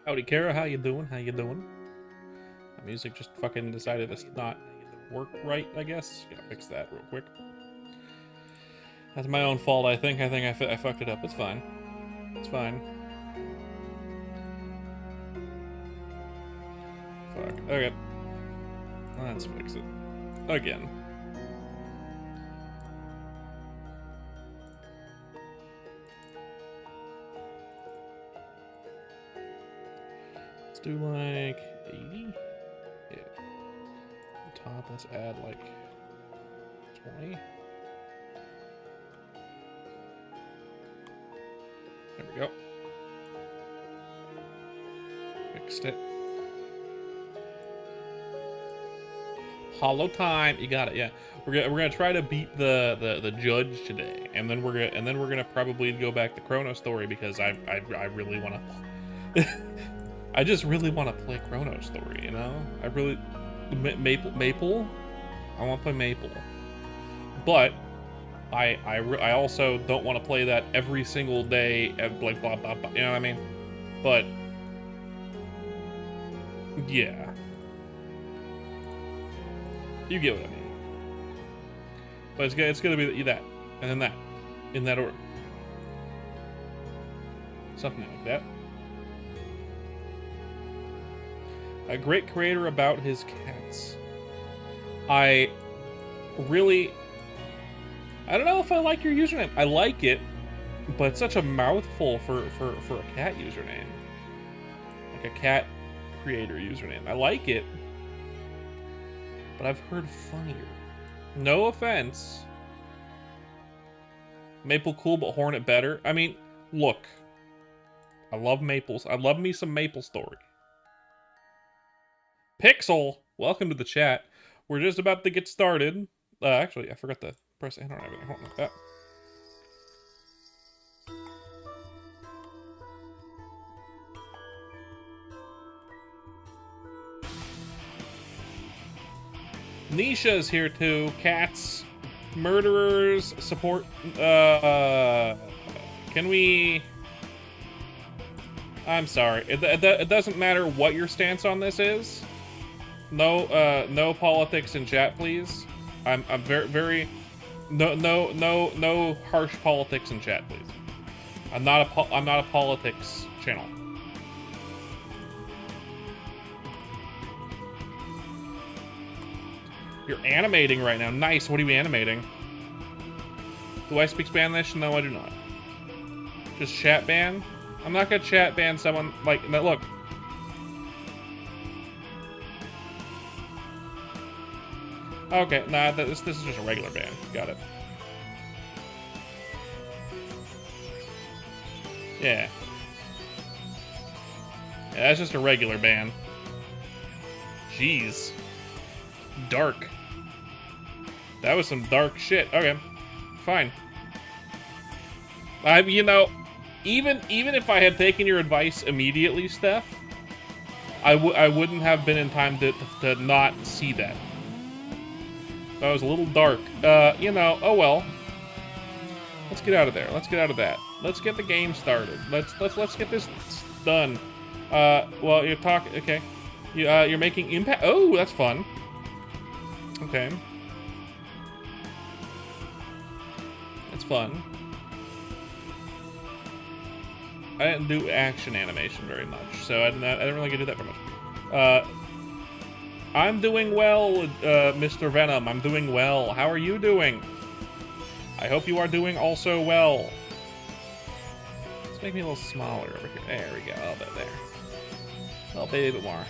Howdy, Kara. How you doing? How you doing? My music just fucking decided to not work right, I guess. Gotta fix that real quick. That's my own fault, I think. I fucked it up. It's fine. It's fine. Fuck. Okay. Let's fix it. Again. Let's do like 80? Yeah. On top, let's add like 20. There we go. Fixed it. Hollow time. You got it. Yeah, we're gonna try to beat the judge today, and then we're gonna probably go back to ChronoStory because I really want to. I just really want to play ChronoStory. You know, I really Maple. I want to play Maple, but I also don't want to play that every single day. Like blah blah blah. You know what I mean? But yeah. You get what I mean. But it's gonna be that, and then that, in that order. Something like that. A great creator about his cats. I don't know if I like your username. I like it, but it's such a mouthful for a cat username. Like a cat creator username. I like it, but I've heard funnier. No offense. Maple cool, but Hornet better. I mean, look. I love Maples. I love me some MapleStory. Pixel, welcome to the chat. We're just about to get started. Actually, I forgot to press enter on everything. Hold on like that. Nisha's here too. Cats, murderers, support. Can we? I'm sorry. It doesn't matter what your stance on this is. No politics in chat, please. I'm very no harsh politics in chat, please. I'm not a politics channel. You're animating right now. Nice. What are you animating? Do I speak Spanish? No, I do not. Just chat ban? I'm not gonna chat ban someone like no, look. Okay, nah, this is just a regular ban. Got it. Yeah. Yeah, that's just a regular ban. Jeez. Dark. That was some dark shit. Okay. Fine. You know, even if I had taken your advice immediately, Steph, I wouldn't have been in time to not see that. That was a little dark. You know, oh well. Let's get out of there. Let's get out of that. Let's get the game started. Let's get this done. Well, you're talking. Okay. You're making impact. Oh, that's fun. Okay. It's fun. I didn't do action animation very much, so I didn't really get to do that very much. I'm doing well, Mr. Venom. I'm doing well. How are you doing? I hope you are doing also well. Let's make me a little smaller over here. There we go. A little bit there. A little bit more.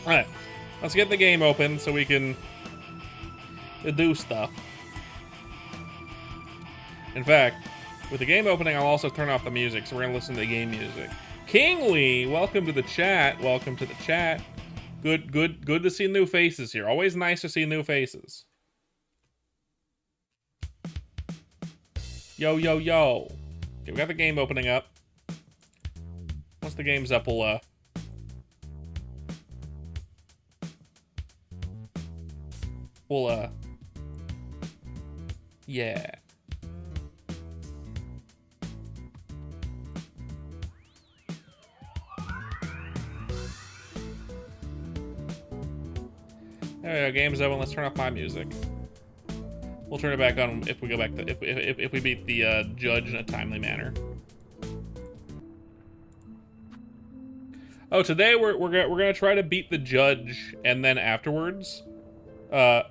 Alright. Let's get the game open so we can do stuff. In fact, with the game opening, I'll also turn off the music, so we're going to listen to the game music. Kingly, welcome to the chat. Welcome to the chat. Good to see new faces here. Always nice to see new faces. Yo, yo, yo. Okay, we got the game opening up. Once the game's up, yeah. There we go, game's over. Let's turn off my music. We'll turn it back on if we go back to if we beat the judge in a timely manner. Oh, today we're gonna try to beat the judge, and then afterwards, and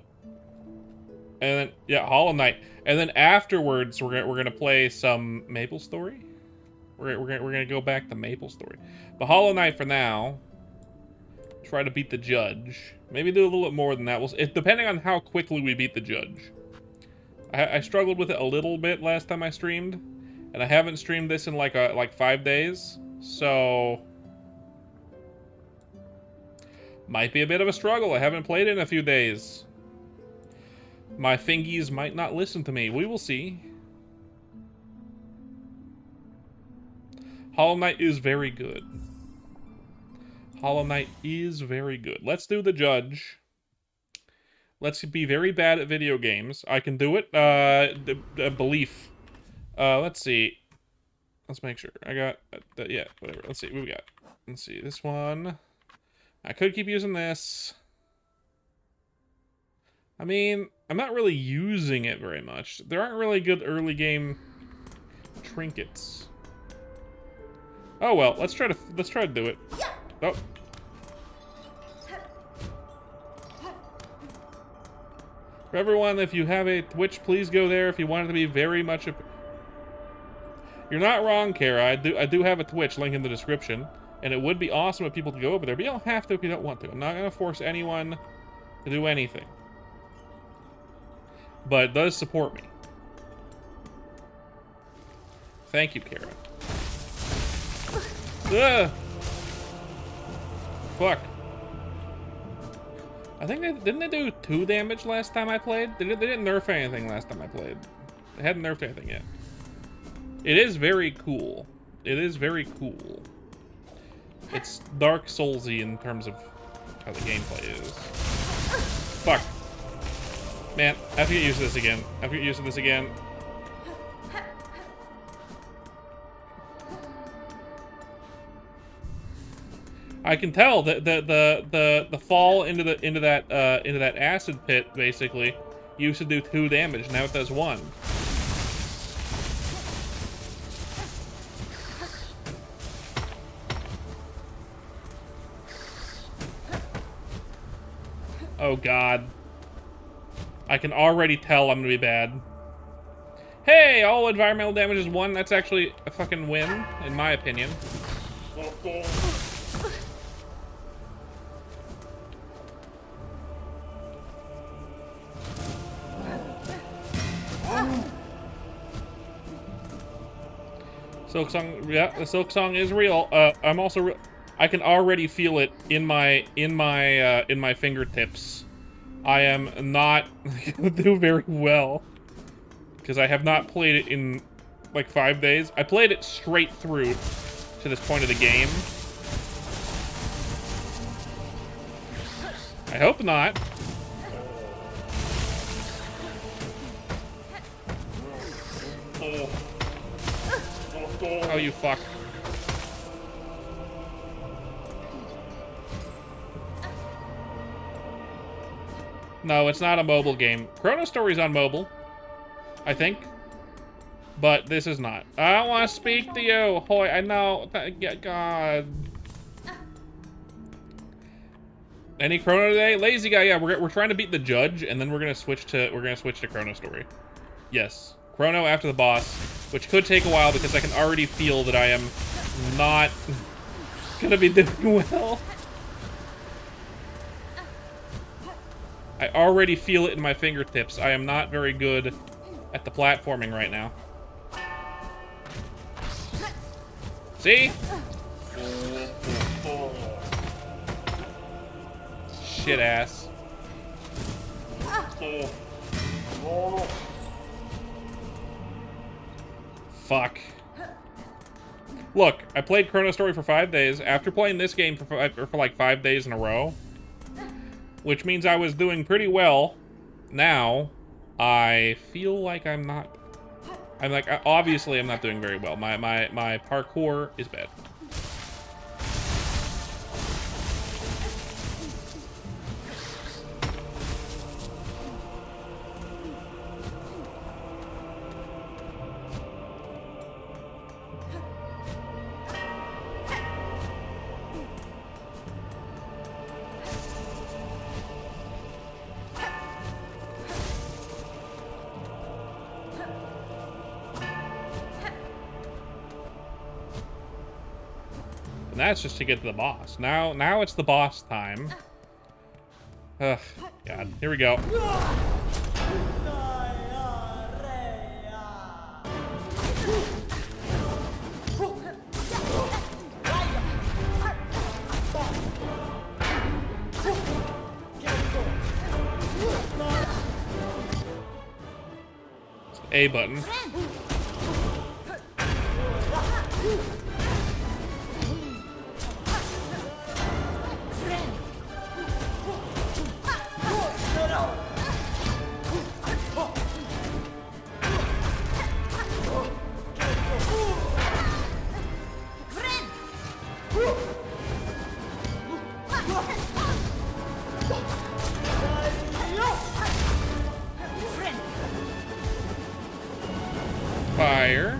then yeah, Hollow Knight, and then afterwards we're gonna play some MapleStory. We're gonna go back to MapleStory, but Hollow Knight for now. Try to beat the judge. Maybe do a little bit more than that. Depending on how quickly we beat the judge. I struggled with it a little bit last time I streamed, and I haven't streamed this in like 5 days, so might be a bit of a struggle. I haven't played it in a few days. My fingies might not listen to me. We will see. Hollow Knight is very good. Hollow Knight is very good. Let's do the judge. Let's be very bad at video games. I can do it. Belief. Let's see. Let's make sure. I got... yeah, whatever. Let's see. What we got? Let's see. This one. I could keep using this. I mean, I'm not really using it very much. There aren't really good early game trinkets. Oh well, let's try to do it. Oh. For everyone, if you have a Twitch, please go there if you want it to be very much a... You're not wrong, Kara. I do have a Twitch, link in the description. And it would be awesome if people could go over there, but you don't have to if you don't want to. I'm not going to force anyone to do anything. But it does support me. Thank you, Kara. Ugh. Fuck. I think didn't they do 2 damage last time I played? They didn't nerf anything last time I played. They hadn't nerfed anything yet. It is very cool. It is very cool. It's Dark Soulsy in terms of how the gameplay is. Fuck. Man, I have to get used to this again. I have to get used to this again. I can tell that the fall into that acid pit basically used to do 2 damage. Now it does 1. Oh god. I can already tell I'm gonna be bad. Hey, all environmental damage is 1. That's actually a fucking win, in my opinion. Silksong, yeah, the Silksong is real. I'm also, I can already feel it in my fingertips. I am not gonna do very well because I have not played it in like 5 days. I played it straight through to this point of the game. I hope not. Oh, you fuck. No, it's not a mobile game. ChronoStory's on mobile, I think. But this is not. I don't want to speak to you. Hoy, I know. God. Any Chrono today? Lazy guy, yeah, we're trying to beat the judge, and then we're gonna switch to ChronoStory. Yes. Chrono after the boss, which could take a while because I can already feel that I am not gonna be doing well. I already feel it in my fingertips. I am not very good at the platforming right now. See? Shit ass. Fuck. Look, I played ChronoStory for 5 days. After playing this game for like 5 days in a row, which means I was doing pretty well. Now, I feel like I'm not. I'm like, obviously I'm not doing very well. My parkour is bad. And that's just to get to the boss. Now it's the boss time. Ugh, God, here we go. A button. Fire.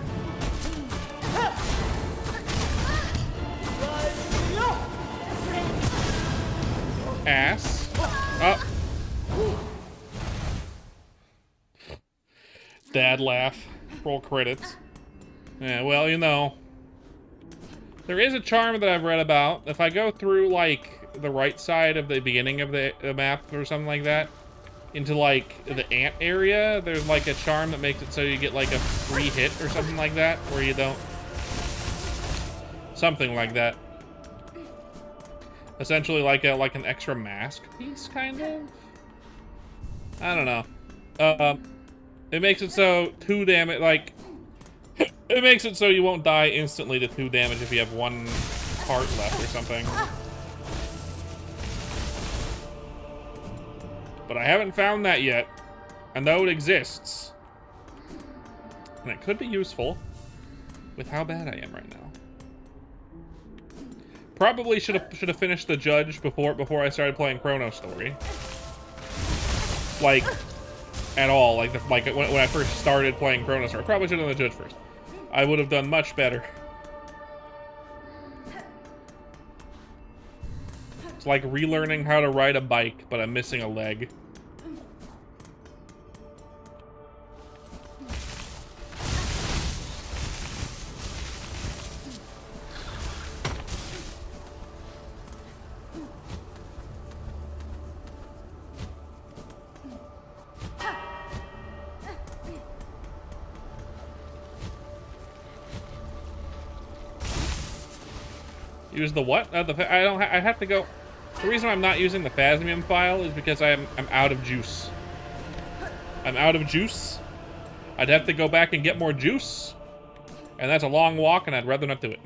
Ass. Up. Dad laugh. Roll credits. Yeah, well, you know. There is a charm that I've read about. If I go through, like, the right side of the beginning of the map or something like that, into, like, the ant area, there's, like, a charm that makes it so you get, like, a free hit or something like that, where you don't... Something like that. Essentially, like an extra mask piece, kind of? I don't know. It makes it so 2 damage, like... It makes it so you won't die instantly to 2 damage if you have 1 heart left or something. But I haven't found that yet. I know it exists. And it could be useful with how bad I am right now. Probably should have finished the judge before I started playing ChronoStory. Like, at all. Like when I first started playing ChronoStory. Probably should have done the judge first. I would have done much better. It's like relearning how to ride a bike, but I'm missing a leg. Use the what? I have to go. The reason I'm not using the Phasmium file is because I'm out of juice. I'm out of juice. I'd have to go back and get more juice. And that's a long walk, and I'd rather not do it.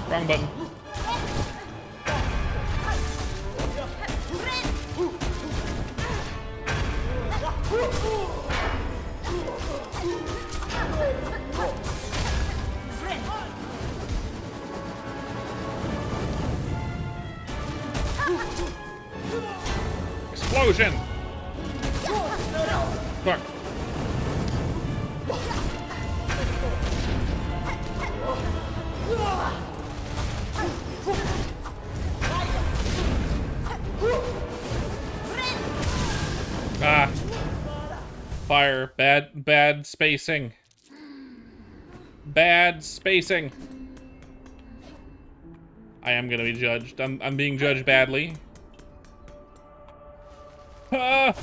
Wrong button. Explosion! Fuck. Ah. Fire. Bad spacing. Bad spacing. I am gonna be judged. I'm being judged badly. Ah!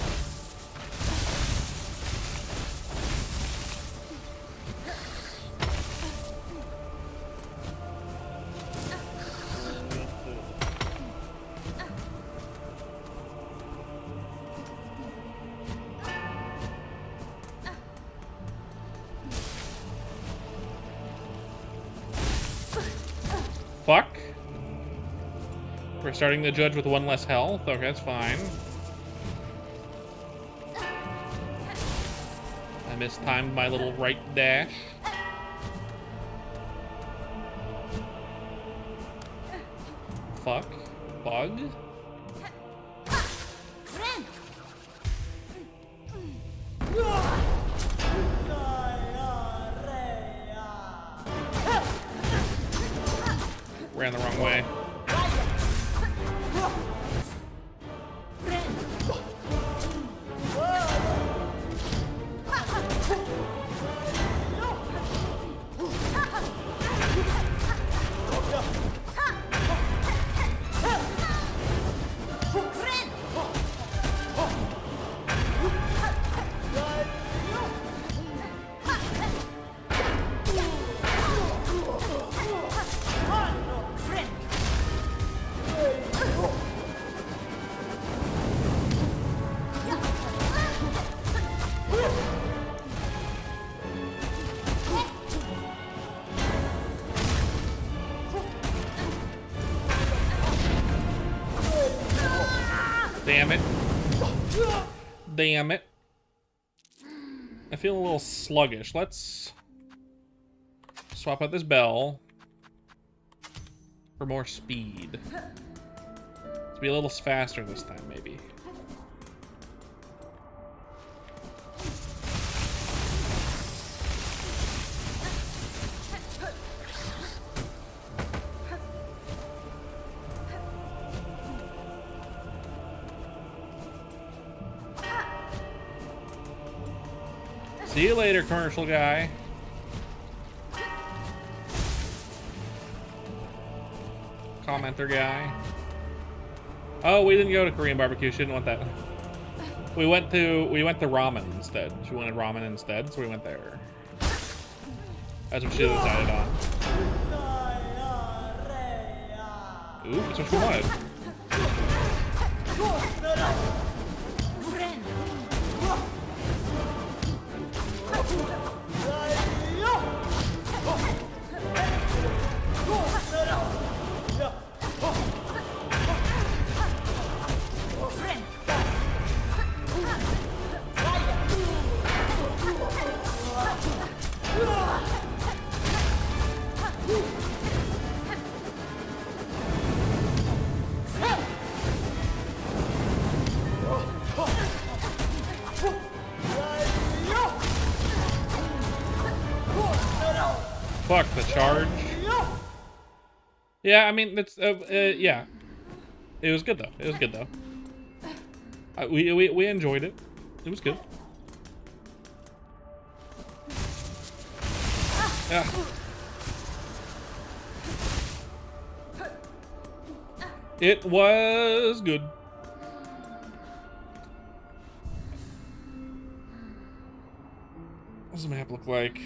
Fuck. We're starting the judge with 1 less health. Okay, that's fine. I mistimed my little right dash. fuck? Bug? Ran the wrong way. Damn it. Damn it. I feel a little sluggish. Let's swap out this bell for more speed. Let's be a little faster this time, maybe. See you later, commercial guy. Commenter guy. Oh, we didn't go to Korean barbecue. She didn't want that. We went to ramen instead. She wanted ramen instead, so we went there. That's what she decided on. Ooh, that's what she wanted. Fuck the charge. Yeah, I mean, that's yeah. It was good though. It was good though. We enjoyed it. It was good. Yeah. It was good. What does the map look like?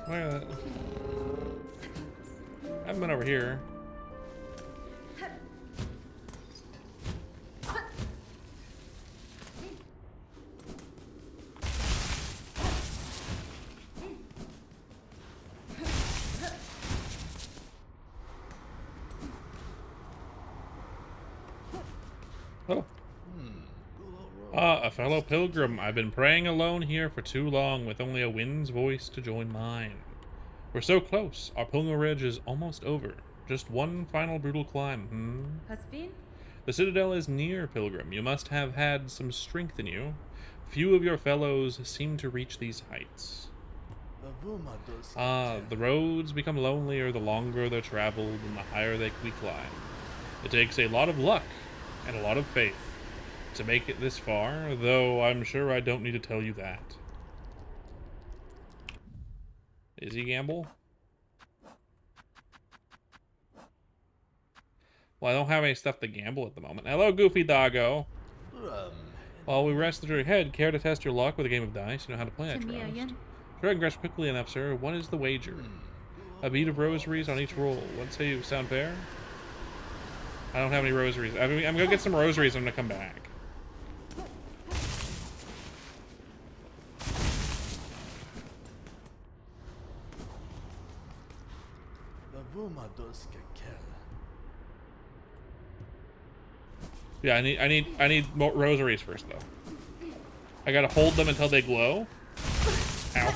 Where? I haven't been over here. Oh. A fellow pilgrim. I've been praying alone here for too long with only a wind's voice to join mine. We're so close. Our pilgrimage is almost over. Just one final brutal climb, The citadel is near, pilgrim. You must have had some strength in you. Few of your fellows seem to reach these heights. The roads become lonelier the longer they're traveled and the higher we climb. It takes a lot of luck and a lot of faith to make it this far, though I'm sure I don't need to tell you that. Is he gamble? Well, I don't have any stuff to gamble at the moment. Hello, Goofy Doggo. While we rest your head, care to test your luck with a game of dice? You know how to play, I trust. Sure, I can guess quickly enough, sir. What is the wager? A bead of rosaries on each roll. What say you? Sound fair? I don't have any rosaries. I mean, I'm gonna get some rosaries. I'm gonna come back. Yeah, I need more rosaries first though. I gotta hold them until they glow. Ow.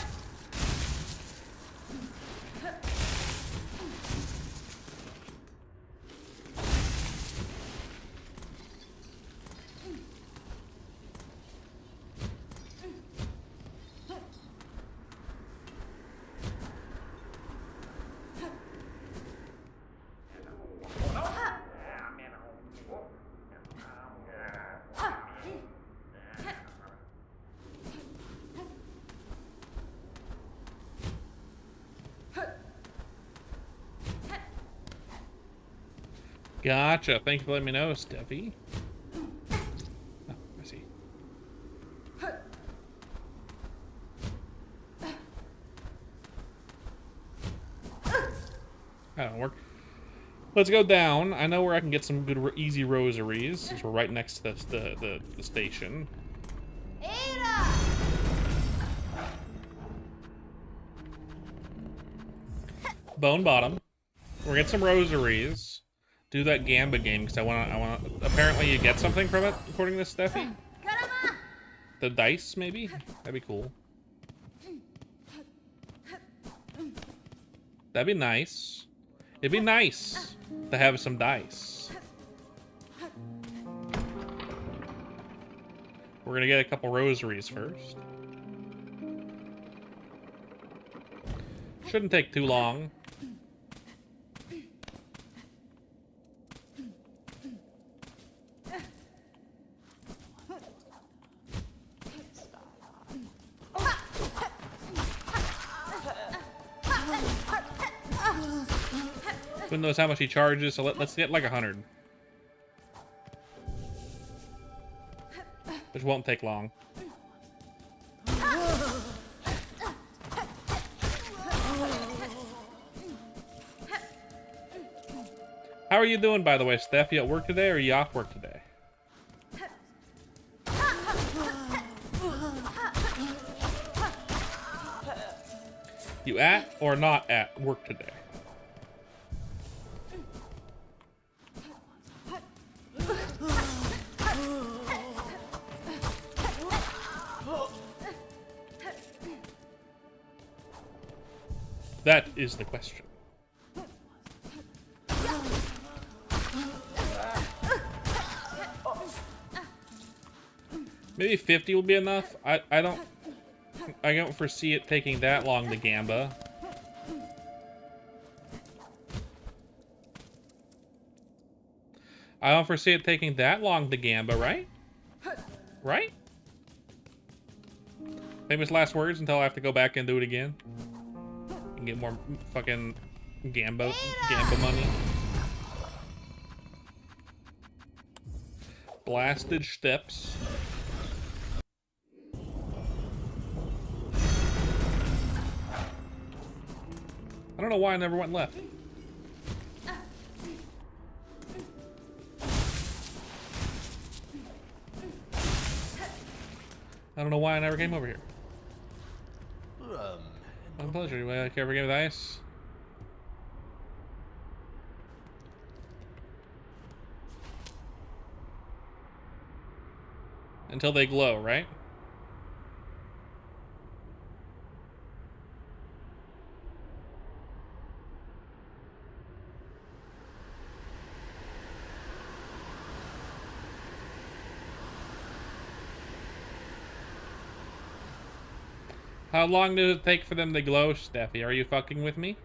Gotcha. Thank you for letting me know, Steffi. Oh, I see. That don't work. Let's go down. I know where I can get some good, easy rosaries, since we're right next to the station. Bone Bottom. We're gonna get some rosaries. Do that Gamba game because I wanna. Apparently, you get something from it, according to Steffi. The dice, maybe. That'd be cool. That'd be nice. It'd be nice to have some dice. We're gonna get a couple rosaries first. Shouldn't take too long. Who knows how much he charges, so let's get like 100. Which won't take long. How are you doing, by the way, Steph? You at work today or are you off work today? You at or not at work today? That is the question. Maybe 50 will be enough. I don't foresee it taking that long to Gamba. I don't foresee it taking that long to Gamba, right? Right? Famous last words until I have to go back and do it again. And get more fucking Gamba money. Blasted steps. I don't know why I never went left. I don't know why I never came over here. My pleasure. You want to care for a game of ice? Until they glow, right? How long does it take for them to glow, Steffi? Are you fucking with me?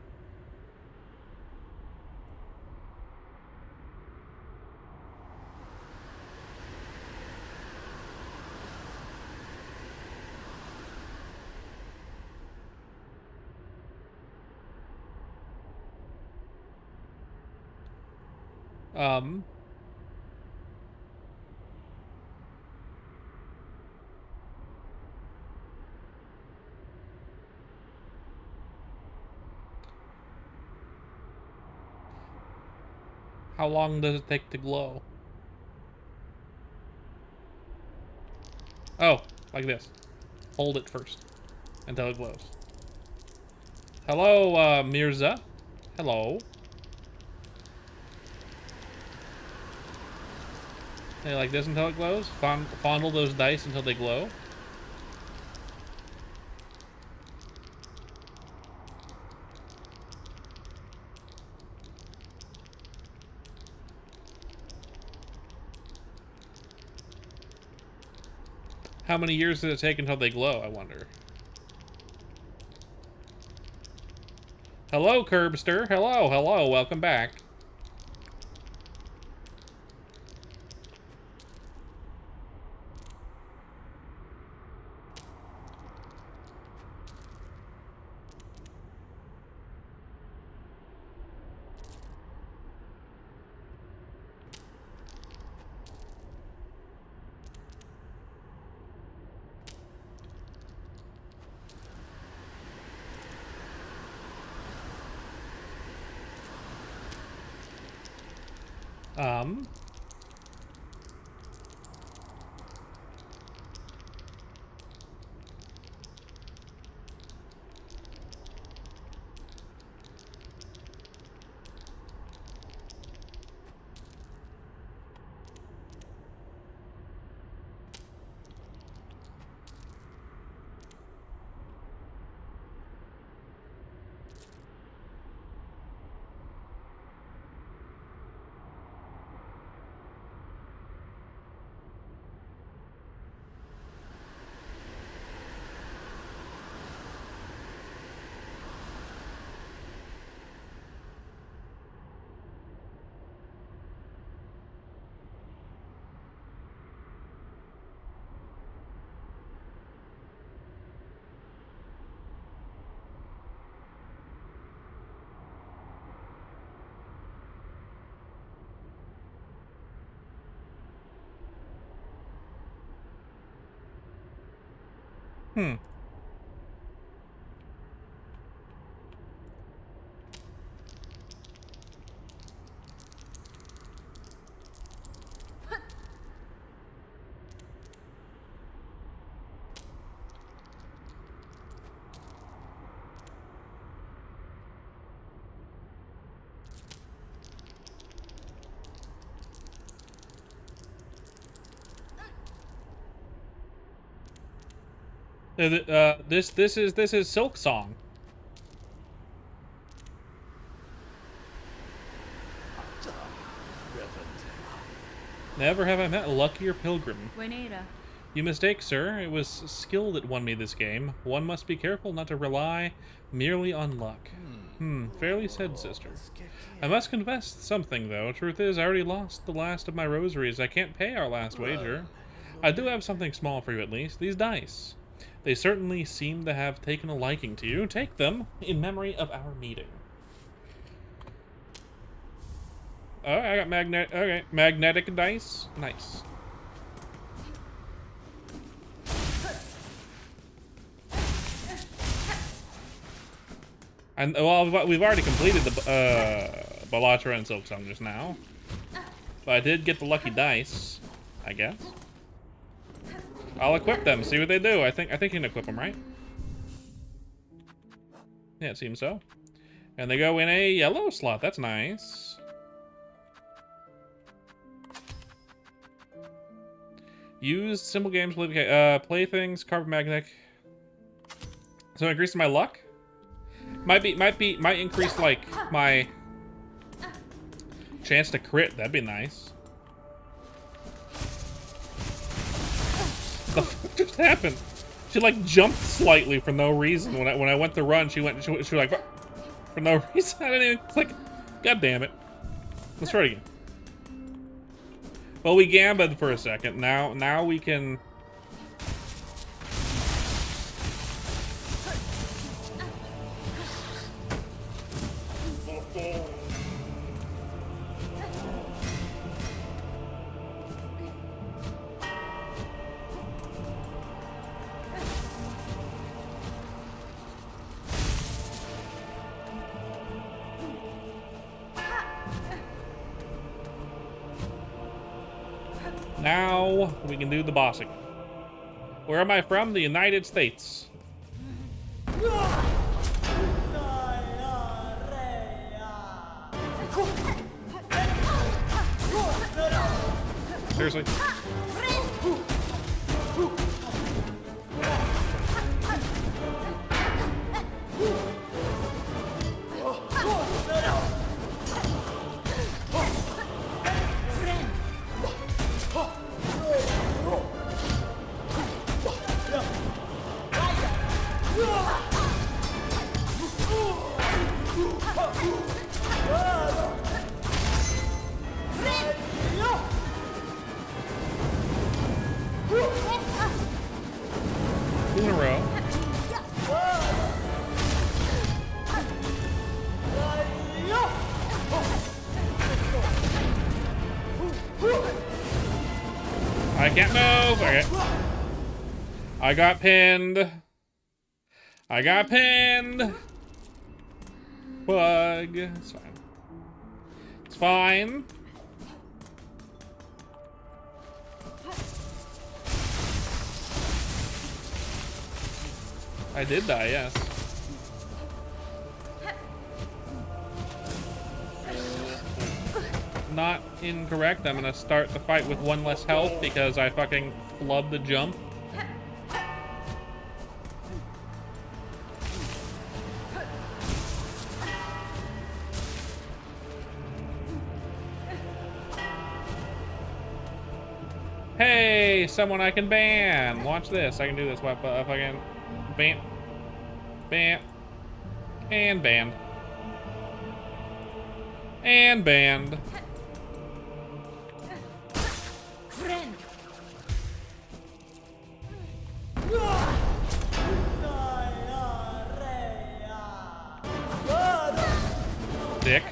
How long does it take to glow? Oh, like this. Hold it first until it glows. Hello, Mirza. Hello. Hey, like this until it glows? Fondle those dice until they glow. How many years does it take until they glow, I wonder? Hello, Curbster. Hello, hello. Welcome back. Um. Hmm. This is Silk Song. Never have I met a luckier pilgrim. Buenera. You mistake, sir. It was skill that won me this game. One must be careful not to rely merely on luck. Fairly said, sister. I must confess something, though. Truth is, I already lost the last of my rosaries. I can't pay our last wager. I do have something small for you, at least. These dice. They certainly seem to have taken a liking to you. Take them in memory of our meeting. Oh, I got magnetic dice. Nice. And well, we've already completed the Balatra and Silksong just now, but I did get the lucky dice, I guess. I'll equip them, see what they do. I think you can equip them, right? Yeah, it seems so. And they go in a yellow slot. That's nice. Use simple games. Okay, playthings, carbon magnetic. So increase my luck. Might increase like my chance to crit. That'd be nice. The fuck just happened? She like jumped slightly for no reason when I went to run. She was like for no reason. I didn't even. It's like, god damn it. Let's try it again. Well, we gambled for a second. Now we can. Now we can do the boss again. Where am I from? The United States. Seriously? Two in a row. I can't move. Okay. I got pinned. I got pinned. Bug. It's fine. It's fine. I did die, yes. Not incorrect. I'm gonna start the fight with 1 less health because I fucking flubbed the jump. Hey, someone I can ban. Watch this. I can do this. If I can ban, ban, and banned, and banned. Dick.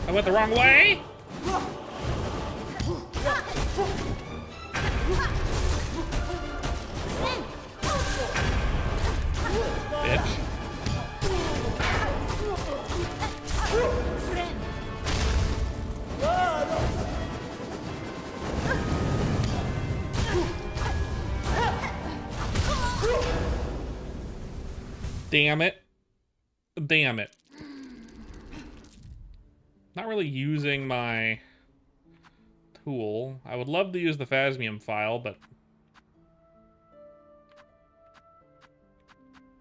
I went the wrong way. Bitch. Damn it. Damn it. Not really using my tool. I would love to use the Phasmium file, but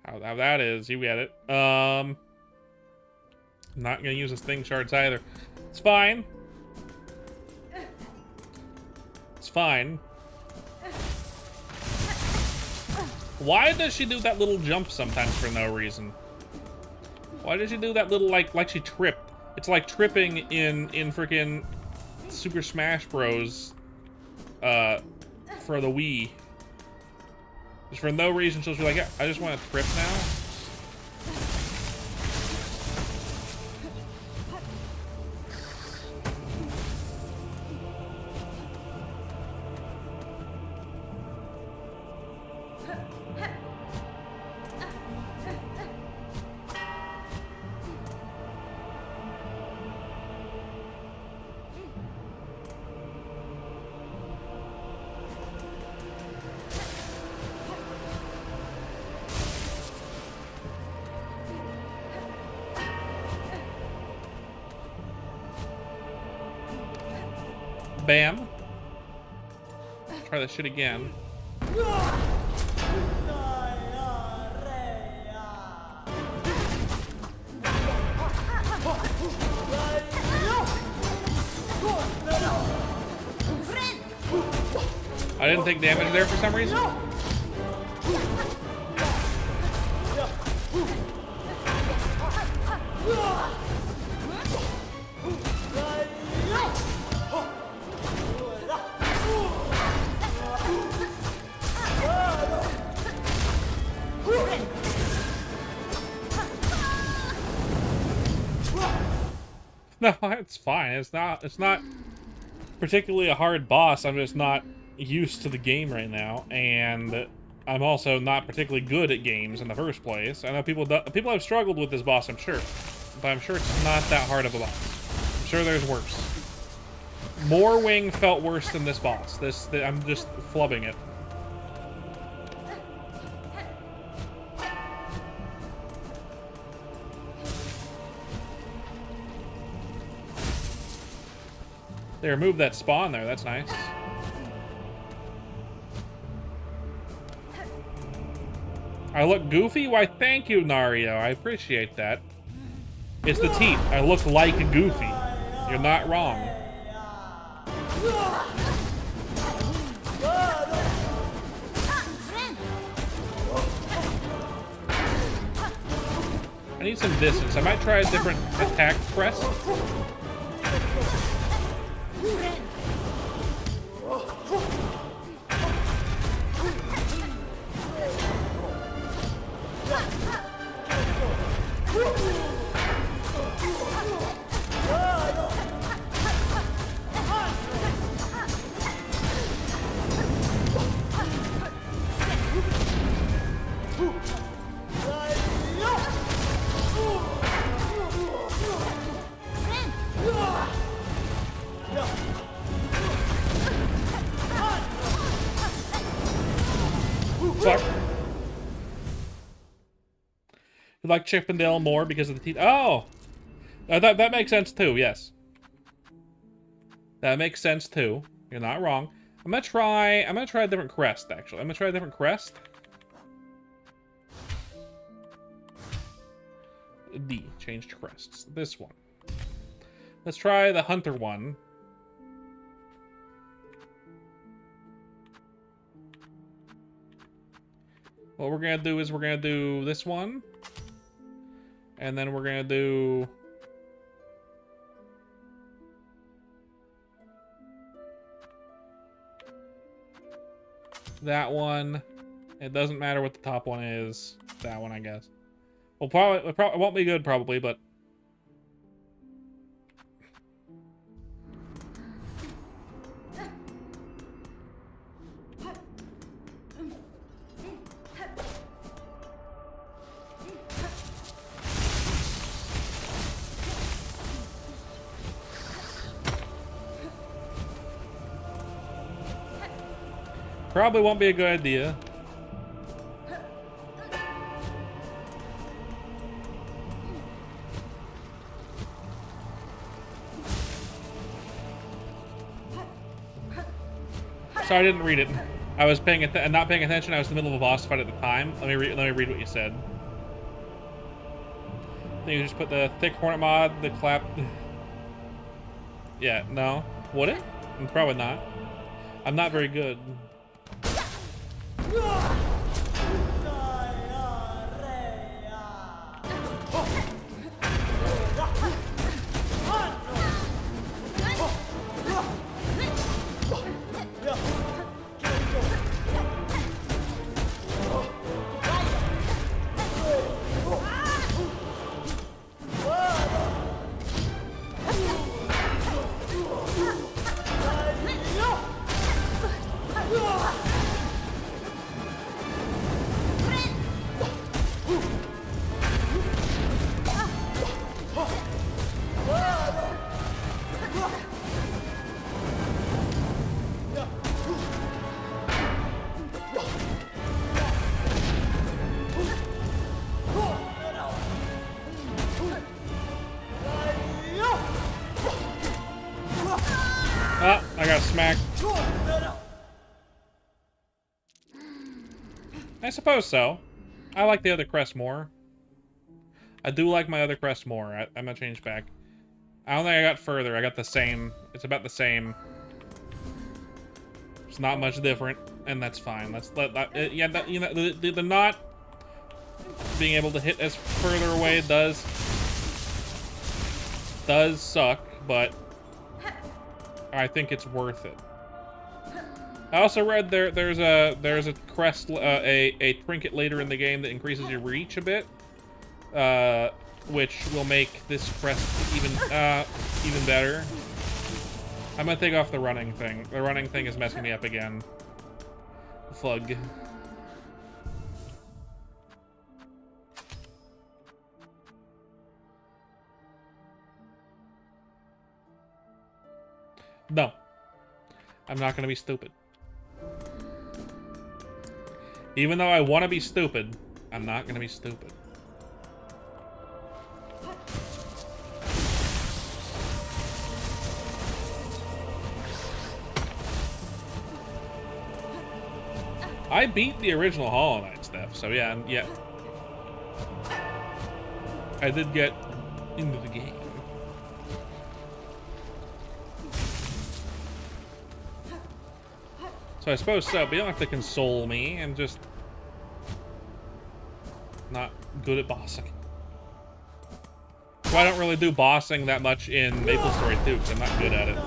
how that is, you get it. I'm not gonna use his thing shards either. It's fine. It's fine. Why does she do that little jump sometimes for no reason? Why does she do that little, like she tripped? It's like tripping in freaking Super Smash Bros. For the Wii. Just for no reason, she'll be like, yeah, I just want to trip now. Bam. Try that shit again. I didn't take damage there for some reason. No, it's fine. It's not particularly a hard boss. I'm just not used to the game right now, and I'm also not particularly good at games in the first place. I know people have struggled with this boss, I'm sure, but I'm sure it's not that hard of a boss. I'm sure there's worse. Morwing felt worse than this boss. I'm just flubbing it. They removed that spawn there. That's nice. I look goofy? Why, thank you, Nario. I appreciate that. It's the teeth. I look like Goofy. You're not wrong. I need some distance. I might try a different attack press. You like Chippendale more because of the teeth? Oh! That makes sense too, yes. That makes sense too. You're not wrong. I'm gonna try a different crest, actually. I'm gonna try a different crest. D, changed crests. This one. Let's try the hunter one. What we're gonna do is we're gonna do this one. And then we're gonna do... that one. It doesn't matter what the top one is. That one, I guess. Well, probably it won't be good, probably, but... probably won't be a good idea. Sorry, I didn't read it. I was not paying attention. I was in the middle of a boss fight at the time. Let me read what you said. Then you just put the thick hornet mod, the clap. Yeah, no. Would it? Probably not. I'm not very good. Oh, I got smacked. I suppose so. I like the other crest more. I do like my other crest more. I'm gonna change back. I don't think I got further. I got the same. It's about the same. It's not much different, and that's fine. Let's let that. Yeah, that, you know, the not being able to hit as further away does suck, but I think it's worth it. I also read there's a crest, a trinket later in the game that increases your reach a bit, which will make this crest even better. I'm gonna take off the running thing. The running thing is messing me up again. Fug. No. I'm not gonna be stupid. Even though I want to be stupid, I'm not gonna be stupid. I beat the original Hollow Knight stuff, so yeah. I did get into the game. So I suppose so, but you don't have to console me. I'm just not good at bossing. So I don't really do bossing that much in MapleStory 2, because I'm not good at it.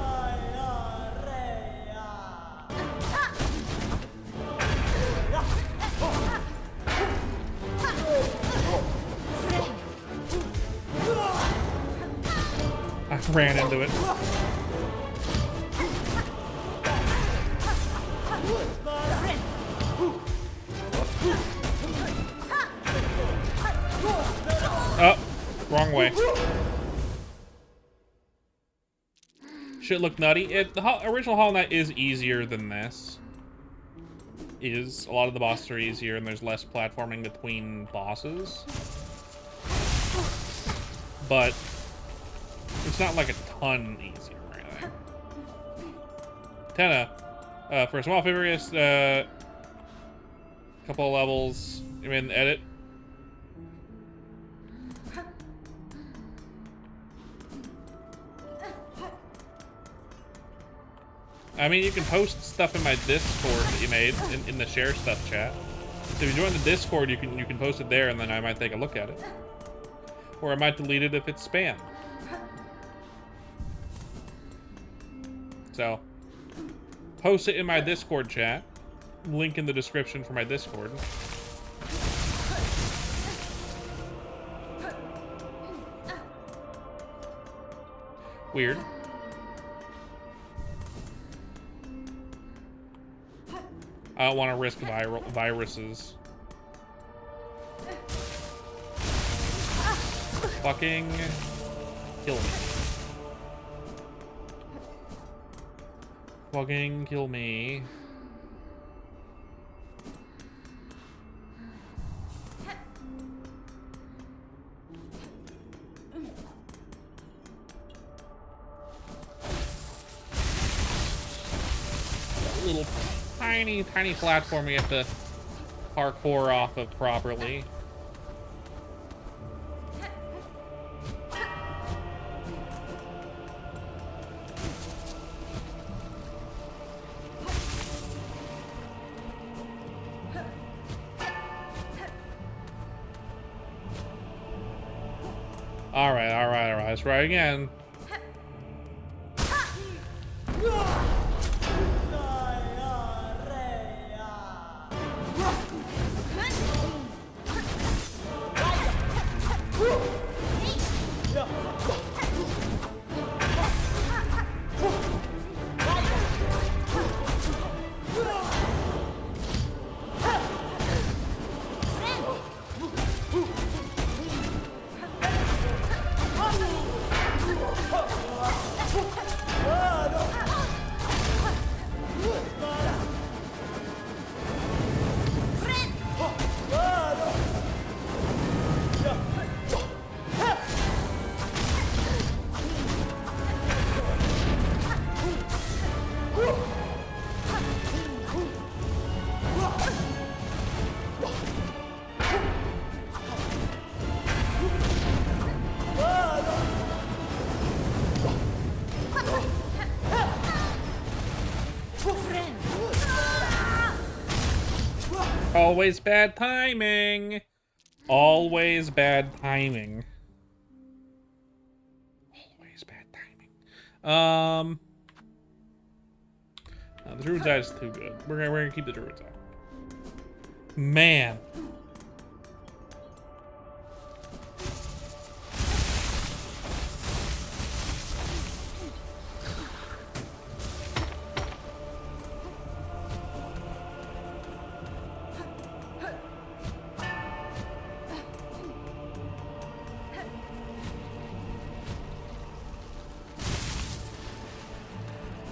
I ran into it. Oh, wrong way. Shit looked nutty. The original Hollow Knight is easier than this. A lot of the bosses are easier and there's less platforming between bosses. but it's not like a ton easier or anything. Tenna, for a small favor, couple of levels. You mean edit? I mean, you can post stuff in my Discord that you made in the share stuff chat. So if you join the Discord, you can post it there, and then I might take a look at it, or I might delete it if it's spam. So post it in my Discord chat. Link in the description for my Discord. Weird. I don't want to risk viruses. Fucking kill me. Fucking kill me. Little tiny platform we have to parkour off of properly. All right. Let's try again. Always bad timing. Always bad timing. Always bad timing. The Druid's Eye is too good. We're gonna keep the Druid's Eye. Man.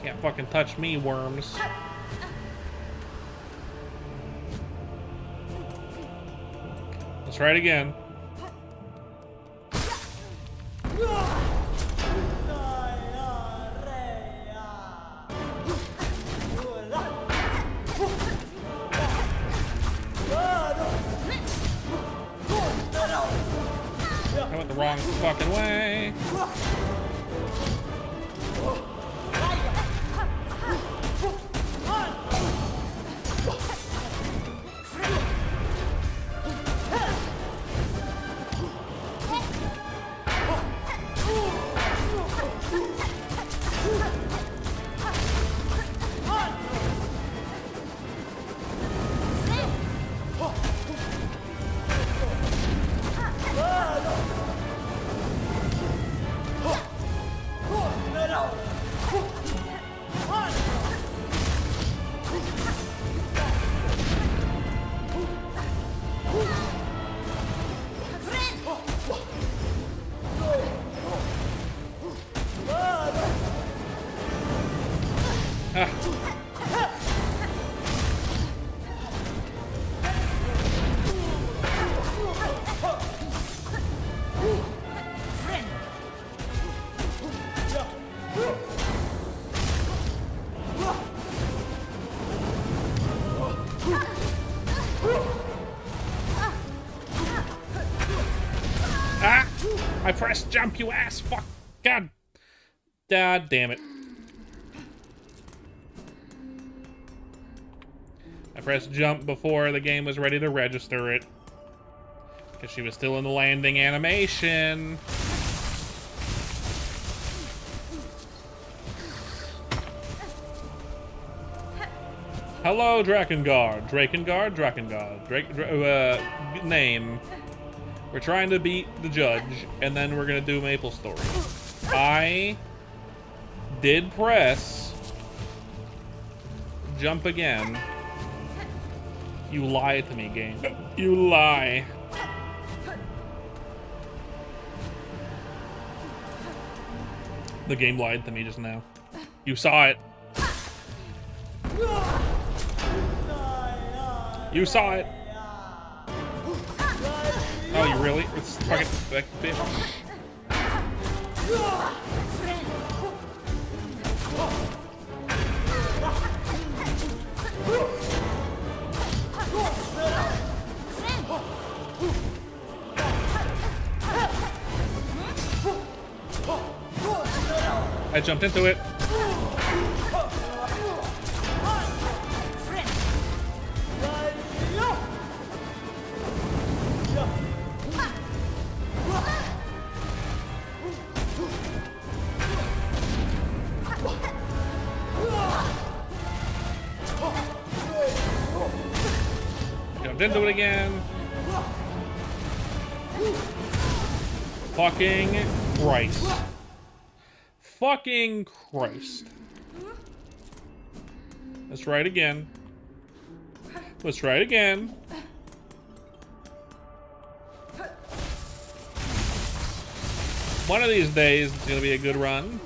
Can't fucking touch me, worms. Let's try it again. I went the wrong fucking way. I pressed jump, you ass fuck. God damn it. I pressed jump before the game was ready to register it. Because she was still in the landing animation. Hello, Drakengard. Name. We're trying to beat the judge, and then we're gonna do maplestory. I did press jump again. You lie to me, game. You lie. The game lied to me just now. You saw it. You saw it. Oh, you really? It's fucking like bitch. I jumped into it. Jumped into it again. Fucking Christ. Fucking Christ. Let's try it again. Let's try it again. One of these days, it's gonna be a good run.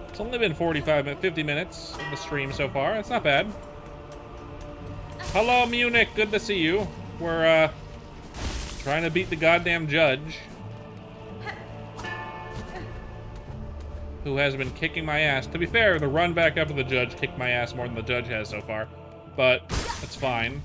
It's only been 50 minutes of the stream so far. That's not bad. Hello, Munich. Good to see you. We're, trying to beat the goddamn judge. Who has been kicking my ass. To be fair, the run back up to the judge kicked my ass more than the judge has so far. But, it's fine.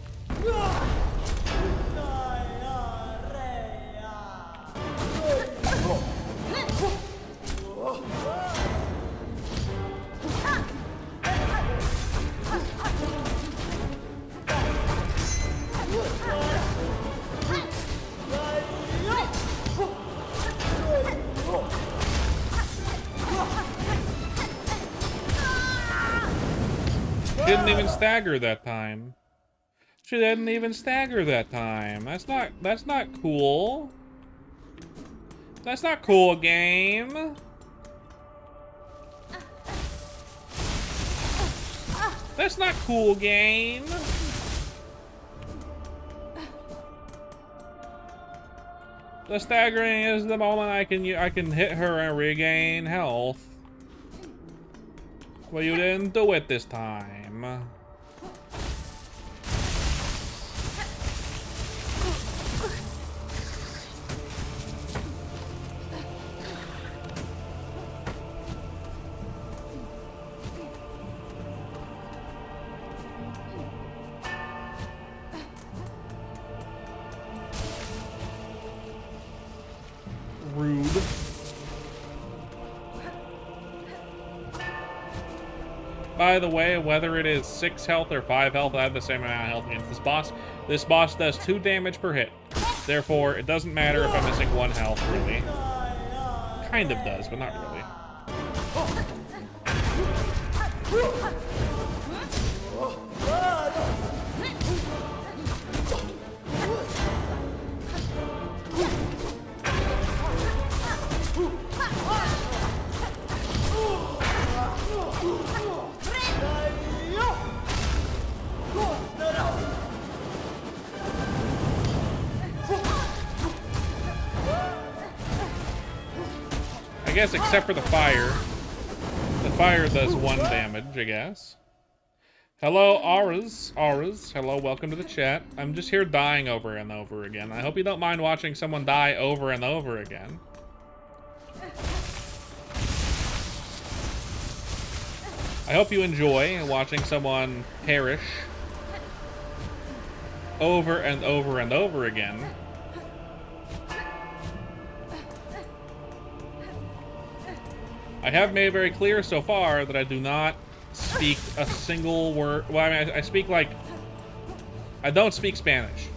Didn't even stagger that time. She didn't even stagger that time. That's not cool. That's not cool, game. That's not cool, game. The staggering is the moment I can hit her and regain health. Well, you didn't do it this time. Rude. By the way, whether it is 6 health or 5 health, I have the same amount of health against this boss. This boss does 2 damage per hit. Therefore, it doesn't matter if I'm missing 1 health, really. Kind of does, but not really. I guess except for the fire. The fire does 1 damage, I guess. Hello, Auras. Auras. Hello, welcome to the chat. I'm just here dying over and over again. I hope you don't mind watching someone die over and over again. I hope you enjoy watching someone perish over and over and over again. I have made it very clear so far that I do not speak a single word. Well, I mean, I speak like... I don't speak Spanish.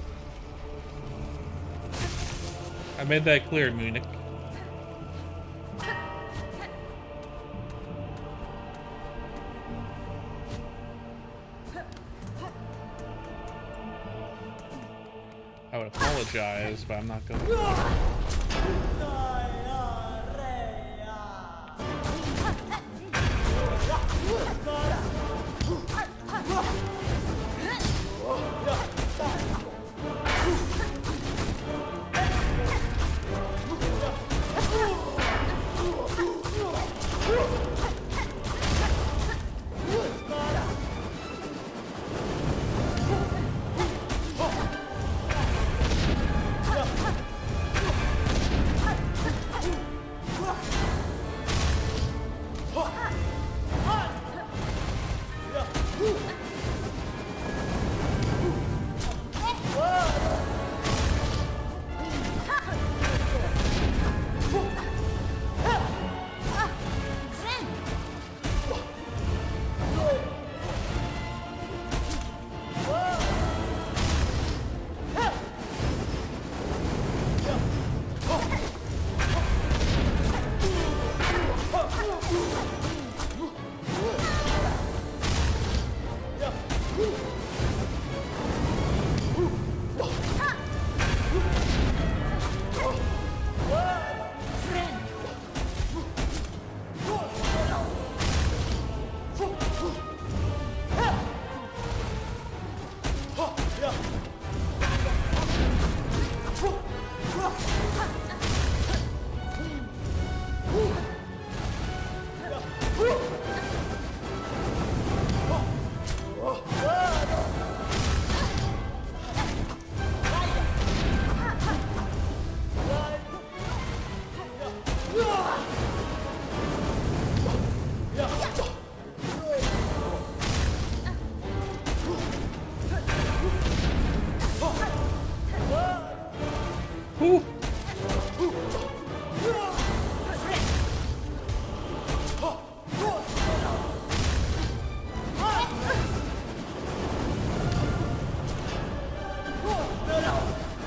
I made that clear, Munich. I would apologize, but I'm not going to.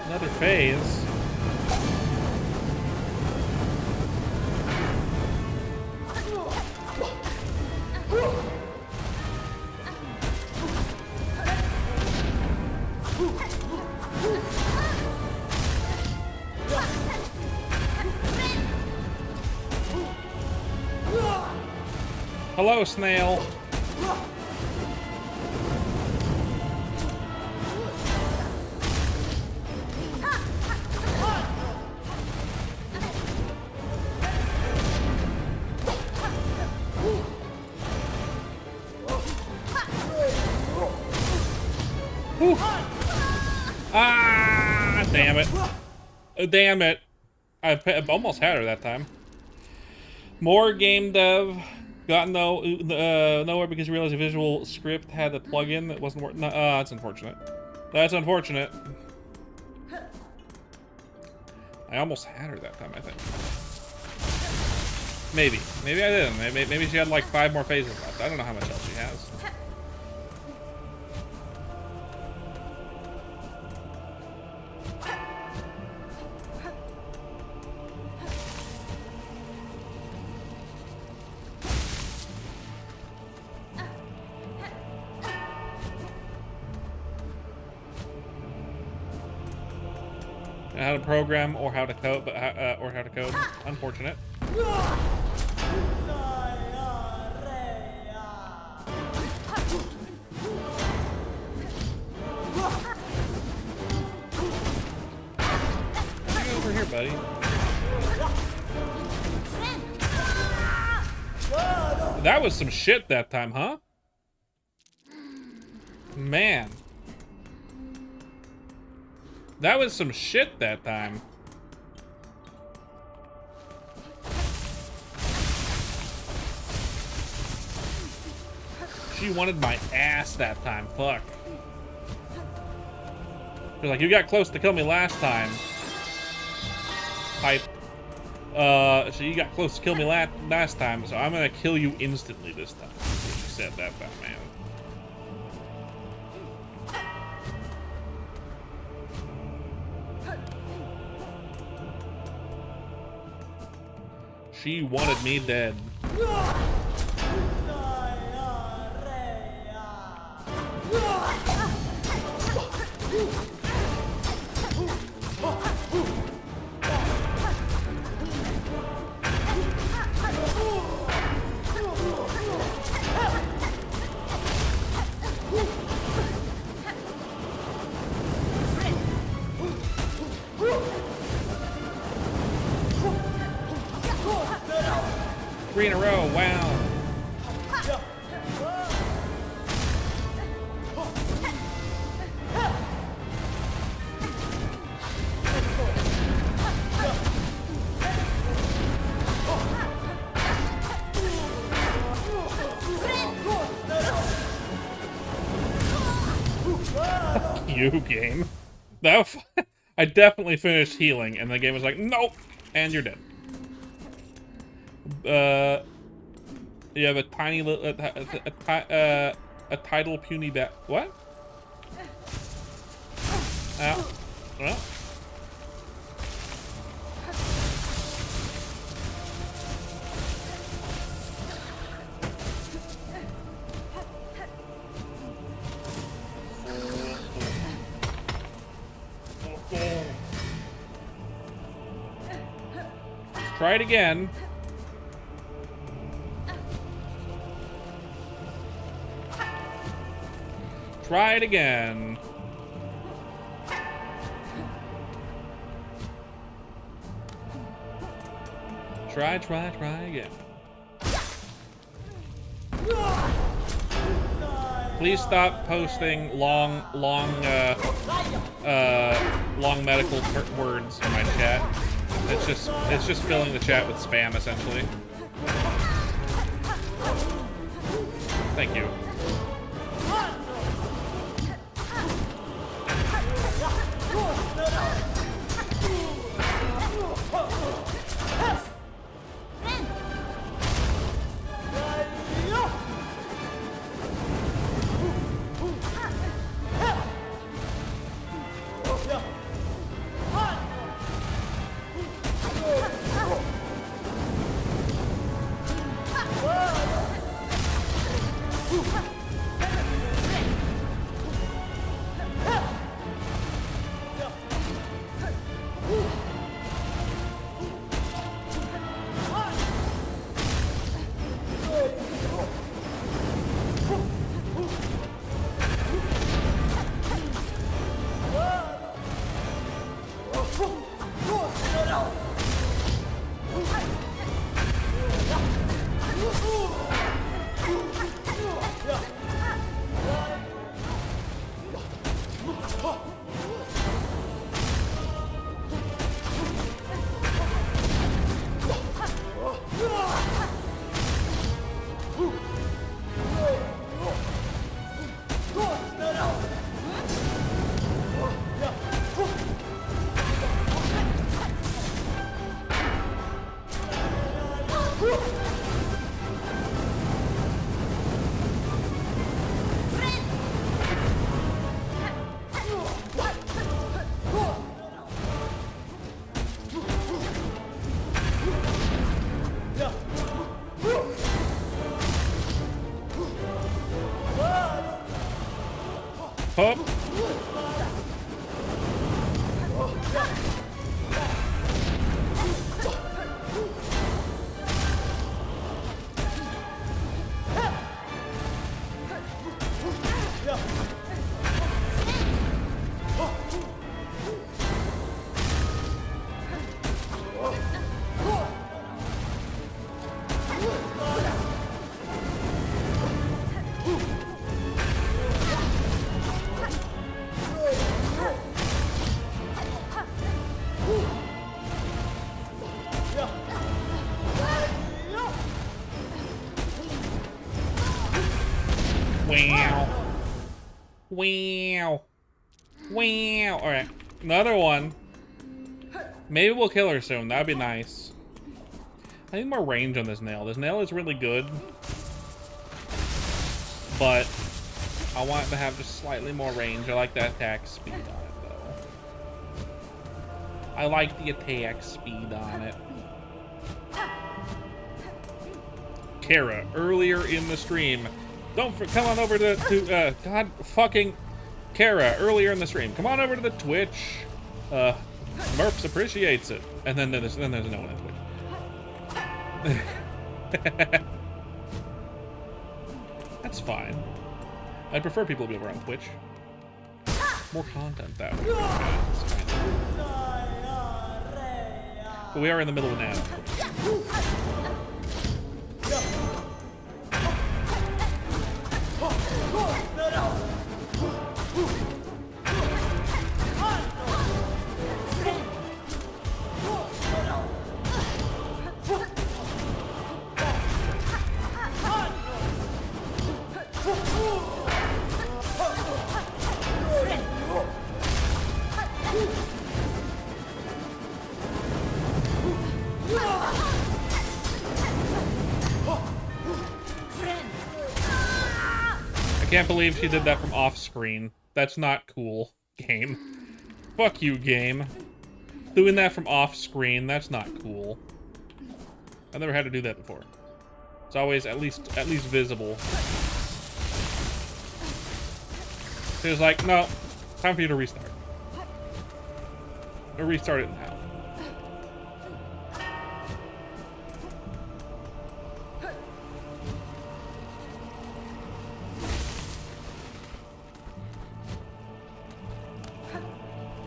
Another phase. Hello, snail. Whew. Ah, damn it. Damn it. I almost had her that time. More game dev. Got nowhere because you realized the visual script had a plugin that wasn't working. That's unfortunate. That's unfortunate. I almost had her that time, I think. Maybe. Maybe I didn't. Maybe she had like 5 more phases left. I don't know how much else she has. How to program or how to code, but Unfortunate. Get over here, buddy. That was some shit that time, huh? Man. That was some shit that time. She wanted my ass that time. Fuck. She's like, you got close to kill me last time. Hype. So you got close to kill me last time, so I'm gonna kill you instantly this time. She said that, Batman. She wanted me dead. Three in a row, wow. You game. That was, I definitely finished healing, and the game was like, nope, and you're dead. You have a tiny little, a tidal puny bat. What? Ow. Well. Try it again. Try it again. Try again. Please stop posting long medical words in my chat. It's just filling the chat with spam, essentially. Thank you. Up. Wow. Wow. Wow. All right, another one. Maybe we'll kill her soon. That'd be nice. I need more range on this nail. This nail is really good, but I want it to have just slightly more range. I like that attack speed on it, though. I like the attack speed on it. Kara, earlier in the stream. Come on over to God fucking Kara, earlier in the stream. Come on over to the Twitch. Merps appreciates it. And then there's no one on Twitch. That's fine. I'd prefer people to be over on Twitch. More content that way. But we are in the middle of an ad. I can't believe she did that from off screen. That's not cool, game. Fuck you, game. Doing that from off screen, that's not cool. I've never had to do that before. It's always at least visible. She was like, no, time for you to restart. Or restart it now.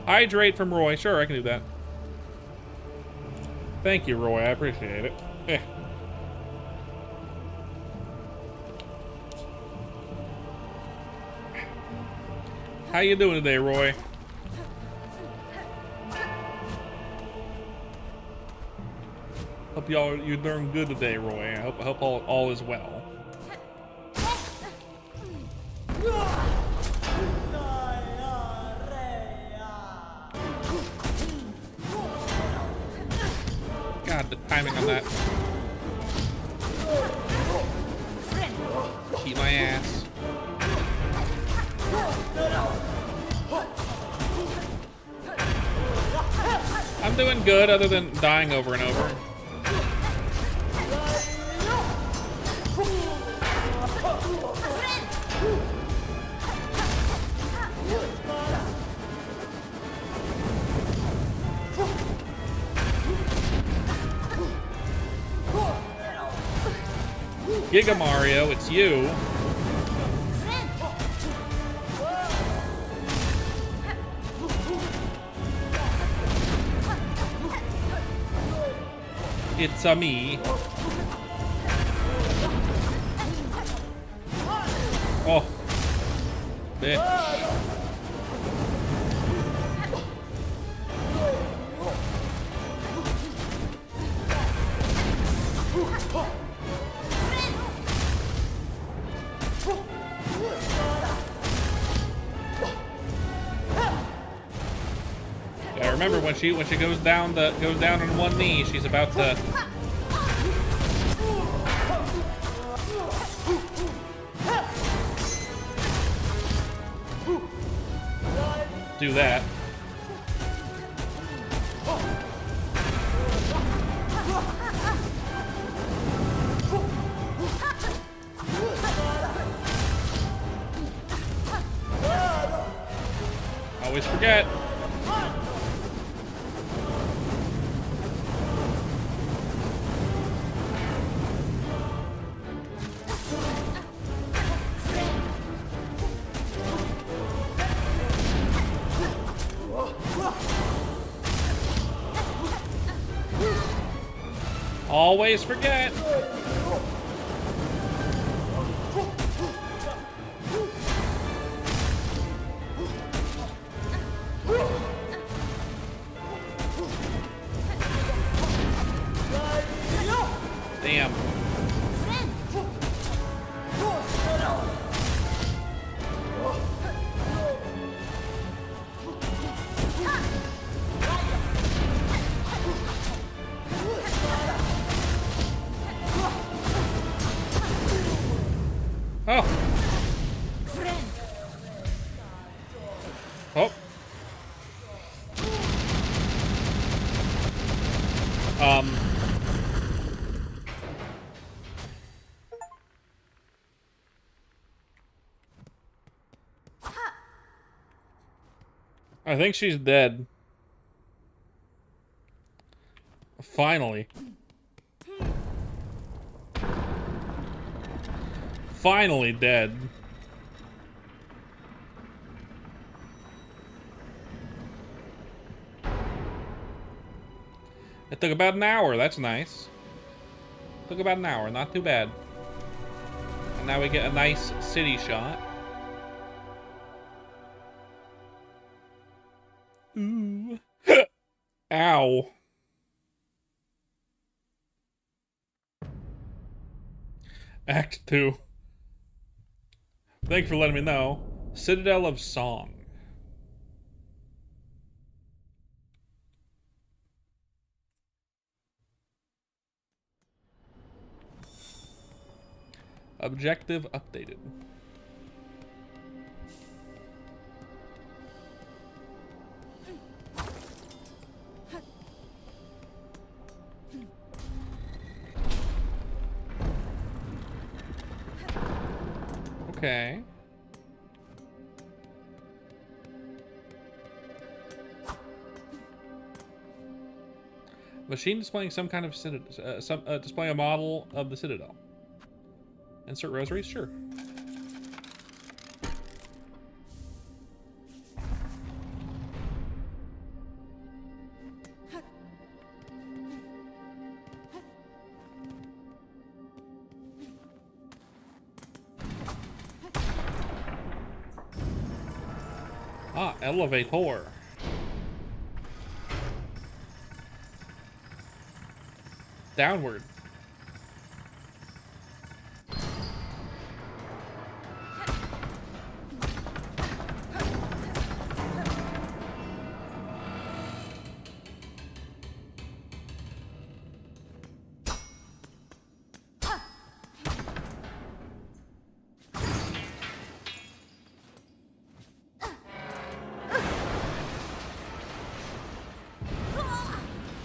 Hydrate from Roy. Sure, I can do that. Thank you, Roy. I appreciate it. How you doing today, Roy? Hope you're doing good today, Roy. I hope all is well. God, the timing on that. Keep my ass. I'm doing good other than dying over and over. Giga Mario, it's you. It's a me. Oh, bitch. Yeah, remember when she goes down on one knee, she's about to do that. Always forget. Always forget. Damn. Oh. Oh. I think she's dead. Finally. Finally dead. It took about an hour. That's nice. Took about an hour. Not too bad. And now we get a nice city shot. Ooh. Ow. Act 2. Thanks for letting me know. Citadel of Song. Objective updated. Okay. Machine displaying some kind of displaying a model of the Citadel. Insert rosaries? Sure. Ah, elevator. Downward.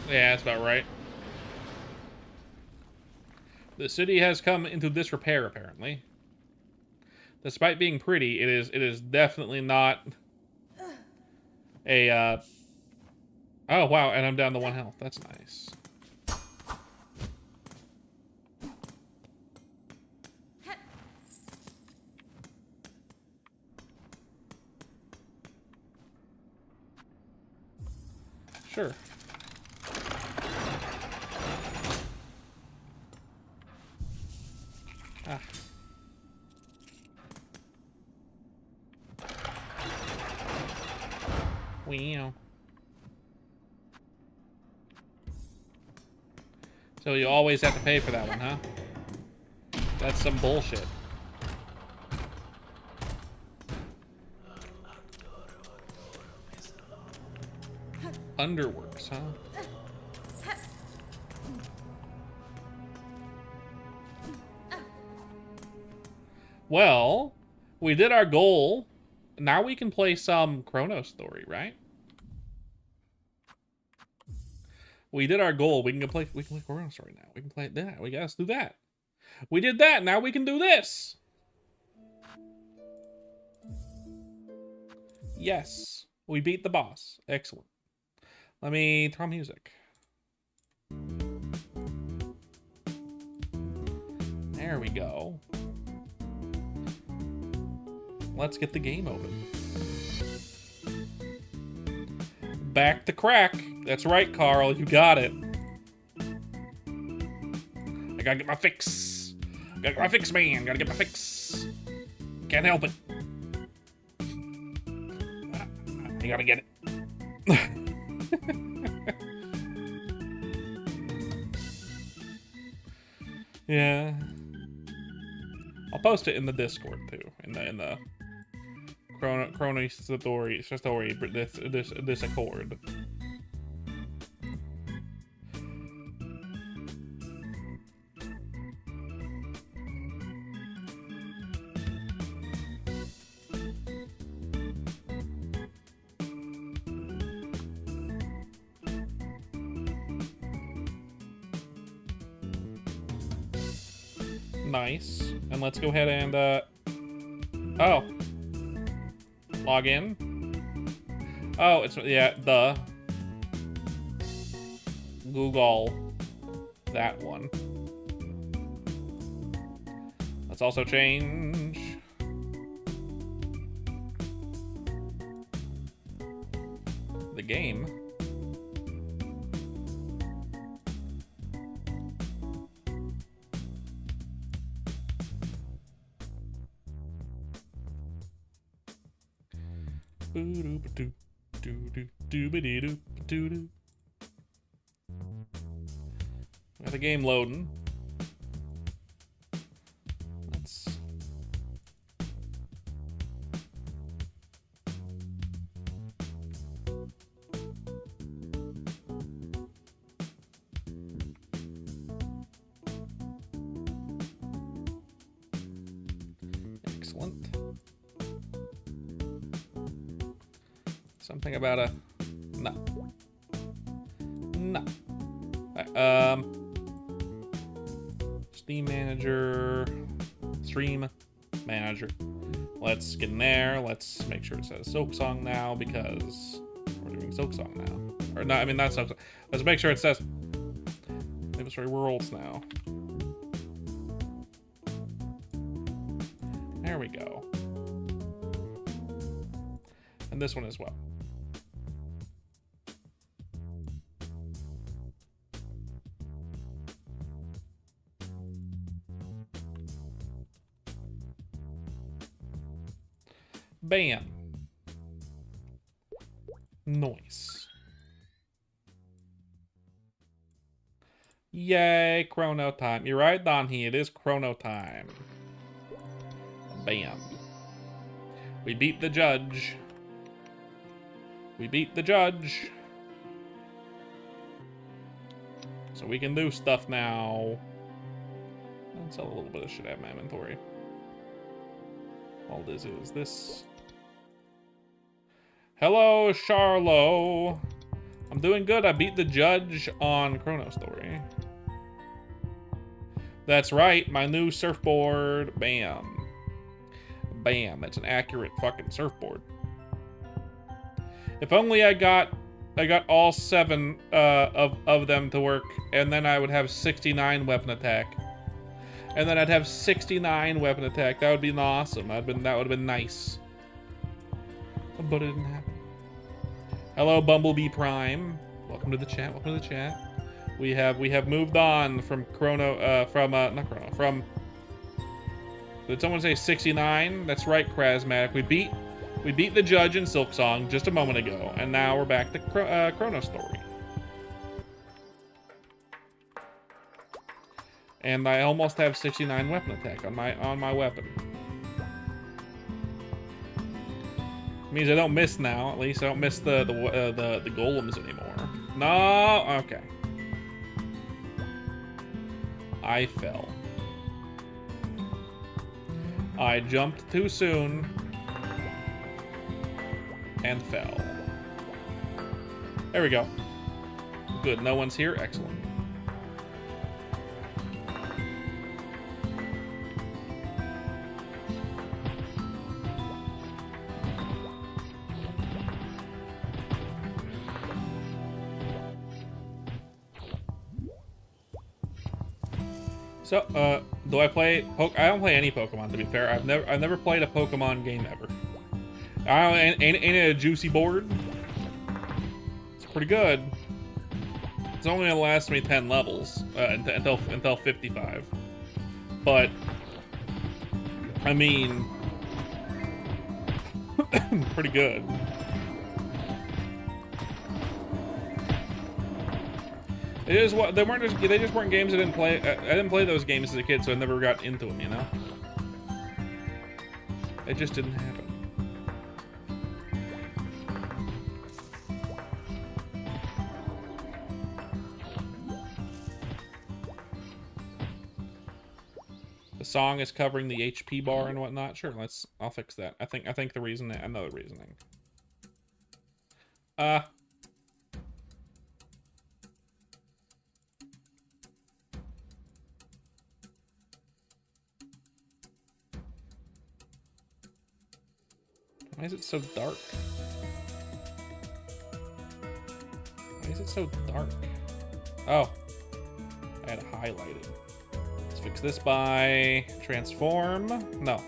Yeah, that's about right. The city has come into disrepair, apparently. Despite being pretty, it is definitely not a oh wow, and I'm down to 1 health. That's nice. Sure. Ah. Wow. So you always have to pay for that one, huh? That's some bullshit. Underworks, huh? Well, we did our goal. Now we can play some ChronoStory, right? We did our goal. We can play ChronoStory now. We can play that. We gotta do that. We did that. Now we can do this. Yes. We beat the boss. Excellent. Let me turn on music. There we go. Let's get the game open. Back to crack. That's right, Carl. You got it. I gotta get my fix. Gotta get my fix, man. Gotta get my fix. Can't help it. You gotta get it. Yeah. I'll post it in the Discord too. In the ChronoStory this accord. Nice. And let's go ahead and, oh. Log in. Oh, it's, yeah, the. Google. That one. Let's also change. The game. Got the game loading. Let's. Excellent. Something about a no. No. Steam Manager, Stream Manager. Let's get in there. Let's make sure it says Soap Song now because we're doing Soap Song now. Or not, I mean, not Soap Song. Let's make sure it says Maplestory Worlds now. There we go. And this one as well. Bam. Nice. Yay, Chrono time. You're right, Donnie. It is Chrono time. Bam. We beat the judge. We beat the judge. So we can do stuff now. Let's sell a little bit of shit out of my inventory. All this is this. Hello, Charlo. I'm doing good. I beat the judge on ChronoStory. That's right, my new surfboard. Bam. Bam, that's an accurate fucking surfboard. If only I got all 7 of them to work, and then I would have 69 weapon attack. And then I'd have 69 weapon attack. That would be awesome. That would have been nice. But it didn't happen. Hello, Bumblebee Prime. Welcome to the chat. Welcome to the chat. We have moved on from not Chrono. From, did someone say 69? That's right, Krasmatic. We beat the judge in Silk Song just a moment ago, and now we're back to ChronoStory. And I almost have 69 weapon attack on my weapon. Means I don't miss now. At least I don't miss the golems anymore. No, okay. I fell. I jumped too soon and fell. There we go. Good. No one's here. Excellent. So, do I play? I don't play any Pokemon, to be fair. I've never played a Pokemon game ever. Ain't it a juicy board? It's pretty good. It's only gonna last me 10 levels until 55. But I mean, pretty good. It is what they just weren't games I didn't play. I didn't play those games as a kid, so I never got into them. You know, it just didn't happen. The song is covering the HP bar and whatnot. Sure, I'll fix that. I think the reason, I know the reasoning. Why is it so dark? Why is it so dark? Oh, I had it highlighted. Let's fix this by transform. No.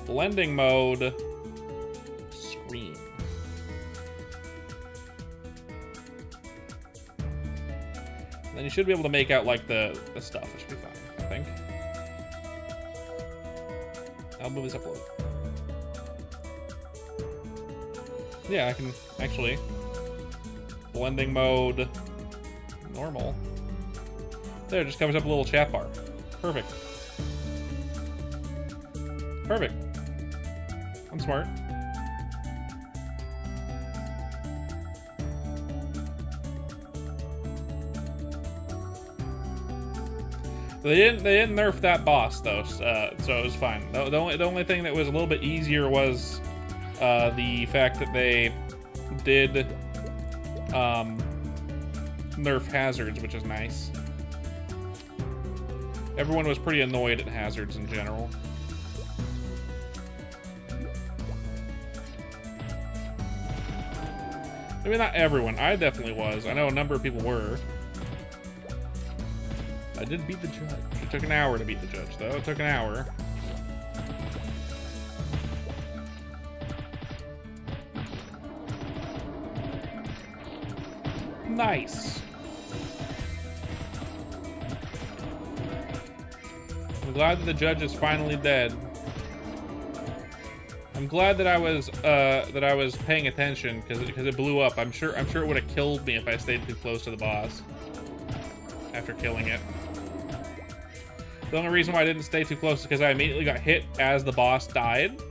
Blending mode. Screen. And then you should be able to make out like the stuff. It should be fine, I think. I'll move this up a little. Yeah, I can actually. Blending mode. Normal. There, it just covers up a little chat bar. Perfect. Perfect. I'm smart. They didn't nerf that boss though, so it was fine. The only thing that was a little bit easier was the fact that they did nerf hazards, which is nice. Everyone was pretty annoyed at hazards in general. Maybe not everyone. I definitely was. I know a number of people were. I did beat the judge. It took an hour to beat the judge, though. It took an hour. Nice. I'm glad that the judge is finally dead. I'm glad that I was paying attention because it blew up. I'm sure it would have killed me if I stayed too close to the boss after killing it. The only reason why I didn't stay too close is because I immediately got hit as the boss died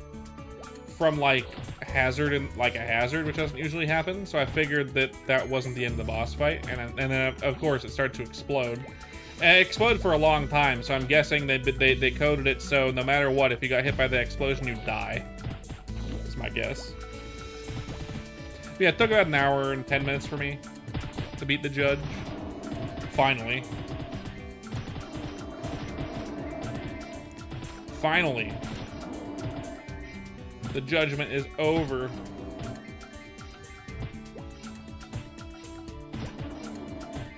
from like a hazard, which doesn't usually happen. So I figured that wasn't the end of the boss fight, and then of course it started to explode. And it exploded for a long time, so I'm guessing they coded it so no matter what, if you got hit by the explosion, you die. That's my guess. But yeah, it took about an hour and 10 minutes for me to beat the judge. Finally. Finally. The judgment is over.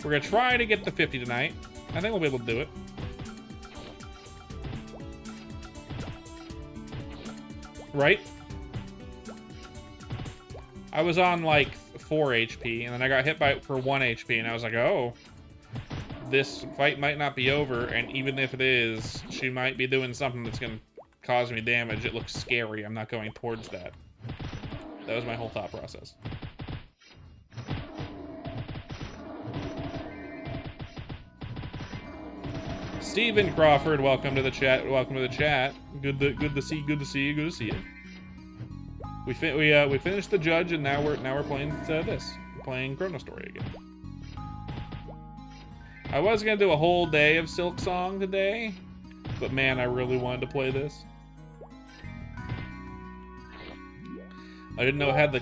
We're gonna try to get to 50 tonight. I think we'll be able to do it. Right? I was on like 4 HP, and then I got hit for 1 HP, and I was like, oh, this fight might not be over, and even if it is, she might be doing something that's gonna cause me damage. It looks scary. I'm not going towards that. That was my whole thought process. Stephen Crawford, welcome to the chat. Welcome to the chat. Good to see you. We finished the judge, and now we're playing this. We're playing ChronoStory again. I was gonna do a whole day of Silk Song today, but man, I really wanted to play this. I didn't know it had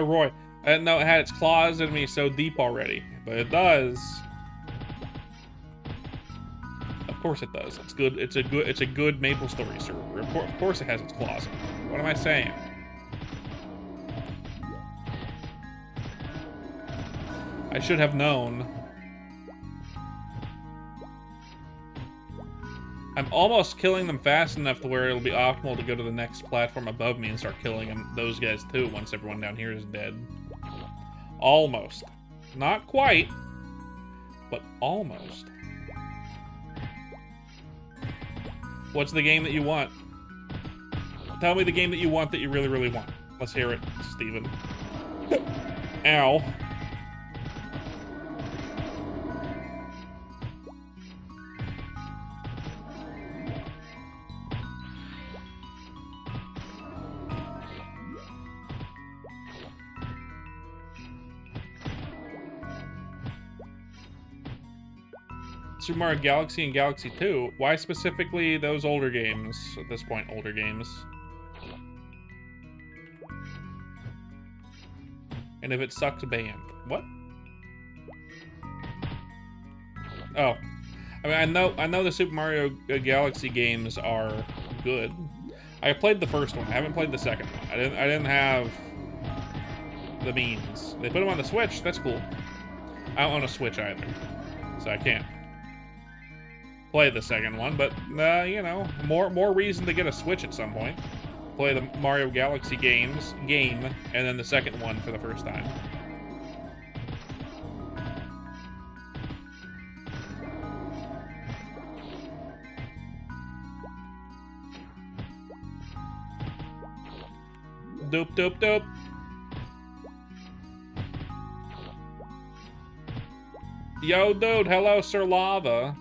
Roy. I didn't know it had its claws in me so deep already, but it does. Of course it does. It's good. It's a good MapleStory server. Of course it has its claws in it. What am I saying? I should have known. I'm almost killing them fast enough to where it'll be optimal to go to the next platform above me and start killing those guys too once everyone down here is dead. Almost. Not quite, but almost. What's the game that you want? Tell me the game that you want that you really, really want. Let's hear it, Steven. Ow. Super Mario Galaxy and Galaxy 2. Why specifically those older games? At this point, older games. And if it sucks, banned. What? Oh. I mean, I know the Super Mario Galaxy games are good. I played the first one. I haven't played the second one. I didn't have the means. They put them on the Switch. That's cool. I don't own a Switch either, so I can't play the second one. But you know, more reason to get a Switch at some point. Play the Mario Galaxy game, and then the second one for the first time. Dope, dope, dope. Yo, dude. Hello, Sir Lava.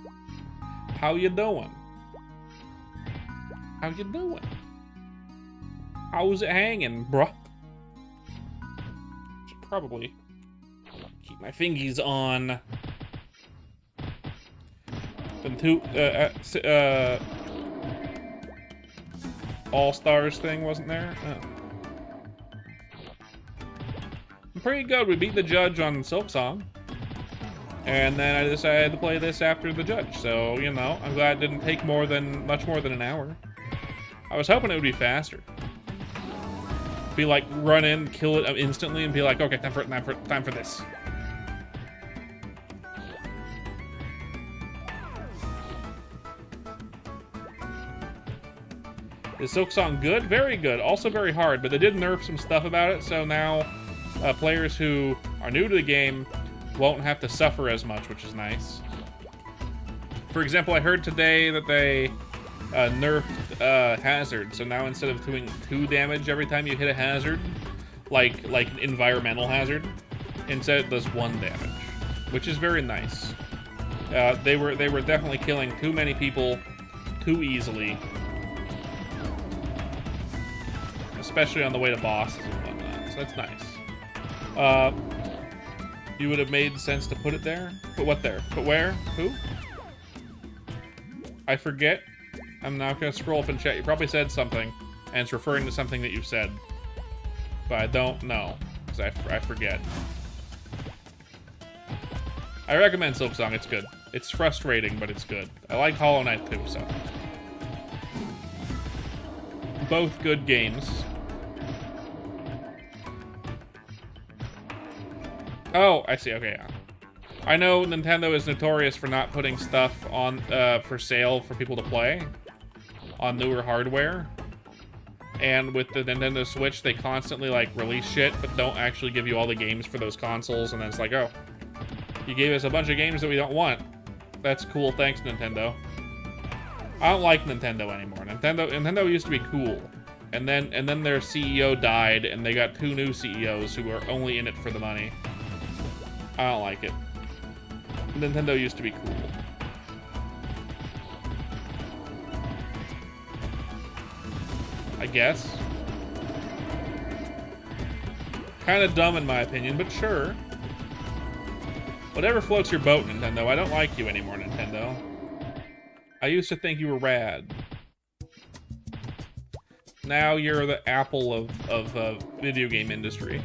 How you doing? How you doing? How's it hanging, bruh? Should probably keep my fingies on. Been two, All-Stars thing wasn't there? Oh. Pretty good. We beat the judge on Silksong. And then I decided to play this after the judge. So, you know, I'm glad it didn't take much more than an hour. I was hoping it would be faster. Be like, run in, kill it instantly, and be like, okay, time for this. Is Silksong good? Very good. Also very hard, but they did nerf some stuff about it, so now players who are new to the game won't have to suffer as much, which is nice. For example, I heard today that they nerfed hazard, so now instead of doing 2 damage every time you hit a hazard, like an environmental hazard, instead it does 1 damage, which is very nice. They were definitely killing too many people too easily, especially on the way to bosses and whatnot. So that's nice. You would have made sense to put it there. Put what there? Put where? Who? I forget. I'm not gonna scroll up and chat. You probably said something, and it's referring to something that you said, but I don't know because I forget. I recommend Silksong. It's good. It's frustrating, but it's good. I like Hollow Knight too, so both good games. Oh, I see. Okay, yeah. I know Nintendo is notorious for not putting stuff on for sale for people to play on newer hardware. And with the Nintendo Switch, they constantly like release shit, but don't actually give you all the games for those consoles. And then it's like, oh, you gave us a bunch of games that we don't want. That's cool. Thanks, Nintendo. I don't like Nintendo anymore. Nintendo used to be cool, and then their CEO died, and they got 2 new CEOs who are only in it for the money. I don't like it. Nintendo used to be cool. I guess. Kind of dumb in my opinion, but sure. Whatever floats your boat, Nintendo. I don't like you anymore, Nintendo. I used to think you were rad. Now you're the Apple of video game industry.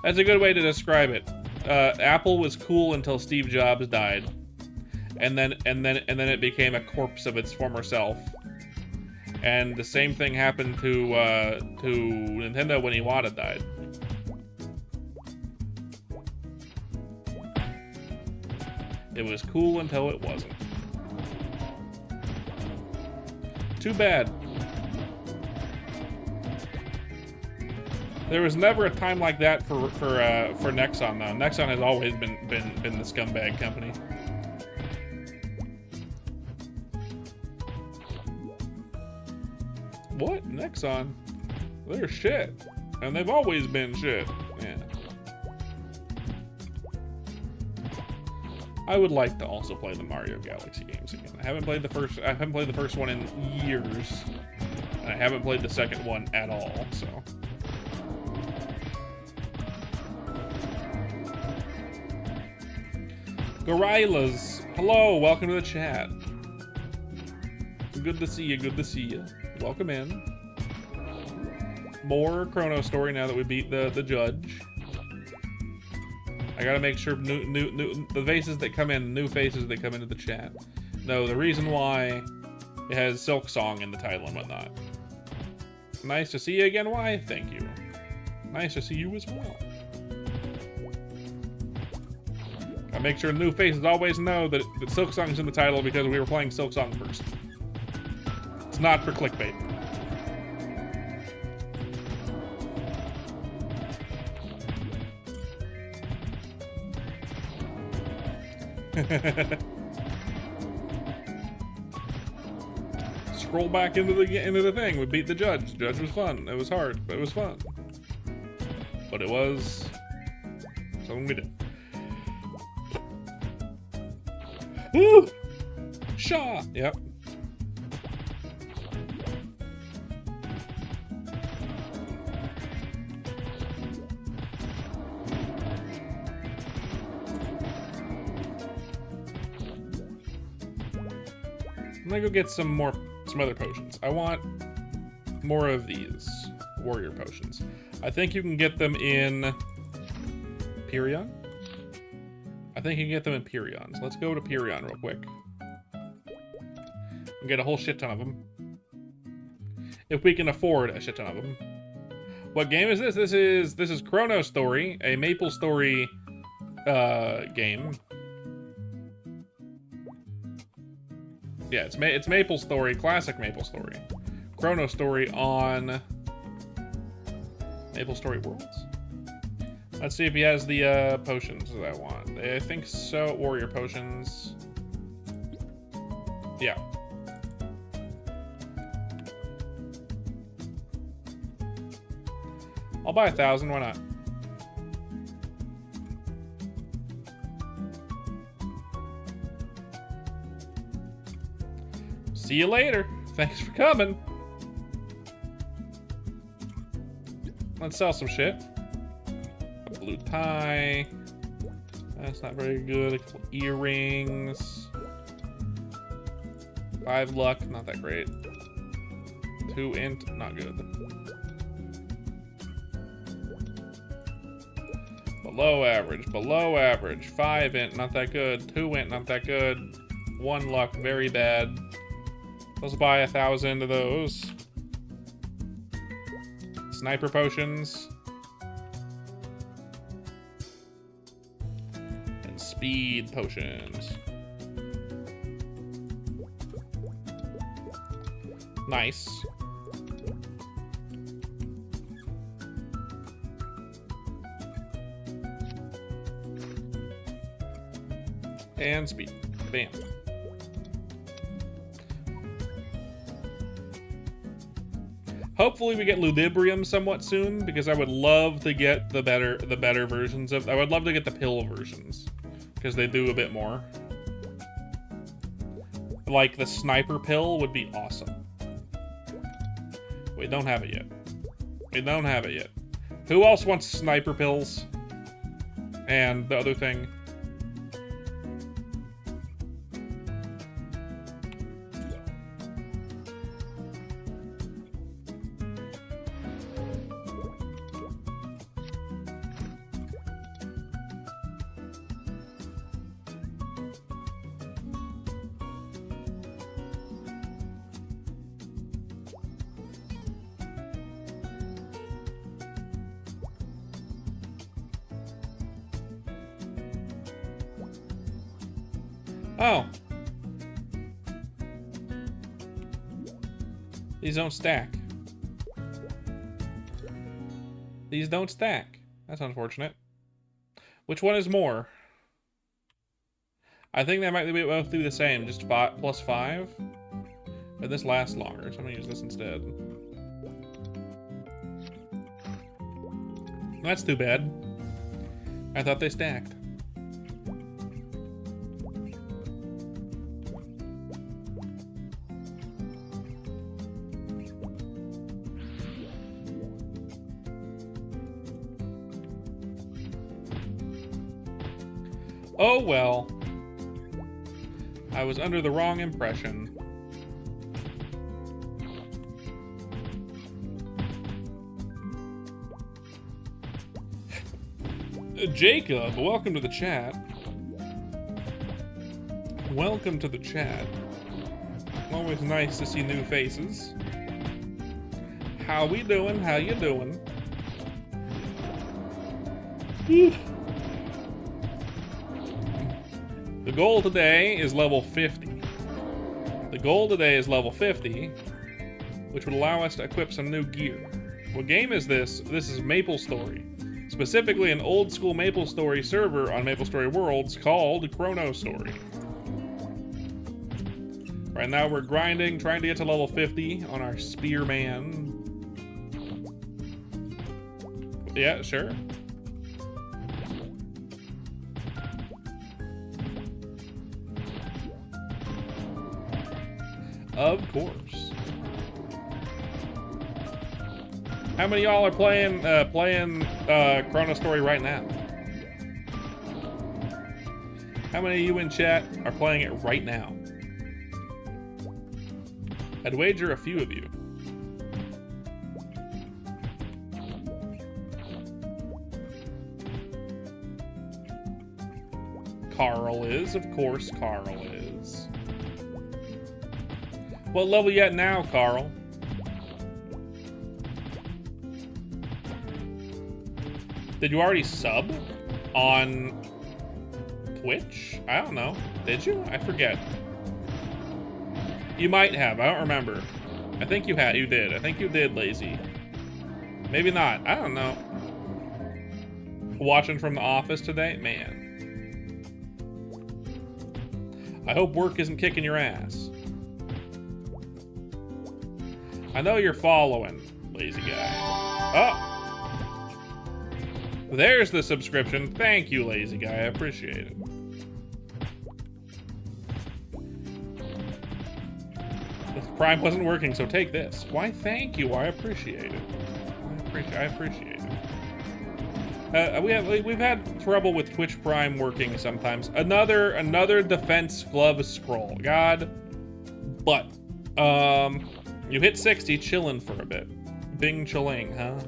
That's a good way to describe it. Apple was cool until Steve Jobs died, and then it became a corpse of its former self. And the same thing happened to Nintendo when Iwata died. It was cool until it wasn't. Too bad. There was never a time like that for Nexon though. Nexon has always been the scumbag company. What? Nexon? They're shit. And they've always been shit. Yeah. I would like to also play the Mario Galaxy games again. I haven't played the first one in years. And I haven't played the second one at all, so. Gorillas, hello, welcome to the chat. Good to see you, good to see you. Welcome in. More ChronoStory now that we beat the judge. I gotta make sure the faces that come in, new faces that come into the chat. No, the reason why it has Silk Song in the title and whatnot. Nice to see you again, why? Thank you. Nice to see you as well. I make sure new faces always know that Silk Song's in the title because we were playing Silk Song first. It's not for clickbait. Scroll back into the thing. We beat the judge. The judge was fun. It was hard, but it was fun. But it was something we did. Woo! Shaw! Yep. I'm gonna go get some other potions. I want more of these warrior potions. I think you can get them in Pirion. I think you can get them in Pirion. So let's go to Pirion real quick. And get a whole shit ton of them. If we can afford a shit ton of them. What game is this? This is ChronoStory, a MapleStory game. Yeah, it's MapleStory, classic MapleStory. ChronoStory on MapleStory Worlds. Let's see if he has the potions that I want. I think so. Warrior potions. Yeah. I'll buy 1,000. Why not? See you later. Thanks for coming. Let's sell some shit. A blue tie. That's not very good. A couple earrings. 5 luck. Not that great. 2 int. Not good. Below average. Below average. 5 int. Not that good. 2 int. Not that good. 1 luck. Very bad. Let's buy 1,000 of those. Sniper potions. And speed potions. Nice. And speed. Bam. Hopefully we get Ludibrium somewhat soon, because I would love to get the better versions of. I would love to get the pill versions, because they do a bit more. Like the sniper pill would be awesome. We don't have it yet. We don't have it yet. Who else wants sniper pills? And the other thing. Oh. These don't stack. These don't stack. That's unfortunate. Which one is more? I think they might be both do the same, just plus 5. But this lasts longer, so I'm gonna use this instead. That's too bad. I thought they stacked. Oh well. I was under the wrong impression. Jacob, welcome to the chat. Welcome to the chat. Always nice to see new faces. How we doing? How you doing? The goal today is level 50. The goal today is level 50, which would allow us to equip some new gear. What game is this? This is maplestory. Specifically an old school maplestory server on maplestory Worlds called ChronoStory. Right now we're grinding, trying to get to level 50 on our spearman. Yeah, sure. Of course. How many of y'all are playing ChronoStory right now? How many of you in chat are playing it right now? I'd wager a few of you. Carl is, of course Carl is. What level you at now, Carl? Did you already sub on Twitch? I don't know. Did you? I forget. You might have. I don't remember. I think you had. You did. I think you did, Lazy. Maybe not. I don't know. Watching from the office today? Man. I hope work isn't kicking your ass. I know you're following, lazy guy. Oh! There's the subscription. Thank you, lazy guy. I appreciate it. Prime wasn't working, so take this. Why, thank you. I appreciate it. I appreciate it. We've had trouble with Twitch Prime working sometimes. Another defense glove scroll. God, but you hit 60, chillin' for a bit. Bing chilling, huh?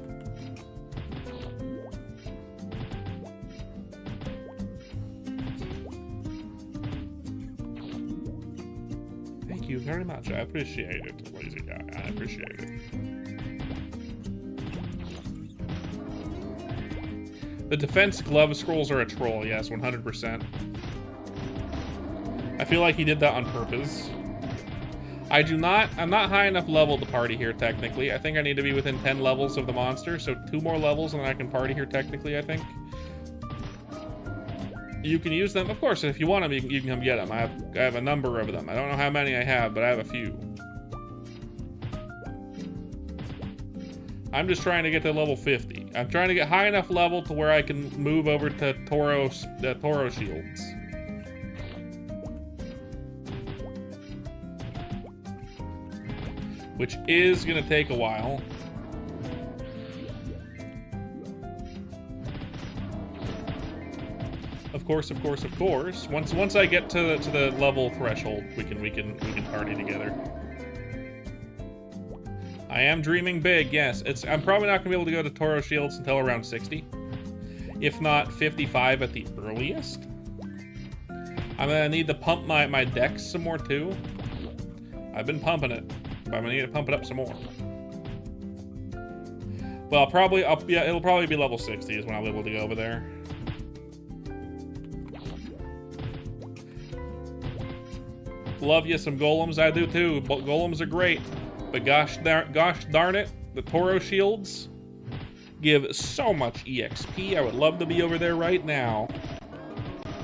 Thank you very much. I appreciate it, lazy guy. I appreciate it. The defense glove scrolls are a troll, yes, 100%. I feel like he did that on purpose. I'm not high enough level to party here, technically. I think I need to be within 10 levels of the monster, so 2 more levels and then I can party here, technically, I think. You can use them. Of course, if you want them, you can come get them. I have a number of them. I don't know how many I have, but I have a few. I'm just trying to get to level 50. I'm trying to get high enough level to where I can move over to Toro shields. Which is gonna take a while. Of course. Once I get to the level threshold, we can party together. I am dreaming big, yes. I'm probably not gonna be able to go to Toro Shields until around 60. If not 55 at the earliest. I'm gonna need to pump my dex some more too. I've been pumping it, but I'm gonna need to pump it up some more. Well, it'll probably be level 60 is when I'll be able to go over there. Love you some golems, I do too. Golems are great, but gosh darn it, the Toro shields give so much EXP. I would love to be over there right now,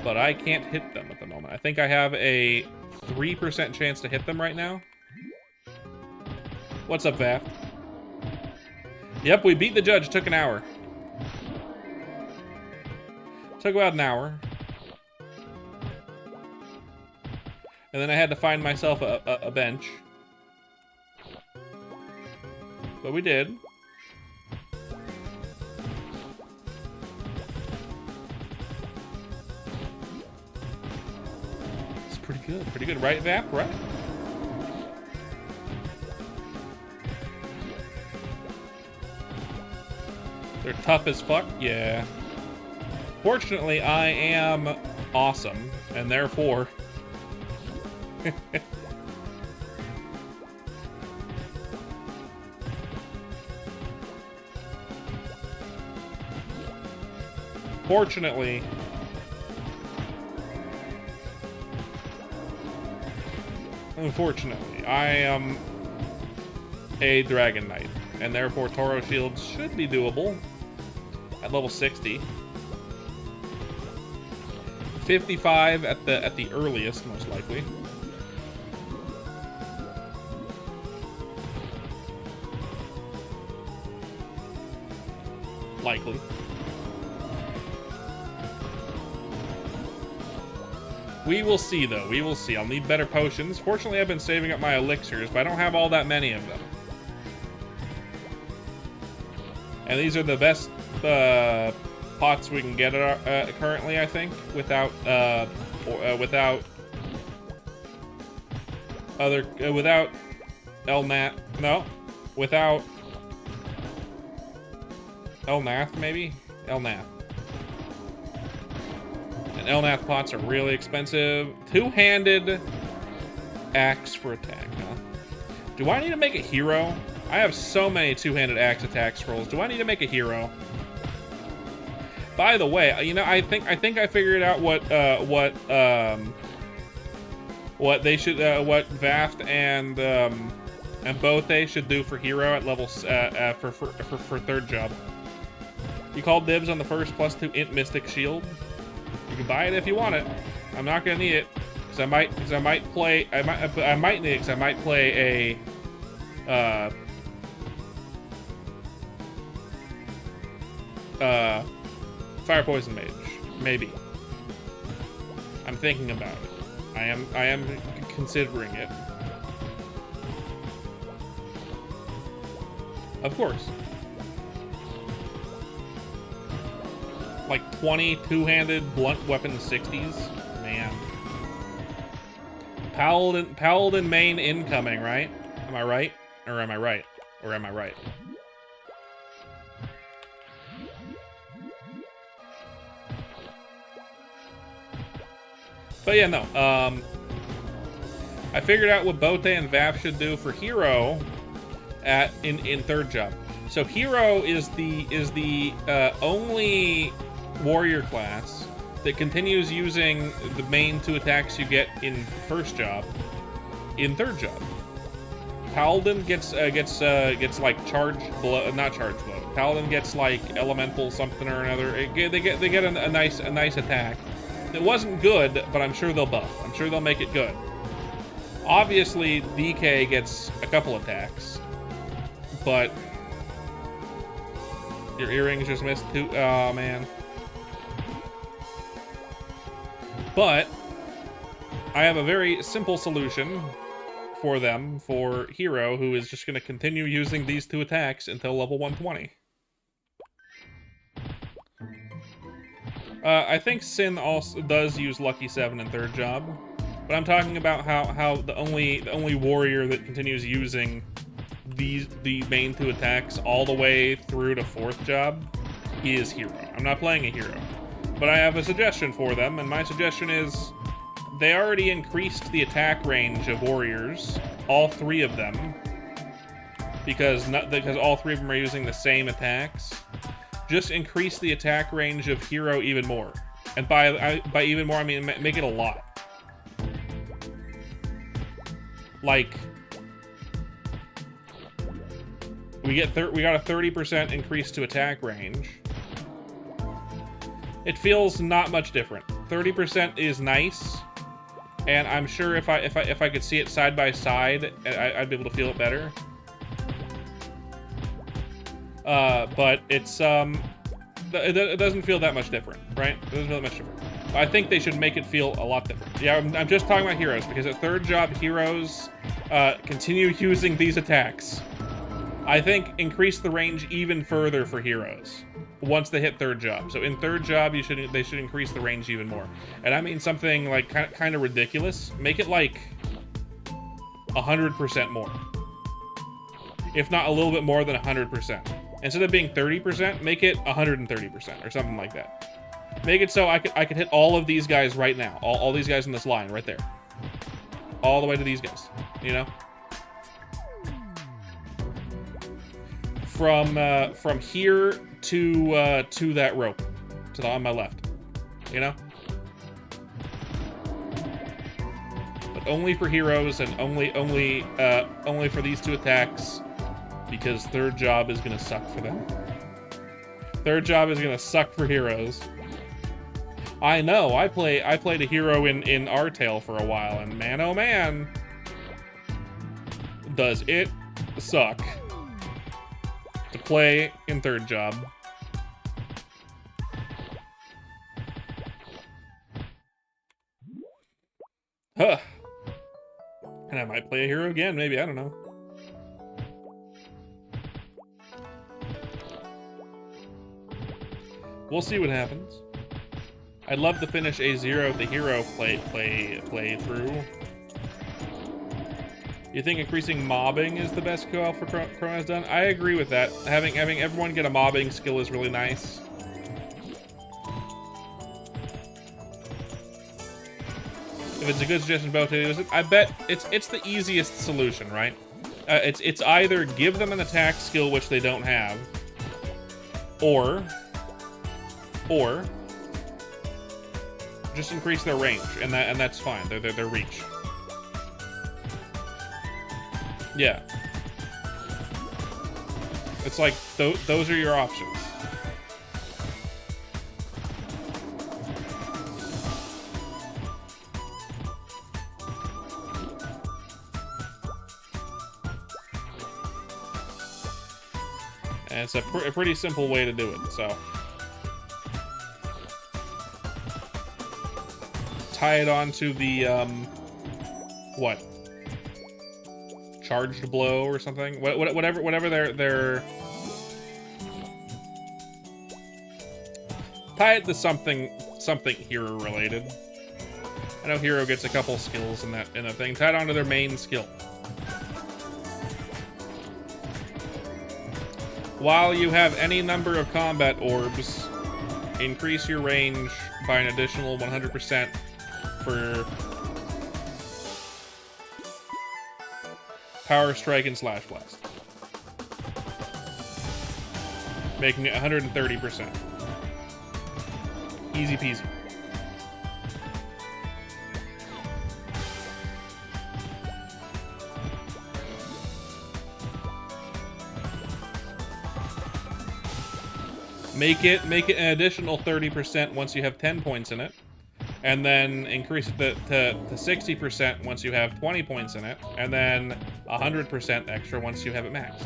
but I can't hit them at the moment. I think I have a 3% chance to hit them right now. What's up, Vap? Yep, we beat the judge. It took an hour. Took about an hour. And then I had to find myself a bench. But we did. It's pretty good, right, Vap? Right? They're tough as fuck, yeah. Fortunately, I am awesome, and therefore Fortunately, unfortunately, I am a Dragon Knight, and therefore Toro Shields should be doable at level 60. 55 at the earliest, most likely. Likely. We will see, though. We will see. I'll need better potions. Fortunately, I've been saving up my elixirs, but I don't have all that many of them. And these are the best pots we can get currently, I think, without Elnath. No, without Elnath, maybe? Elnath. And Elnath pots are really expensive. Two-handed axe for attack, huh? Do I need to make a hero? I have so many two-handed axe attack scrolls. Do I need to make a hero? By the way, you know, I think I figured out what they should, what Vaft and Bothe should do for hero at level for third job. You called dibs on the first +2 int mystic shield. You can buy it if you want it. I'm not gonna need it because I might need it because I might play a Fire Poison Mage, maybe. I'm thinking about it. I am considering it. Of course. Like 20 two-handed blunt weapon 60s? Man. Paladin main incoming, right? Am I right? Or am I right? Or am I right? But yeah, no. I figured out what Bothe and Vav should do for hero in third job. So hero is the only warrior class that continues using the main 2 attacks you get in first job in third job. Paladin gets like charge blow, not charge blow. Paladin gets like elemental something or another. They get a nice attack. It wasn't good, but I'm sure they'll buff. I'm sure they'll make it good. Obviously, DK gets a couple attacks, but your earrings just missed 2. Oh man. But I have a very simple solution for them, for hero, who is just going to continue using these 2 attacks until level 120. I think Sin also does use Lucky 7 in third job, but I'm talking about how the only warrior that continues using the main 2 attacks all the way through to fourth job is hero. I'm not playing a hero, but I have a suggestion for them, and my suggestion is they already increased the attack range of warriors, all 3 of them, because all 3 of them are using the same attacks. Just increase the attack range of hero even more, and by even more I mean make it a lot. Like we got a 30% increase to attack range. It feels not much different. 30% is nice, and I'm sure if I could see it side by side, I'd be able to feel it better. But it's it doesn't feel that much different, right? It doesn't feel that much different. I think they should make it feel a lot different. Yeah, I'm just talking about heroes, because at third job, heroes continue using these attacks. I think increase the range even further for heroes once they hit third job. So in third job, they should increase the range even more. And I mean something like kind of ridiculous. Make it like 100% more, if not a little bit more than 100%. Instead of being 30%, make it 130% or something like that. Make it so I could hit all of these guys right now. All these guys in this line right there. all the way to these guys, you know? From here to that rope, on my left, you know? But only for heroes and only for these 2 attacks, because third job is gonna suck for them. Third job is gonna suck for heroes. I know, I played a hero in R-Tail for a while, and man oh man, does it suck to play in third job. Huh. And I might play a hero again, maybe, I don't know. We'll see what happens. I'd love to finish a Zero the Hero play through. You think increasing mobbing is the best co-op for Chrono's done? I agree with that. Having everyone get a mobbing skill is really nice. If it's a good suggestion about it, I bet it's the easiest solution, right? It's either give them an attack skill which they don't have, or just increase their range, and that's fine. Their reach. Yeah. It's like those are your options. And it's a pretty simple way to do it, so. Tie it onto the, what? Charged blow or something? Whatever their... Tie it to something hero related. I know hero gets a couple skills in that thing. Tie it onto their main skill. While you have any number of combat orbs, increase your range by an additional 100% for Power Strike and Slash Blast, making it 130%. Easy peasy. Make it an additional 30% once you have 10 points in it, and then increase it to 60% once you have 20 points in it, and then 100% extra once you have it maxed.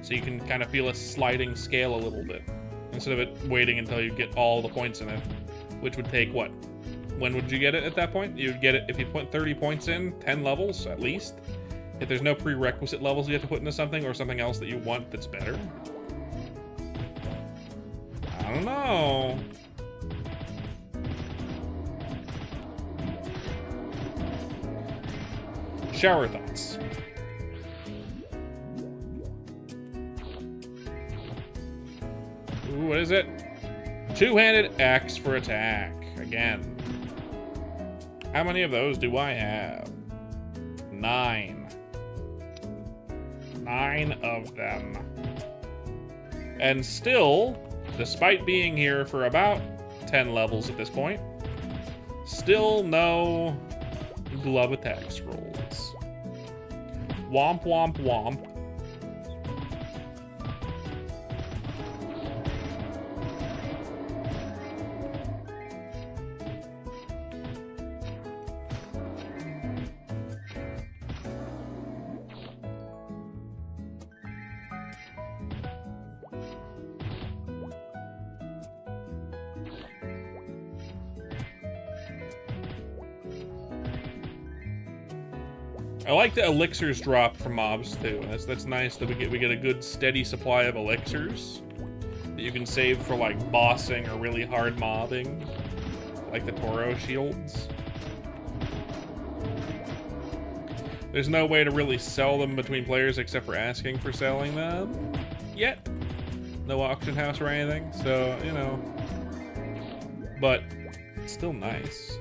So you can kind of feel a sliding scale a little bit, instead of it waiting until you get all the points in it, which would take what? When would you get it at that point? You'd get it if you put 30 points in, 10 levels at least. If there's no prerequisite levels you have to put into something, or something else that you want that's better. I don't know. Shower thoughts. Ooh, what is it? Two-handed axe for attack. Again. How many of those do I have? 9. 9 of them. And still, despite being here for about 10 levels at this point, still no glove attack scrolls. Womp womp womp. I like the elixirs drop from mobs too. That's nice that we get a good steady supply of elixirs that you can save for like bossing or really hard mobbing, like the Toro shields. There's no way to really sell them between players except for asking for selling them yet. No auction house or anything, so you know, but it's still nice.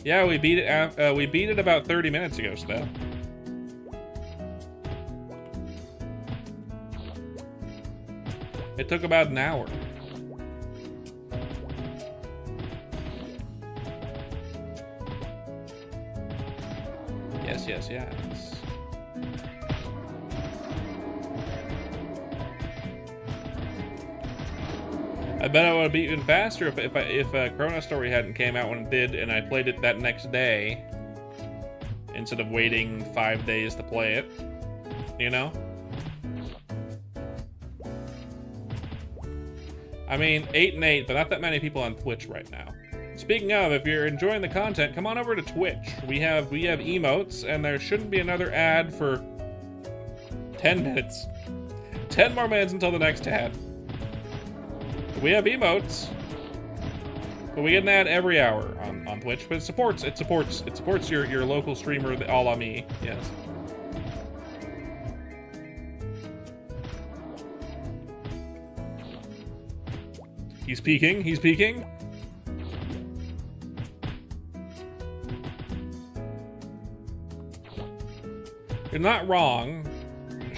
Yeah, we beat it. We beat it about 30 minutes ago, Steph. It took about an hour. Yes, yes, yes. I bet I would have beaten faster if ChronoStory hadn't came out when it did, and I played it that next day instead of waiting 5 days to play it. You know? I mean, 8 and 8, but not that many people on Twitch right now. Speaking of, if you're enjoying the content, come on over to Twitch. We have emotes, and there shouldn't be another ad for 10 minutes. 10 more minutes until the next ad. We have emotes, but we get an ad every hour on Twitch. But it supports your local streamer, a la me. Yes. He's peeking. He's peeking. You're not wrong.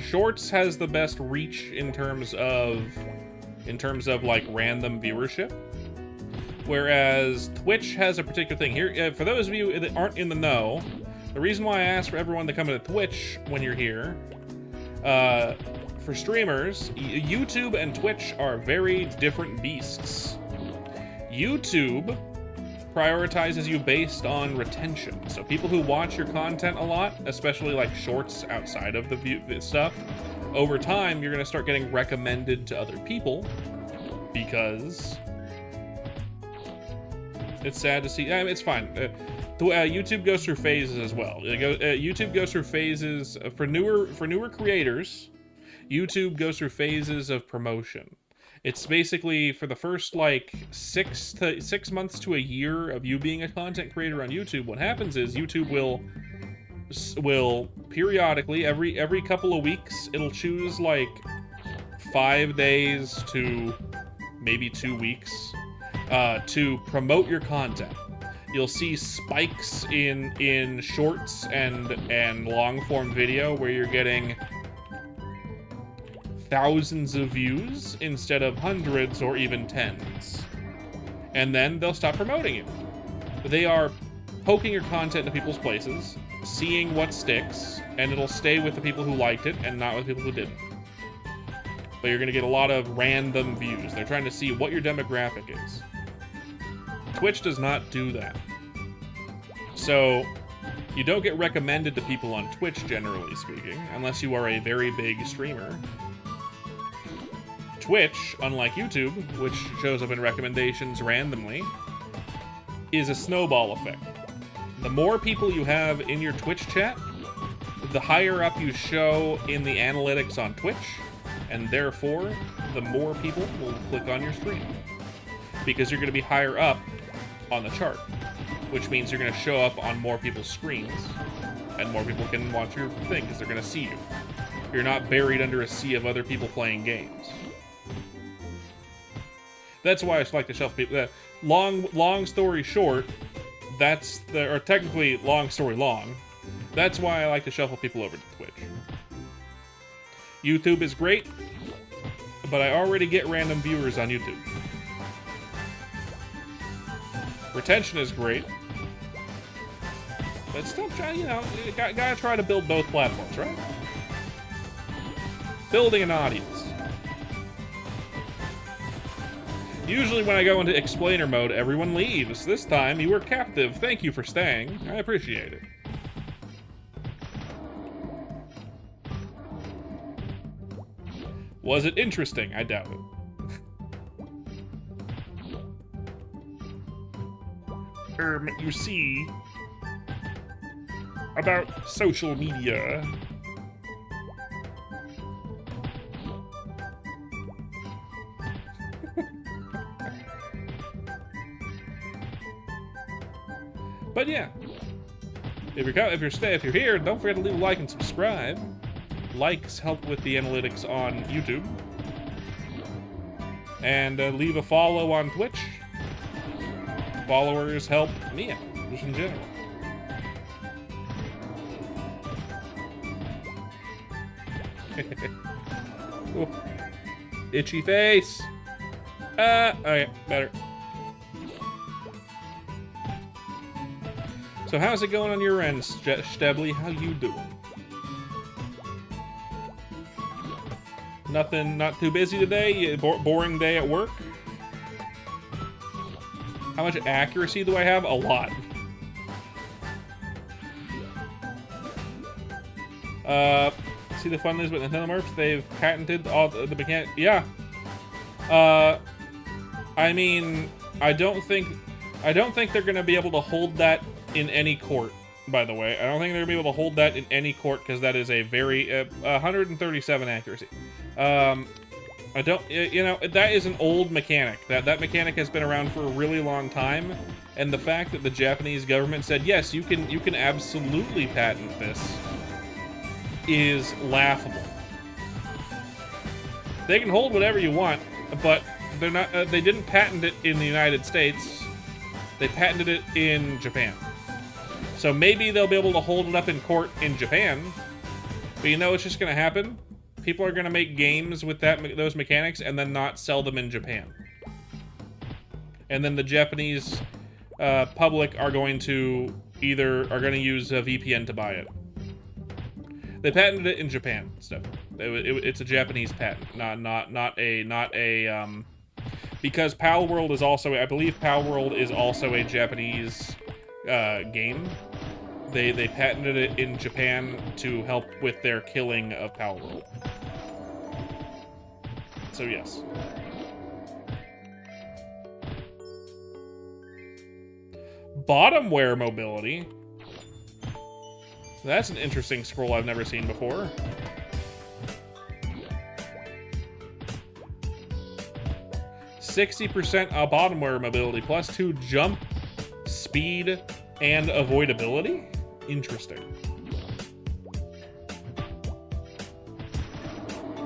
Shorts has the best reach in terms of like random viewership, whereas Twitch has a particular thing. Here, for those of you that aren't in the know, the reason why I ask for everyone to come into Twitch when you're here, for streamers, YouTube and Twitch are very different beasts. YouTube prioritizes you based on retention. So people who watch your content a lot, especially like shorts outside of the stuff, over time you're gonna start getting recommended to other people because it's sad to see. I mean, it's fine. YouTube goes through phases as well. YouTube goes through phases for newer creators. YouTube goes through phases of promotion. It's basically for the first like 6 months to a year of you being a content creator on YouTube. What happens is YouTube will periodically, every couple of weeks, it'll choose like 5 days to maybe 2 weeks to promote your content. You'll see spikes in shorts and long form video where you're getting thousands of views instead of hundreds or even tens. And then they'll stop promoting you. They are poking your content to people's places, seeing what sticks, and it'll stay with the people who liked it and not with people who didn't. But you're gonna get a lot of random views. They're trying to see what your demographic is. Twitch does not do that. So you don't get recommended to people on Twitch, generally speaking, unless you are a very big streamer. Twitch, unlike YouTube, which shows up in recommendations randomly, is a snowball effect. The more people you have in your Twitch chat, the higher up you show in the analytics on Twitch, and therefore, the more people will click on your stream. Because you're going to be higher up on the chart, which means you're going to show up on more people's screens, and more people can watch your thing because they're going to see you. You're not buried under a sea of other people playing games. That's why I like to shuffle people. Long story short, or technically long story long. That's why I like to shuffle people over to Twitch. YouTube is great, but I already get random viewers on YouTube. Retention is great, but still try, you gotta try to build both platforms, right? Building an audience. Usually when I go into explainer mode, everyone leaves. This time, you were captive. Thank you for staying. I appreciate it. Was it interesting? I doubt it. You see, about social media. But yeah, if you're here, don't forget to leave a like and subscribe. Likes help with the analytics on YouTube. And leave a follow on Twitch. Followers help me out, just in general. Ooh. Itchy face. Okay, better. So how's it going on your end, Stebley? How you doing? Nothing, not too busy today? Boring day at work? How much accuracy do I have? A lot. See the fun is with Nintendo Mercs? They've patented all the mechanics. Yeah. I mean, I don't think they're gonna be able to hold that in any court. By the way, I don't think they're gonna be able to hold that in any court because that is a very 137 accuracy. I don't, you know, that is an old mechanic. That mechanic has been around for a really long time, and the fact that the Japanese government said yes, you can absolutely patent this is laughable. They can hold whatever you want, but they're not. They didn't patent it in the United States. They patented it in Japan. So maybe they'll be able to hold it up in court in Japan. But you know what's just going to happen? People are going to make games with those mechanics and then not sell them in Japan. And then the Japanese public are going to use a VPN to buy it. They patented it in Japan. Stuff. It's a Japanese patent, not a because Pal World is also, I believe Pal World is also a Japanese game. They patented it in Japan to help with their killing of Pal World. So yes. Bottomware mobility. That's an interesting scroll I've never seen before. %60% bottomware mobility plus 2 jump, speed, and avoidability? Interesting.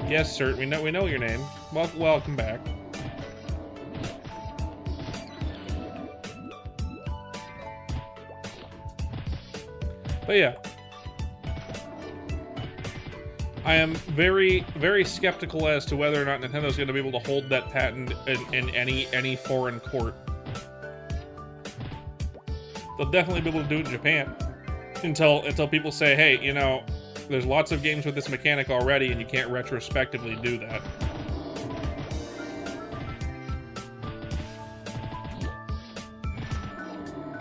Yes, sir. We know your name. Welcome back. But yeah. I am very, very skeptical as to whether or not Nintendo's going to be able to hold that patent in any foreign court. They'll definitely be able to do it in Japan until people say, hey, you know, there's lots of games with this mechanic already and you can't retrospectively do that.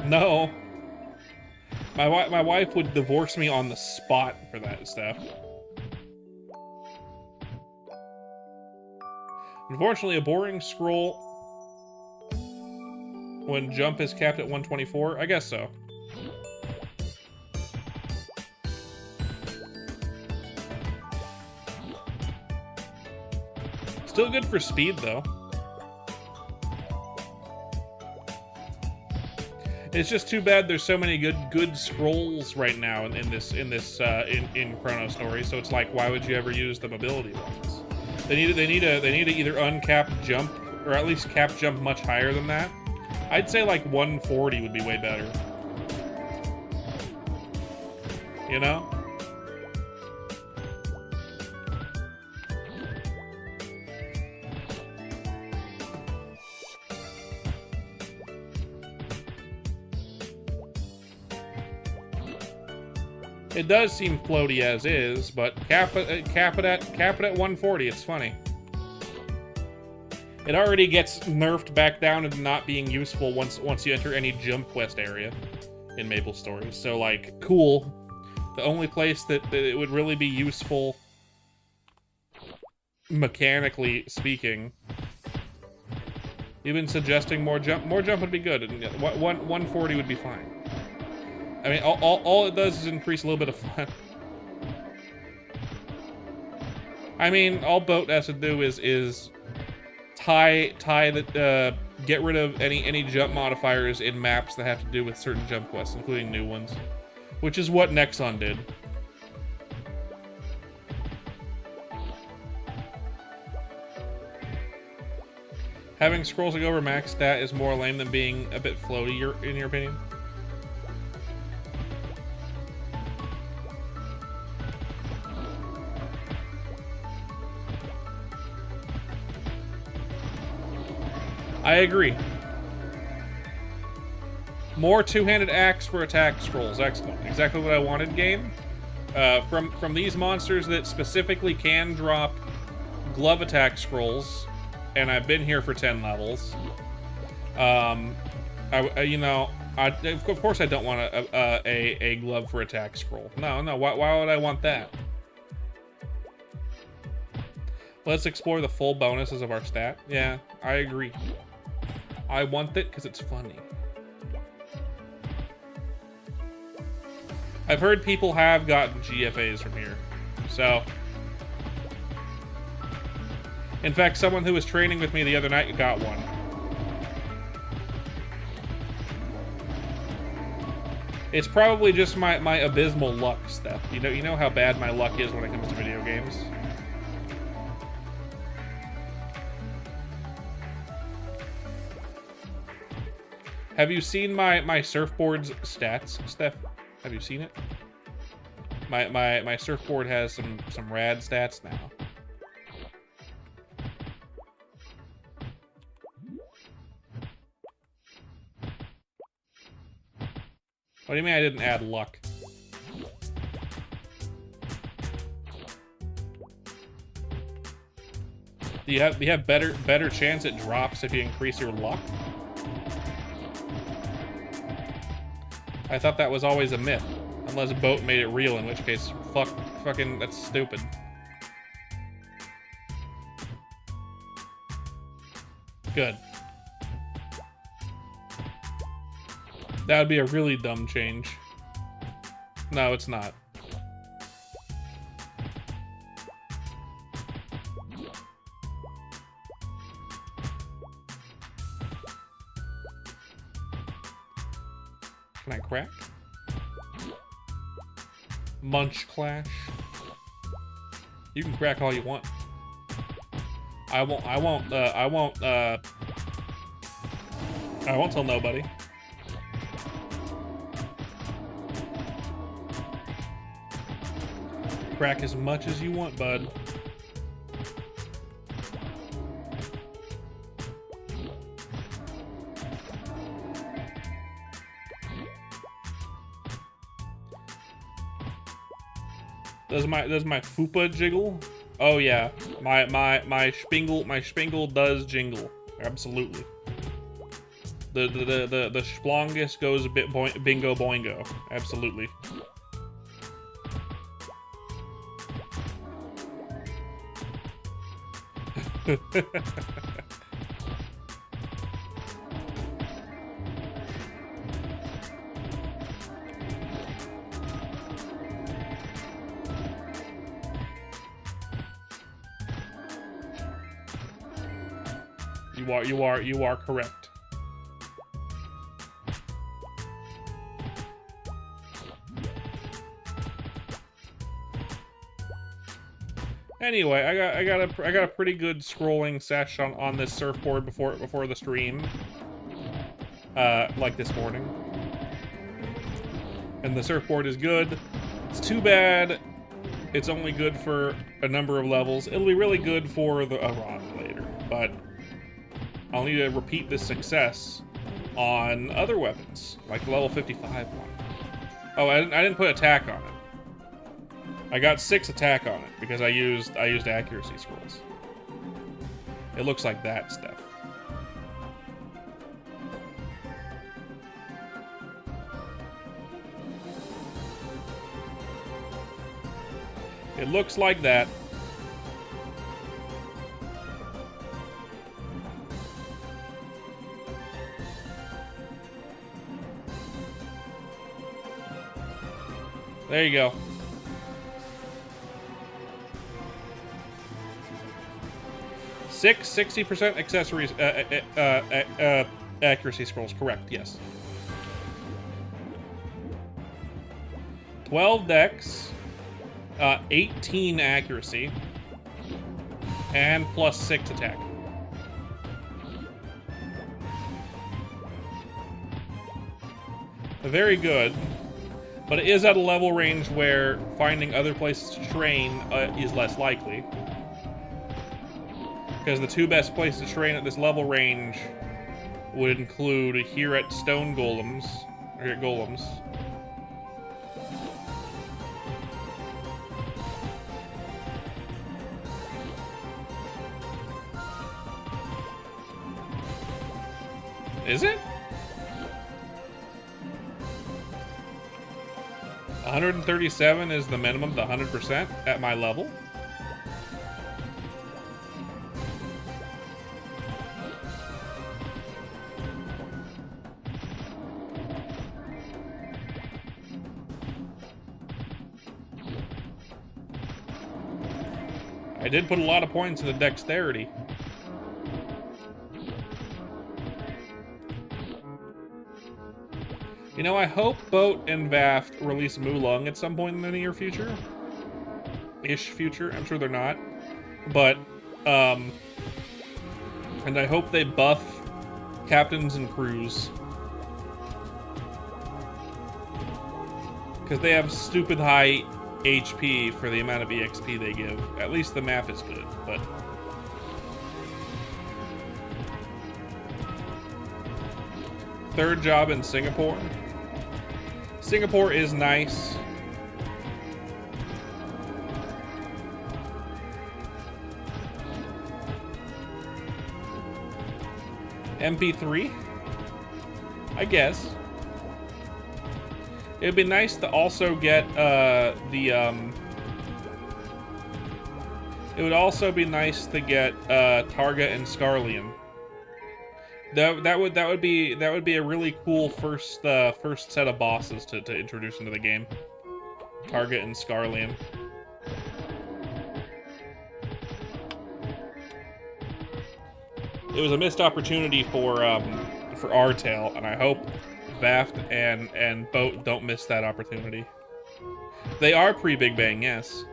No. My wife would divorce me on the spot for that stuff. Unfortunately, a boring scroll when jump is capped at 124? I guess so. Still good for speed, though. It's just too bad there's so many good scrolls right now in ChronoStory. So it's like, why would you ever use the mobility ones? They need to either uncap jump or at least cap jump much higher than that. I'd say like 140 would be way better. You know? It does seem floaty as is, but cap it at 140. It's funny. It already gets nerfed back down into not being useful once you enter any jump quest area in maplestory. So like, cool. The only place that it would really be useful, mechanically speaking. You've been suggesting more jump. More jump would be good. 140 would be fine. I mean, all it does is increase a little bit of fun. I mean, all Boat has to do is tie the get rid of any jump modifiers in maps that have to do with certain jump quests, including new ones, which is what Nexon did. Having scrolls that go over max stat is more lame than being a bit floaty, in your opinion? I agree. More two-handed axe for attack scrolls. Excellent. Exactly what I wanted, game. From these monsters that specifically can drop glove attack scrolls, and I've been here for 10 levels. Of course I don't want a glove for attack scroll. No. Why would I want that? Let's explore the full bonuses of our stat. Yeah, I agree. I want it because it's funny. I've heard people have gotten GFAs from here, so. In fact, someone who was training with me the other night got one. It's probably just my abysmal luck stuff. You know how bad my luck is when it comes to video games. Have you seen my surfboard's stats, Steph? Have you seen it? My surfboard has some rad stats now. What do you mean I didn't add luck? Do you have better chance it drops if you increase your luck? I thought that was always a myth. Unless Boat made it real, in which case, fucking, that's stupid. Good. That would be a really dumb change. No, it's not. Can I crack? Munch Clash. You can crack all you want. I won't tell nobody. Crack as much as you want, bud. Does my fupa jiggle? Oh yeah, my spingle does jingle. Absolutely. The splongus goes a bit bingo boingo. Absolutely. You are correct. Anyway, I got a pretty good scrolling sesh on this surfboard before the stream, like this morning. And the surfboard is good. It's too bad it's only good for a number of levels. It'll be really good for the rod later, but I'll need to repeat this success on other weapons, like the level 55 one. Oh, I didn't put attack on it. I got 6 attack on it because I used accuracy scrolls. It looks like that stuff. It looks like that. There you go. Six 60% accessories, accuracy scrolls, correct, yes. 12 dex, 18 accuracy, and plus 6 attack. Very good. But it is at a level range where finding other places to train is less likely. Because the two best places to train at this level range would include here at Stone Golems, or here at Golems. Is it? 137 is the minimum, the 100% at my level. I did put a lot of points in the dexterity. You know, I hope Boat and Vaft release Mulung at some point in the near future. Ish future. I'm sure they're not. But, and I hope they buff captains and crews. Because they have stupid high HP for the amount of EXP they give. At least the map is good, but... Third job in Singapore. Singapore is nice. MP3? I guess. It'd be nice to also get it would also be nice to get Targa and Scarlian. That would be a really cool first set of bosses to introduce into the game. Targa and Scarlian. It was a missed opportunity for Artail, and I hope Vaft and Boat don't miss that opportunity. They are pre-Big Bang, yes.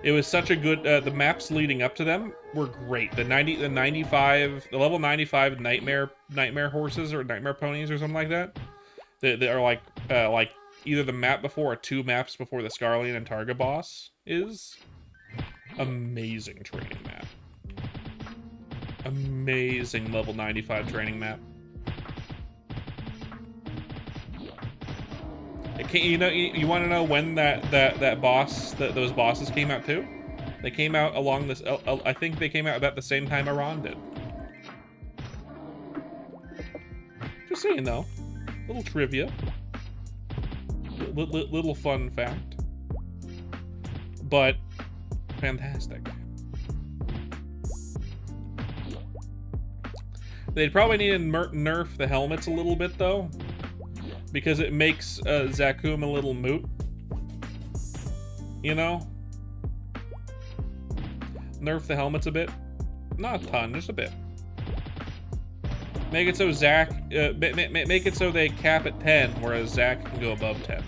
It was such a good... the maps leading up to them were great. The level 95 nightmare horses or nightmare ponies or something like that. They are like either the map before or two maps before the Scarlian and Targa boss is. Amazing training map. Amazing level 95 training map. You want to know when that boss, those bosses came out too? They came out along this. I think they came out about the same time Iran did. Just so you know, little trivia, little fun fact, but fantastic. They'd probably need to nerf the helmets a little bit though, because it makes Zakum a little moot. You know? Nerf the helmets a bit. Not a ton, just a bit. Make it so make it so they cap at 10, whereas Zac can go above 10.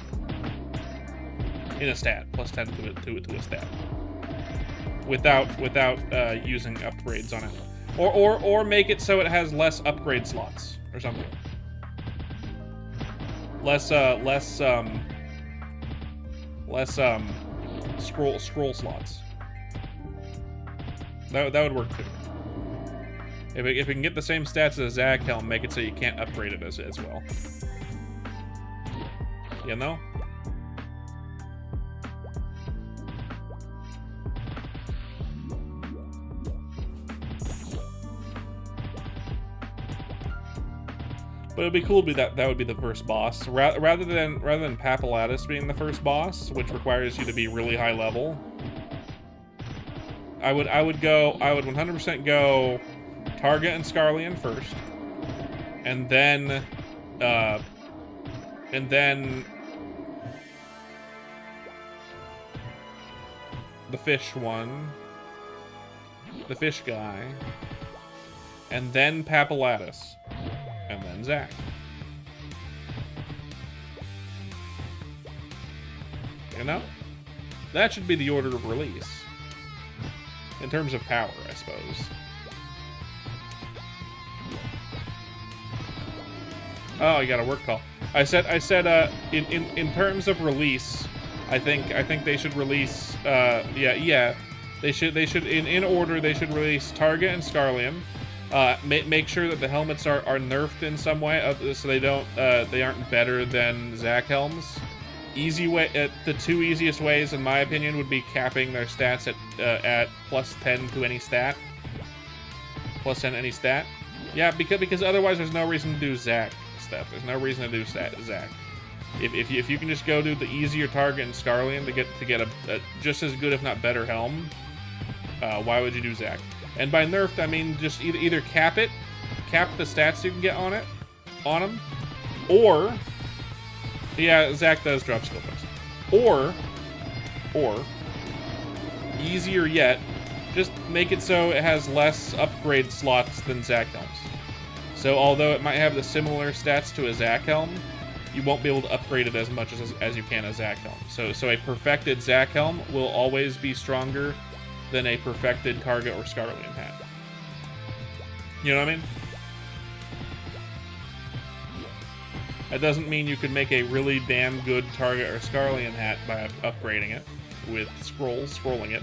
In a stat, plus 10 to a stat. Without using upgrades on it. Or make it so it has less upgrade slots or something. Less scroll slots. That would work too. If it can get the same stats as a Zac helm, make it so you can't upgrade it as well. You know? But it'd be cool to be that would be the first boss. Rather than Papulatus being the first boss, which requires you to be really high level. I would 100% go Targa and Scarlian first. And then the fish one. The fish guy. And then Papulatus. And then Zac. You know? That should be the order of release. In terms of power, I suppose. Oh, you got a work call. I said in terms of release, I think they should release yeah. They should in order they should release Targa and Scarlion. Make sure that the helmets are nerfed in some way, so they aren't better than Zac helms. The two easiest ways, in my opinion, would be capping their stats at +10 to any stat. +10 any stat. Yeah, because otherwise there's no reason to do Zac stuff. There's no reason to do Zac. If you can just go do the easier Target and Scarlion to get a just as good if not better helm, why would you do Zac? And by nerfed I mean just either cap the stats you can get on them, or yeah, Zac does drop skill points, or easier yet, just make it so it has less upgrade slots than Zac helms. So although it might have the similar stats to a Zac helm, you won't be able to upgrade it as much as you can a Zac helm. So a perfected Zac helm will always be stronger than a perfected Targa or Scarlion hat. You know what I mean? That doesn't mean you could make a really damn good Targa or Scarlion hat by upgrading it with scrolling it.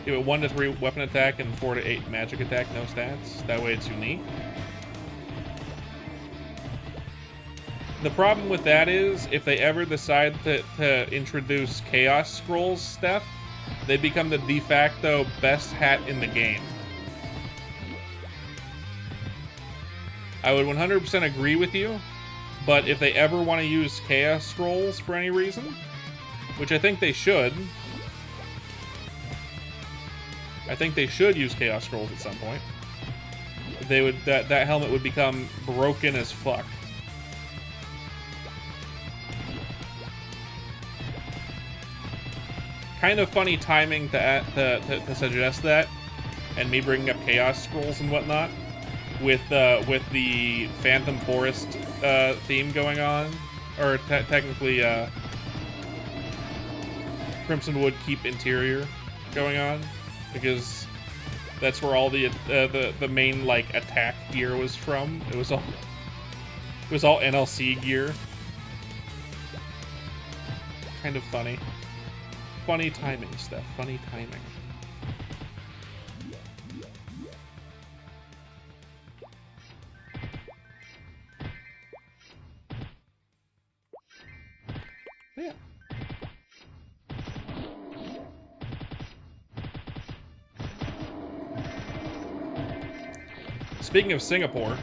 Give it 1 to 3 weapon attack and 4 to 8 magic attack, no stats. That way it's unique. The problem with that is, if they ever decide to introduce Chaos Scrolls stuff, they become the de facto best hat in the game. I would 100% agree with you, but if they ever want to use Chaos Scrolls for any reason, which I think they should, use Chaos Scrolls at some point. That helmet would become broken as fuck. Kind of funny timing to suggest that, and me bringing up Chaos Scrolls and whatnot, with the Phantom Forest theme going on, or technically Crimson Wood Keep interior going on, because that's where all the main like attack gear was from. It was all NLC gear. Kind of funny. Funny timing stuff. Funny timing. Yeah. Speaking of Singapore,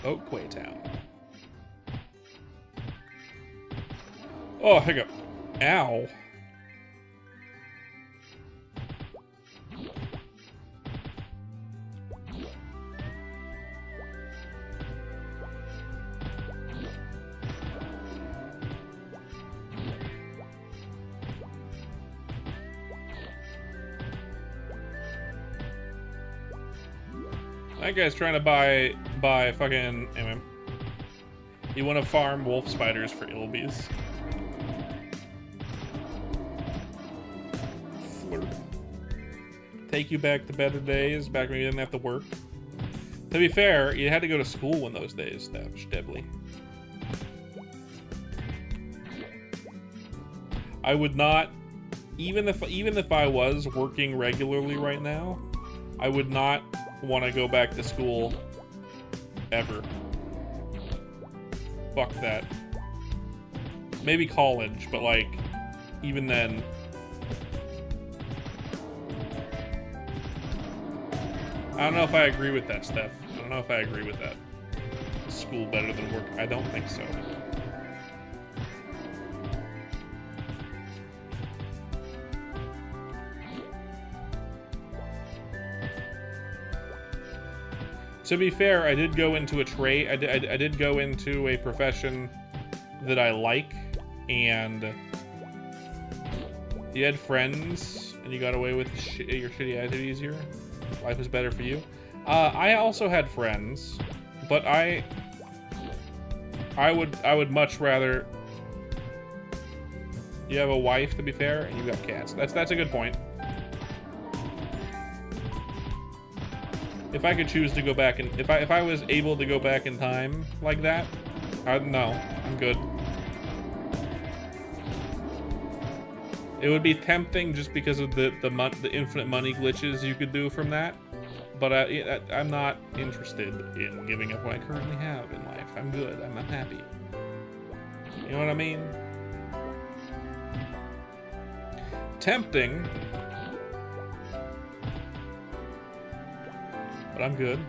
Oakway Town. Oh, hiccup. Ow. That guy's trying to buy fucking... Anyway. You want to farm wolf spiders for Ilbies. Take you back to better days, back when you didn't have to work. To be fair, you had to go to school in those days, Debbly. I would not, even if I was working regularly right now, I would not want to go back to school ever. Fuck that. Maybe college, but like, even then. I don't know if I agree with that, Steph. I don't know if I agree with that. School better than work? I don't think so. To be fair, I did go into a trade. I did go into a profession that I like, and you had friends, and you got away with your shitty attitude easier. Life is better for you. I also had friends, but I would much rather You have a wife, to be fair, and you got cats. That's a good point. If I could choose to go back and if I was able to go back in time like that, no, I'm good. It would be tempting just because of the infinite money glitches you could do from that, but I'm not interested in giving up what I currently have in life. I'm good. I'm happy. You know what I mean? Tempting, but I'm good.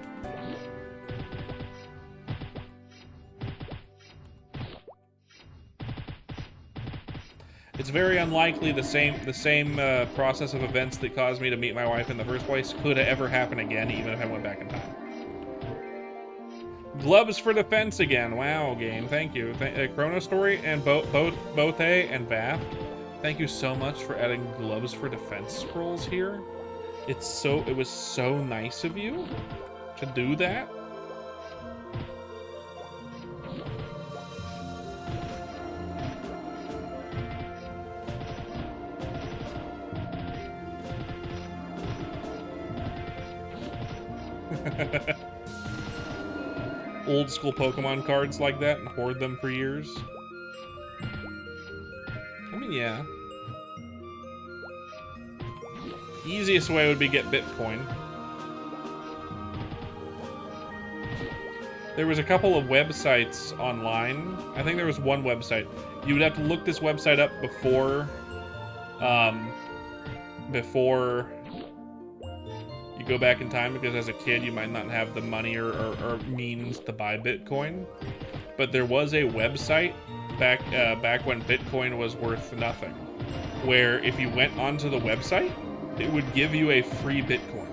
It's very unlikely the same process of events that caused me to meet my wife in the first place could ever happen again, even if I went back in time. Gloves for defense again. Wow, game. Thank you. ChronoStory and Bote and Vath. Thank you so much for adding gloves for defense scrolls here. It was so nice of you to do that. Old school Pokemon cards like that and hoard them for years. I mean, yeah. Easiest way would be get Bitcoin. There was a couple of websites online. I think there was one website. You would have to look this website up before you go back in time, because as a kid you might not have the money or means to buy Bitcoin. But there was a website back when Bitcoin was worth nothing, where if you went onto the website, it would give you a free Bitcoin.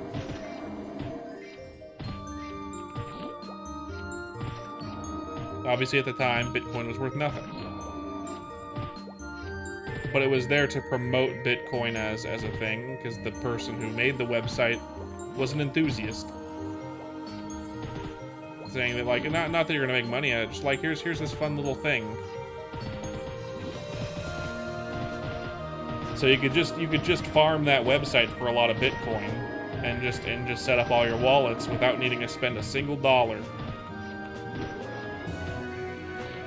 Obviously, at the time, Bitcoin was worth nothing. But it was there to promote Bitcoin as a thing, because the person who made the website was an enthusiast. Saying that, like, not that you're gonna make money at it, just like, here's this fun little thing. So you could just farm that website for a lot of Bitcoin and just set up all your wallets without needing to spend a single dollar.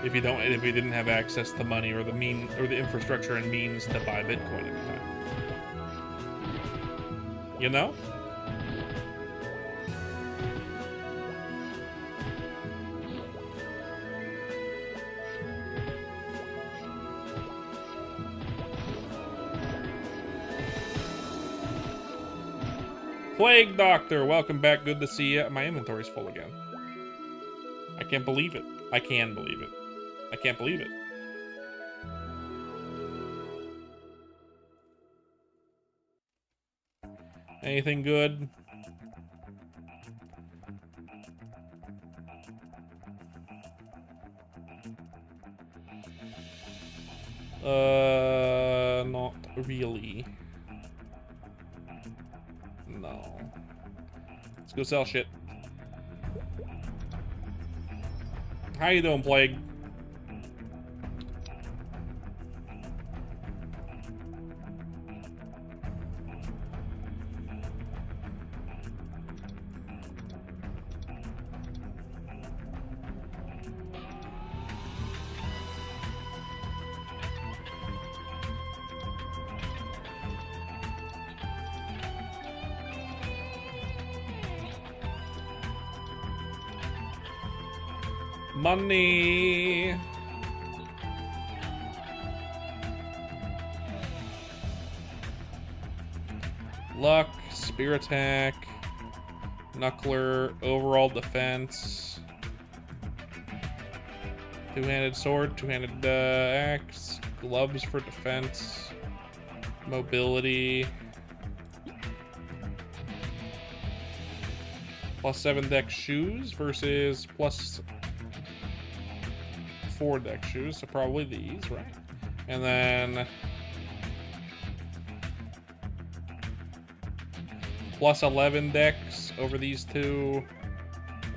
If you didn't have access to money or the infrastructure and means to buy Bitcoin at the time. You know? Plague Doctor, welcome back. Good to see you. My inventory's full again. I can't believe it. I can believe it. I can't believe it. Anything good? Not really. No. Let's go sell shit. How you doing, Plague? Money. Luck, spear attack, knuckler, overall defense, two-handed sword, two-handed axe, gloves for defense, mobility, +7 deck shoes versus +4 deck shoes, so probably these, right? And then +11 decks over these two,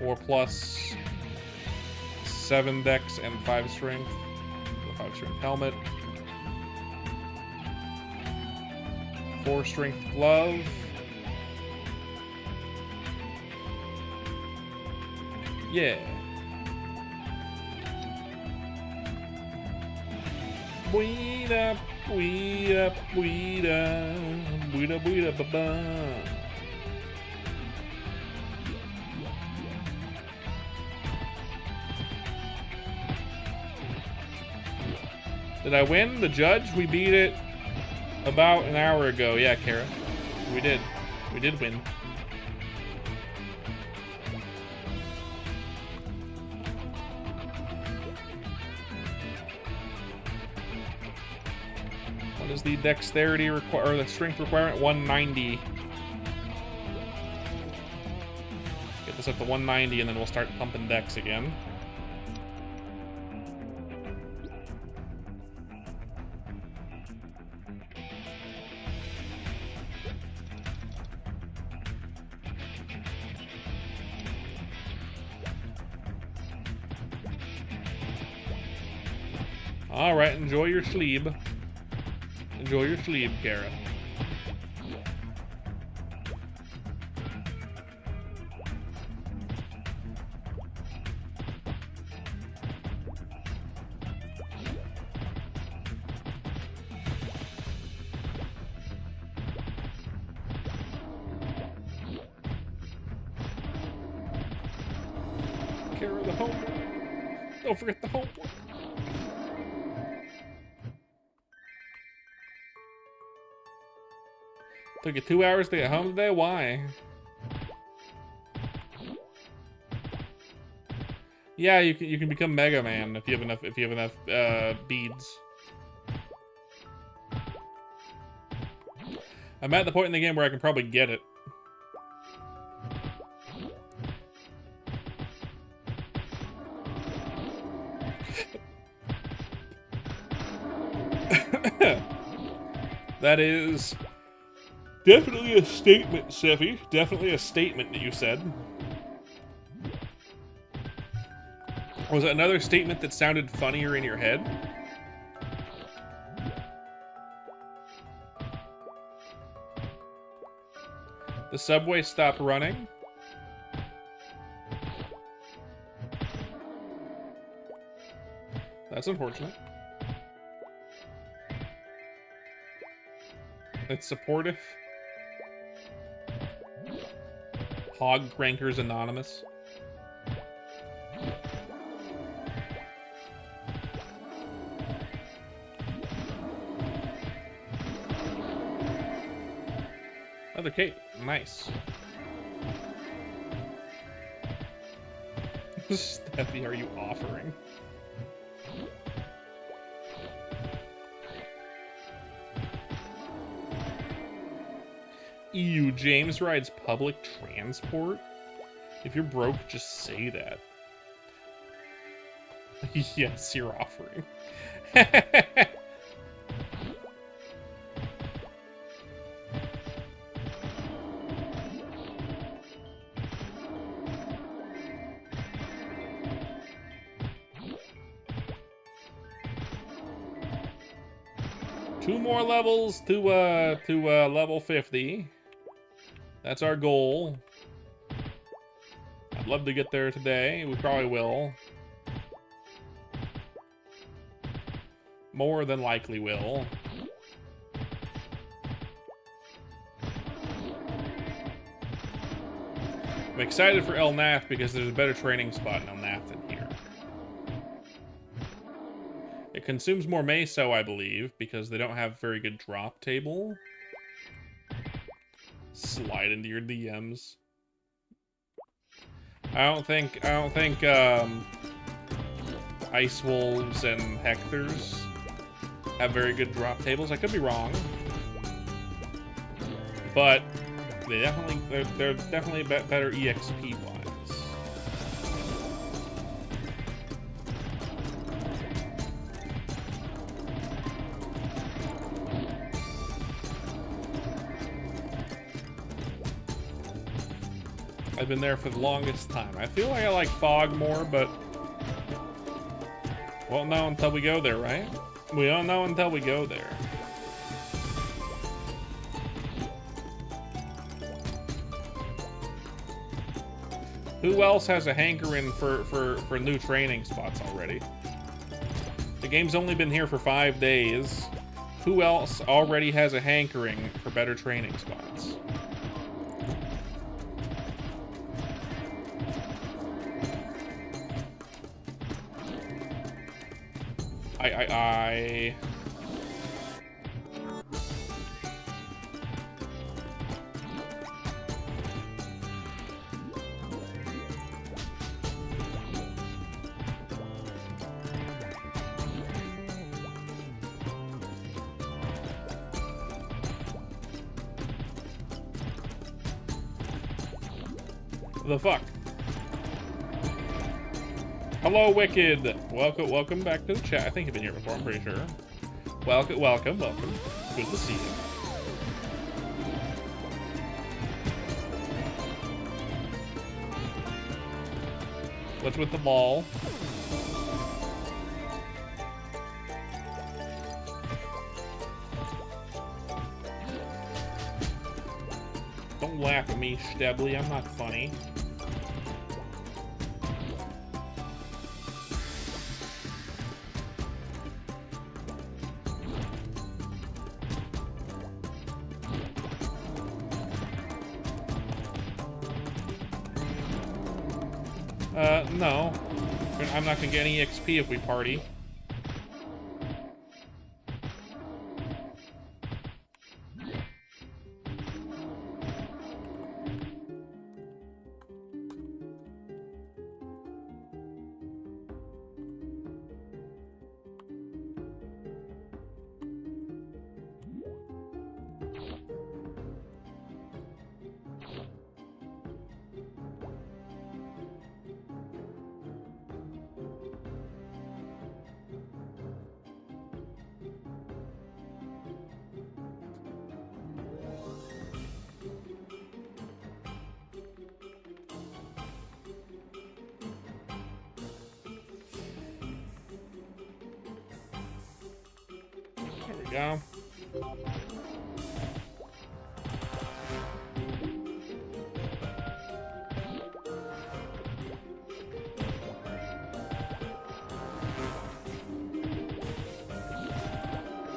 or +7 decks and 5 strength, the 5 strength helmet. 4 strength glove. Yeah. Buida, buida, buida, buida, buida, ba-ba. Did I win the judge? We beat it about an hour ago. Yeah, Kara. We did. We did win. What is the dexterity or the strength requirement? 190. Get this up to 190 and then we'll start pumping dex again. Alright, enjoy your sleep. Enjoy your sleep, Kara. Kara, the homework. Don't forget the homework. Took you 2 hours to get home today? Why? Yeah, you can become Mega Man if you have enough beads. I'm at the point in the game where I can probably get it. That is definitely a statement, Seffi. Definitely a statement that you said. Was it another statement that sounded funnier in your head? The subway stopped running. That's unfortunate. It's supportive. Hog Crankers Anonymous. Another cape. Nice. Steffi, are you offering? Ew, James rides public transport? If you're broke, just say that. Yes, you're offering. Two more levels to level 50. That's our goal. I'd love to get there today. We probably will. More than likely will. I'm excited for El Nath because there's a better training spot in El Nath than here. It consumes more meso, I believe, because they don't have very good drop table. Slide into your DMs. I don't think Ice Wolves and Hectors have very good drop tables. I could be wrong, but they're definitely better EXP wise. I've been there for the longest time. I feel like I like Fog more, but won't know until we go there, right? We don't know until we go there. Who else has a hankering for new training spots already? The game's only been here for 5 days. Who else already has a hankering for better training spots? I... The fuck? Hello, Wicked. Welcome back to the chat. I think you've been here before. I'm pretty sure. Welcome. Good to see you. What's with the ball? Don't laugh at me, Stebley. I'm not funny. No. I'm not gonna get any XP if we party. Go.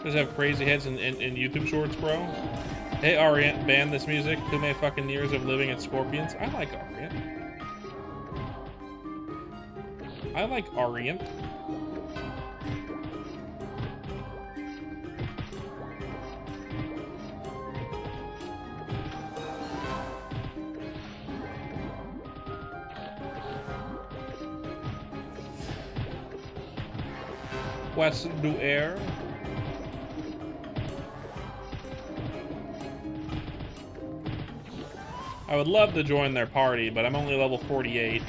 Just have crazy heads in YouTube shorts, bro. Hey, Orient, ban this music. Too many fucking years of living at Scorpions. I like Orient. I like Orient. West du Air. I would love to join their party, but I'm only level 48,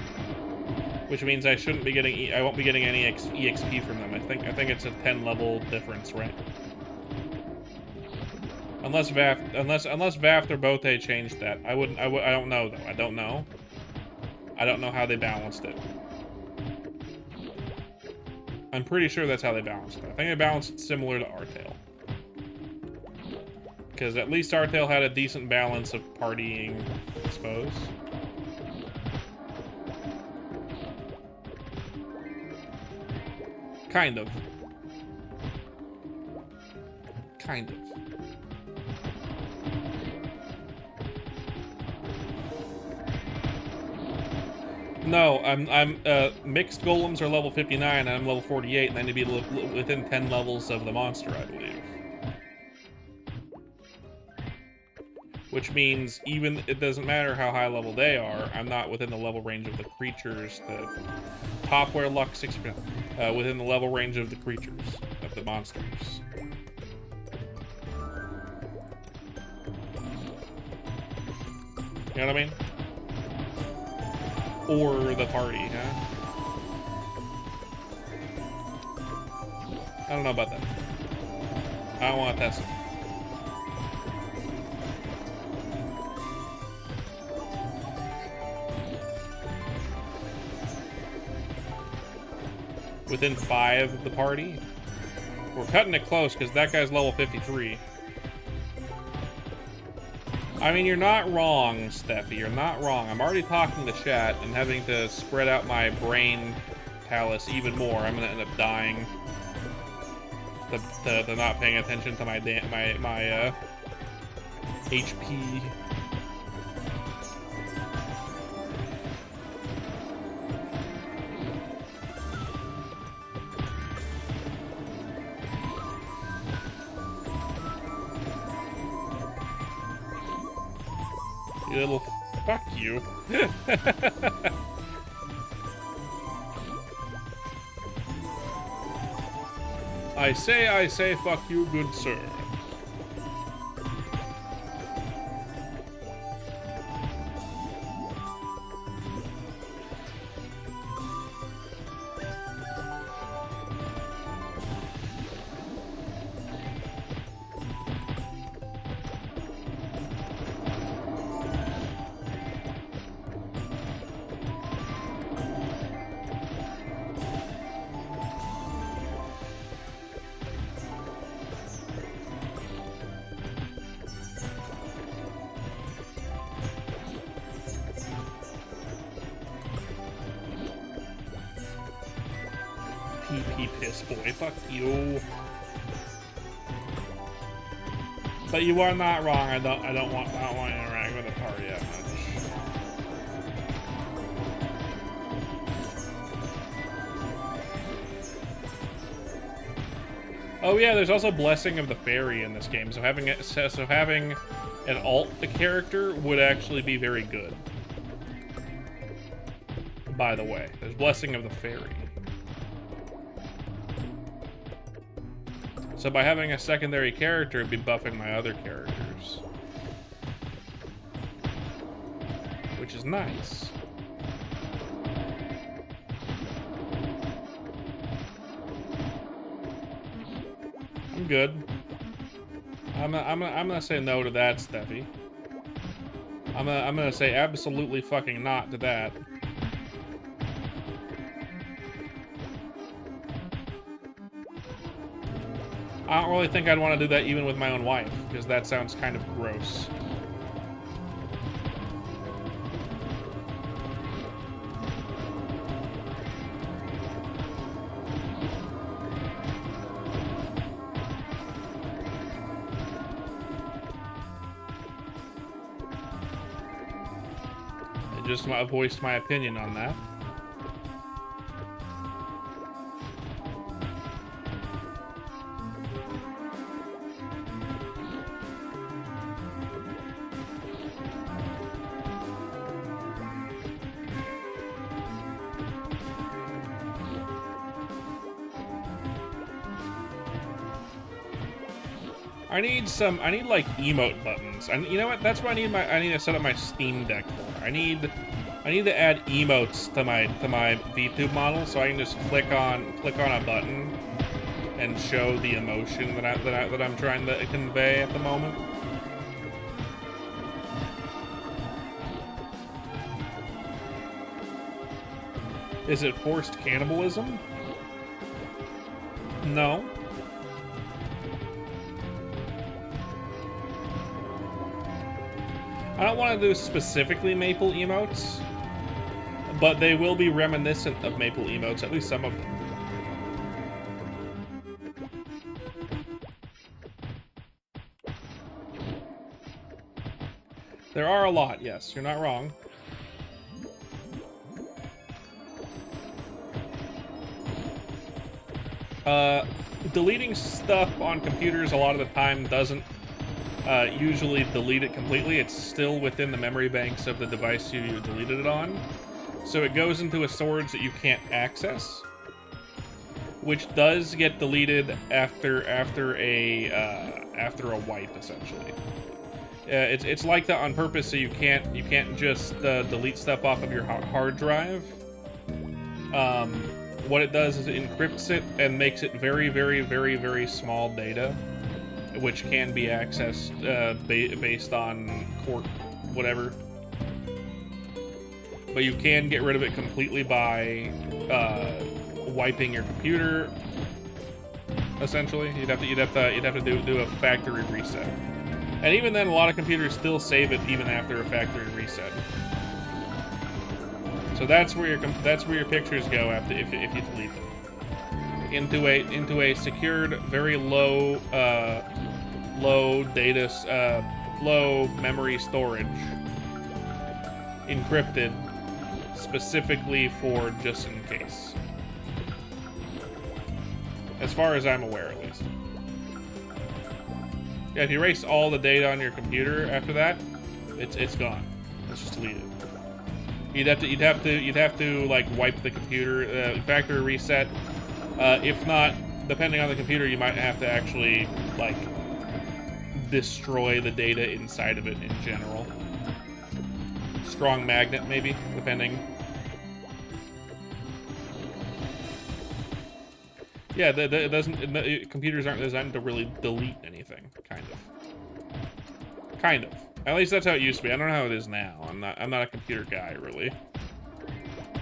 which means I shouldn't be getting. I won't be getting any EXP from them. I think it's a 10 level difference, right? Unless VAFT or Bote changed that. I don't know though. I don't know. I don't know how they balanced it. I'm pretty sure that's how they balanced it. I think they balanced it similar to Artail. Because at least Artail had a decent balance of partying, I suppose. Kind of. Kind of. No, I'm mixed golems are level 59 and I'm level 48, and I need to be within 10 levels of the monster, I believe. Which means even it doesn't matter how high level they are, I'm not within the level range of the creatures. The Topware luck 60%, within the level range of the creatures, of the monsters. You know what I mean? Or the party, huh? I don't know about that. I don't want to test it. Within 5 of the party? We're cutting it close because that guy's level 53. I mean, you're not wrong, Steffi. You're not wrong. I'm already talking to chat and having to spread out my brain callus even more. I'm gonna end up dying. The not paying attention to my HP. You little fuck you. I say, fuck you, good sir. PP piss boy, fuck you. But you are not wrong. I don't want to interact with the party that much. Oh yeah, there's also Blessing of the Fairy in this game, so having an alt character would actually be very good. By the way, there's Blessing of the Fairy. So by having a secondary character, it'd be buffing my other characters. Which is nice. I'm good. I'm gonna say no to that, Steffi. I'm gonna say absolutely fucking not to that. I don't really think I'd want to do that even with my own wife, because that sounds kind of gross. I just voiced my opinion on that. I need like emote buttons. And you know what? That's what I need to set up my Steam Deck for. I need to add emotes to my VTube model, so I can just click on a button and show the emotion that I'm trying to convey at the moment. Is it forced cannibalism? No. I don't want to do specifically Maple emotes, but they will be reminiscent of Maple emotes, at least some of them. There are a lot, yes, you're not wrong. Deleting stuff on computers a lot of the time doesn't usually delete it completely. It's still within the memory banks of the device you deleted it on. So it goes into a storage that you can't access, which does get deleted after a wipe, essentially. It's like that on purpose, so you can't just delete stuff off of your hard drive. What it does is it encrypts it and makes it very, very, very, very small data, which can be accessed based on court whatever. But you can get rid of it completely by wiping your computer. Essentially, you'd have to do a factory reset. And even then, a lot of computers still save it even after a factory reset. So that's where your pictures go after if you delete them into a secured, very low low memory storage, encrypted specifically for just in case. As far as I'm aware, at least. Yeah, if you erase all the data on your computer after that, it's gone. It's just deleted. You'd have to like wipe the computer, factory reset. If not, depending on the computer, you might have to actually like destroy the data inside of it in general. Strong magnet, maybe, depending. Yeah, computers aren't designed to really delete anything, kind of. Kind of. At least that's how it used to be. I don't know how it is now. I'm not a computer guy, really,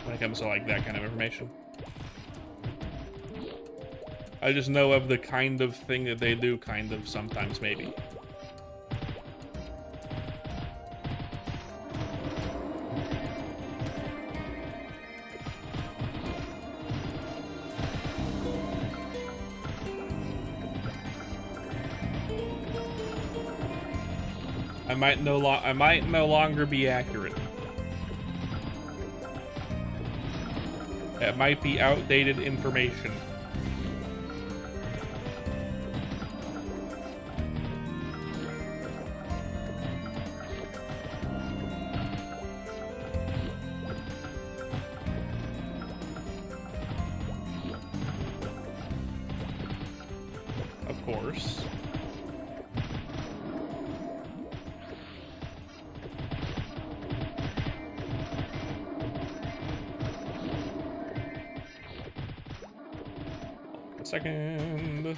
when it comes to like that kind of information. I just know of the kind of thing that they do, kind of, sometimes, maybe. I might no longer be accurate. It might be outdated information. Of course. Second.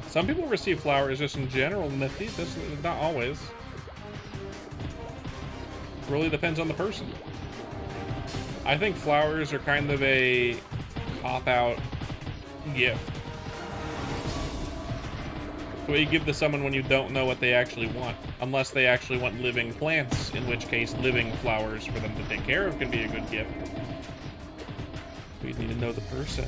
Some people receive flowers just in general, Nifty. This is not always. Really depends on the person. I think flowers are kind of a cop-out gift. What you give to someone when you don't know what they actually want. Unless they actually want living plants, in which case living flowers for them to take care of can be a good gift. We need to know the person.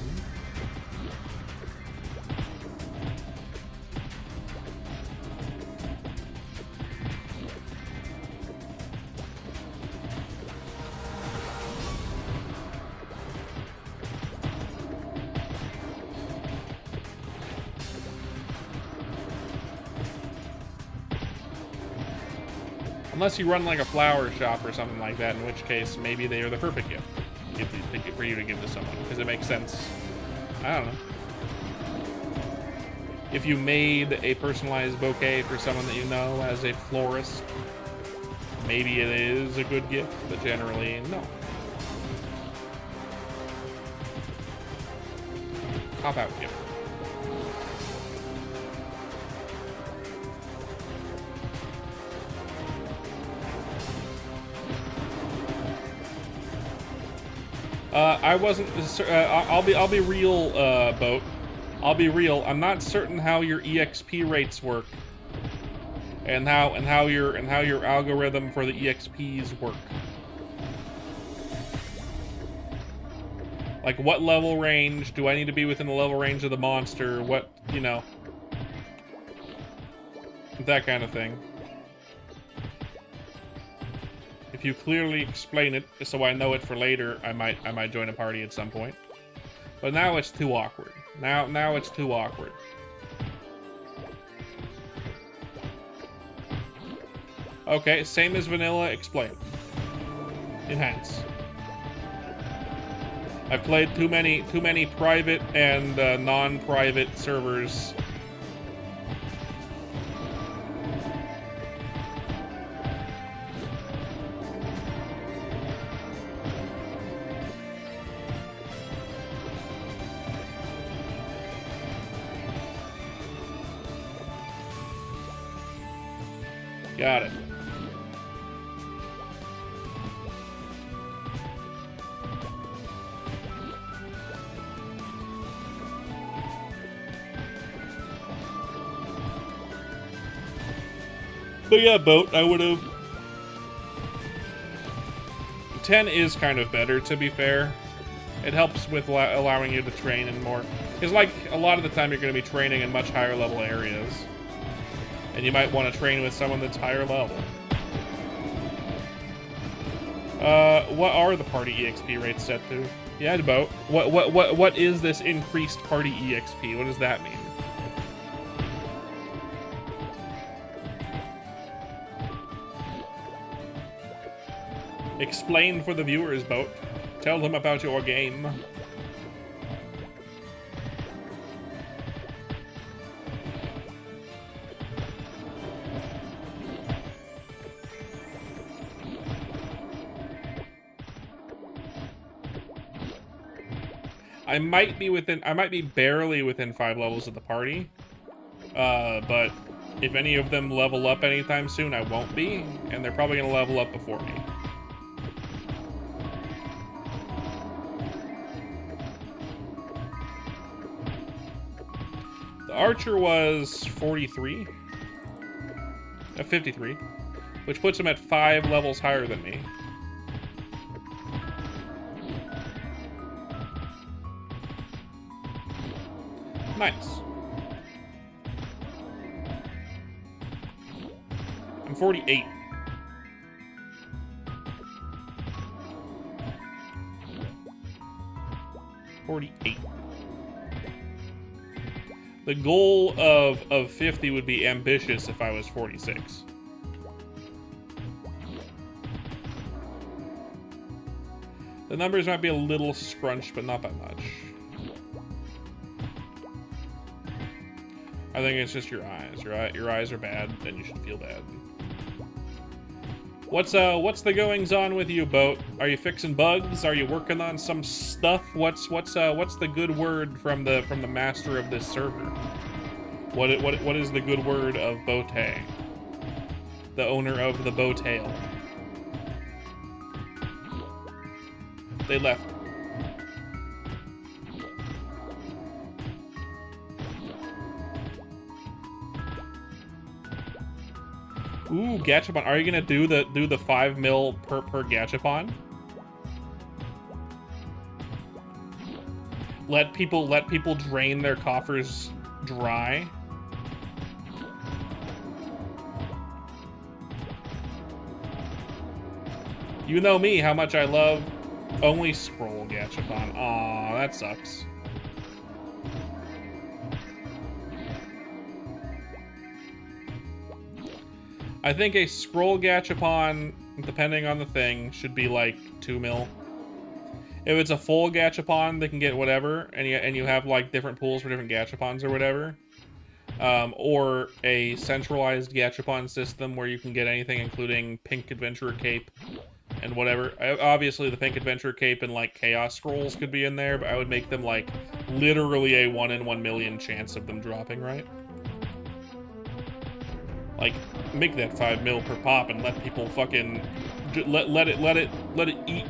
Unless you run like a flower shop or something like that, in which case maybe they are the perfect gift for you to give to someone, because it makes sense. I don't know. If you made a personalized bouquet for someone that you know as a florist, maybe it is a good gift, but generally, no. Cop-out gift. I wasn't. I'll be real, Boat. I'll be real. I'm not certain how your EXP rates work, and how your algorithm for the EXPs work. Like, what level range do I need to be within the level range of the monster? What, you know, that kind of thing. If you clearly explain it, so I know it for later, I might join a party at some point. But now it's too awkward. Now it's too awkward. Okay, same as vanilla. Explain. Enhance. I've played too many private and non-private servers. Got it. But yeah, boat, I would have... 10 is kind of better, to be fair. It helps with allowing you to train in more... Because, like, a lot of the time you're going to be training in much higher level areas. And you might want to train with someone that's higher level. What are the party EXP rates set to? Yeah, boat. What is this increased party EXP? What does that mean? Explain for the viewers, Boat. Tell them about your game. I might be barely within 5 levels of the party. But if any of them level up anytime soon, I won't be, and they're probably gonna level up before me. The archer was 43, 53, which puts him at 5 levels higher than me. Nice. I'm 48. The goal of 50 would be ambitious if I was 46. The numbers might be a little scrunched, but not by much. I think it's just your eyes. Your eyes are bad, and you should feel bad. What's the goings on with you, Boat? Are you fixing bugs? Are you working on some stuff? What's the good word from the master of this server? What is the good word of Bote, the owner of the Botail? They left. Ooh, Gachapon. Are you gonna do the 5 mil per Gachapon? Let people drain their coffers dry. You know me, how much I love only scroll Gachapon. Aw, that sucks. I think a scroll Gachapon, depending on the thing, should be like 2 mil. If it's a full Gachapon, they can get whatever, and you have like different pools for different Gachapons or whatever. Or a centralized Gachapon system where you can get anything, including Pink Adventurer Cape and whatever. Obviously, the Pink Adventurer Cape and like Chaos Scrolls could be in there, but I would make them like literally a 1 in 1 million chance of them dropping, right? Like, make that 5 mil per pop and let people fucking let it eat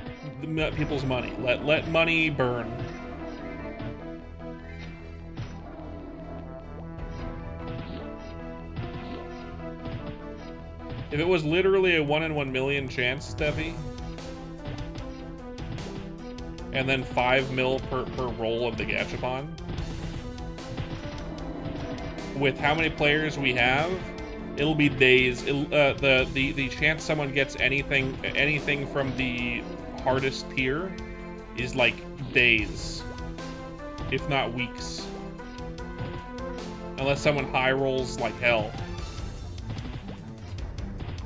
people's money. Let money burn. If it was literally a 1 in 1 million chance, Steffi, and then 5 mil per roll of the Gachapon, with how many players we have, it'll be days. The chance someone gets anything from the hardest tier is like days, if not weeks, unless someone high rolls like hell.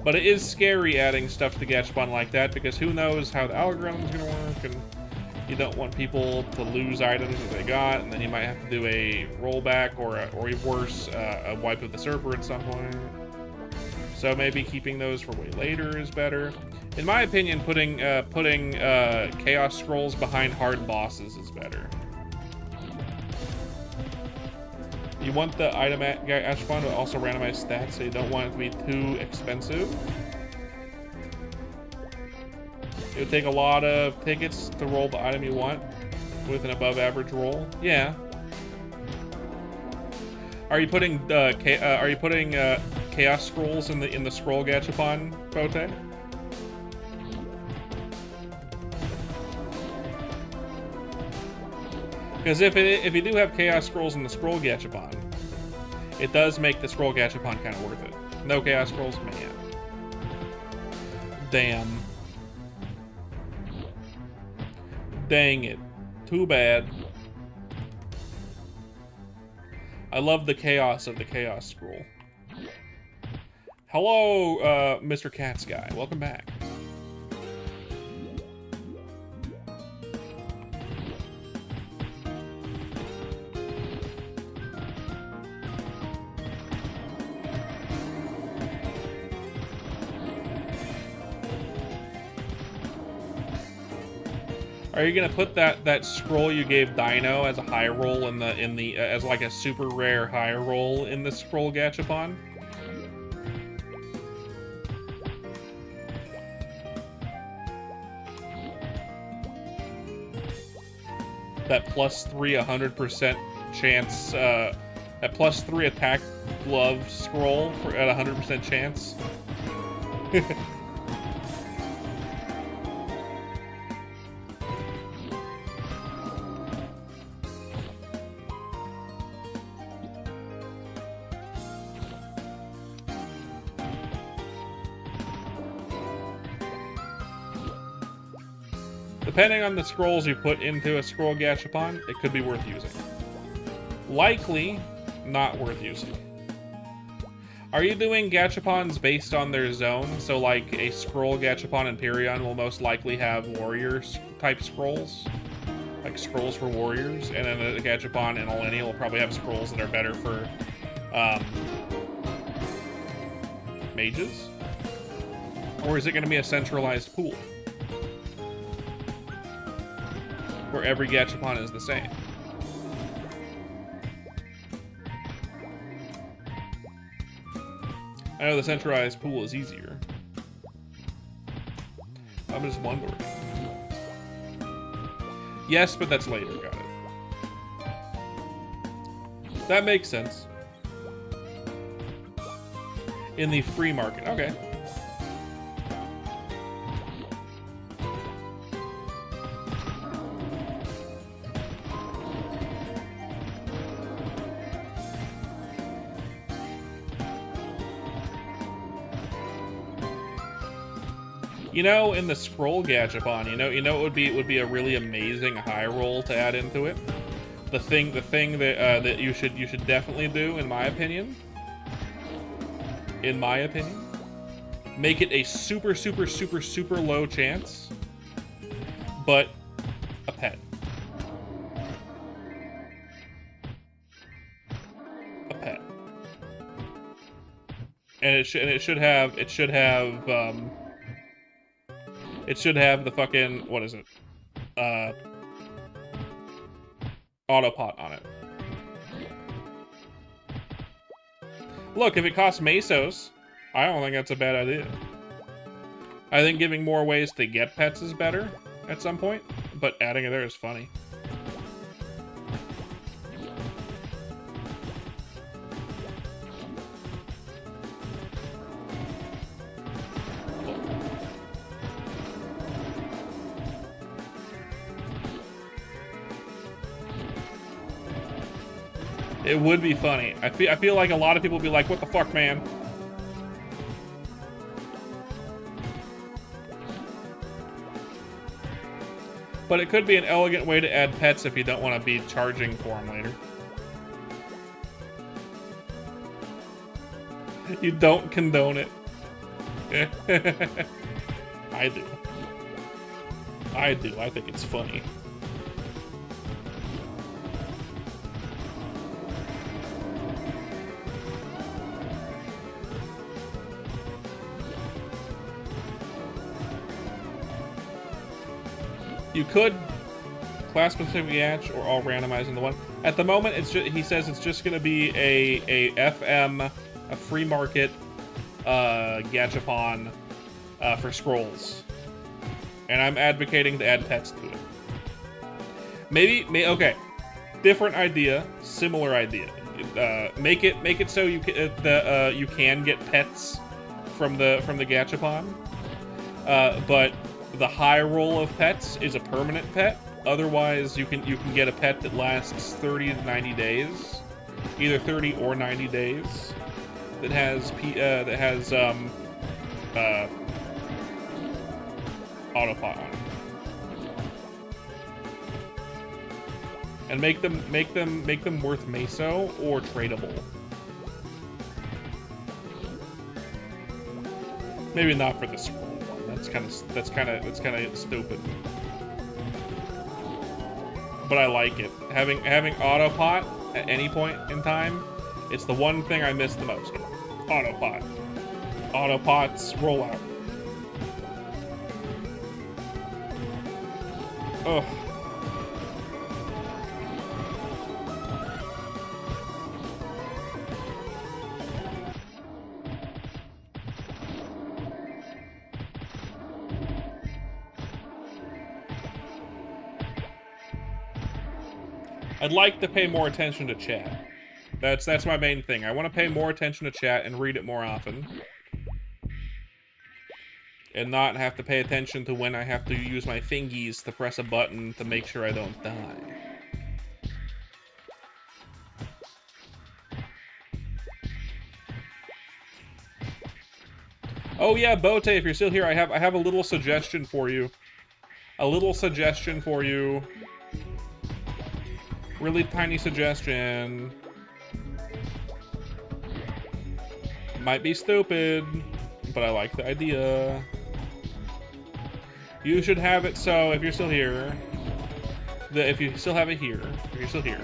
But it is scary adding stuff to the gachapon like that, because who knows how the algorithm's gonna work, and you don't want people to lose items that they got, and then you might have to do a rollback or worse, a wipe of the server at some point. So maybe keeping those for way later is better. In my opinion, putting chaos scrolls behind hard bosses is better. You want the item gachapon to also randomize stats, so you don't want it to be too expensive. It would take a lot of tickets to roll the item you want with an above average roll. Yeah. Are you putting chaos scrolls in the scroll gachapon, Bote? Because if you do have chaos scrolls in the scroll gachapon, it does make the scroll gachapon kind of worth it. No chaos scrolls, man. Damn. Dang it. Too bad. I love the chaos of the chaos scroll. Hello, Mr. Cat's Guy. Welcome back. Are you gonna put that scroll you gave Dino as a high roll as like a super rare high roll in the scroll gachapon? That +3 100% chance, that +3 attack glove scroll at 100% chance. Depending on the scrolls you put into a scroll gachapon, it could be worth using. Likely, not worth using. Are you doing gachapons based on their zone? So like a scroll gachapon in Perion will most likely have warriors type scrolls. Like scrolls for warriors. And then a gachapon in Alenia will probably have scrolls that are better for mages? Or is it going to be a centralized pool? Where every gachapon is the same. I know the centralized pool is easier. I'm just wondering. Yes, but that's later. Got it. That makes sense. In the free market. Okay. You know, in the scroll gachapon, you know, it would be a really amazing high roll to add into it. The thing that that you should definitely do, in my opinion, make it a super low chance, but a pet. A pet. And it should have the fucking, what is it? Autopot on it. Look, if it costs Mesos, I don't think that's a bad idea. I think giving more ways to get pets is better at some point, but adding it there is funny. It would be funny. I feel like a lot of people would be like, what the fuck, man? But it could be an elegant way to add pets if you don't want to be charging for them later. You don't condone it. I do. I do. I think it's funny. You could class-specific match or all randomized into one. At the moment, it's just, he says it's just going to be a FM, a free market gachapon for scrolls. And I'm advocating to add pets to it. Maybe okay. Different idea, similar idea. Make it so you can get pets from the gachapon. But the high roll of pets is a permanent pet. Otherwise, you can get a pet that lasts 30 to 90 days, either 30 or 90 days. That has autopilot on it. And make them worth meso or tradable. Maybe not for the scroll one. That's kind of stupid. But I like it. Having autopot at any point in time, it's the one thing I miss the most. Autopot. Autopots roll out. Ugh. I'd like to pay more attention to chat. That's my main thing. I want to pay more attention to chat and read it more often. And not have to pay attention to when I have to use my fingies to press a button to make sure I don't die. Oh yeah, Bote, if you're still here, I have a little suggestion for you. A little suggestion for you. Really tiny suggestion. Might be stupid, but I like the idea. You should have it so, if you're still here, if you still have it here, if you're still here,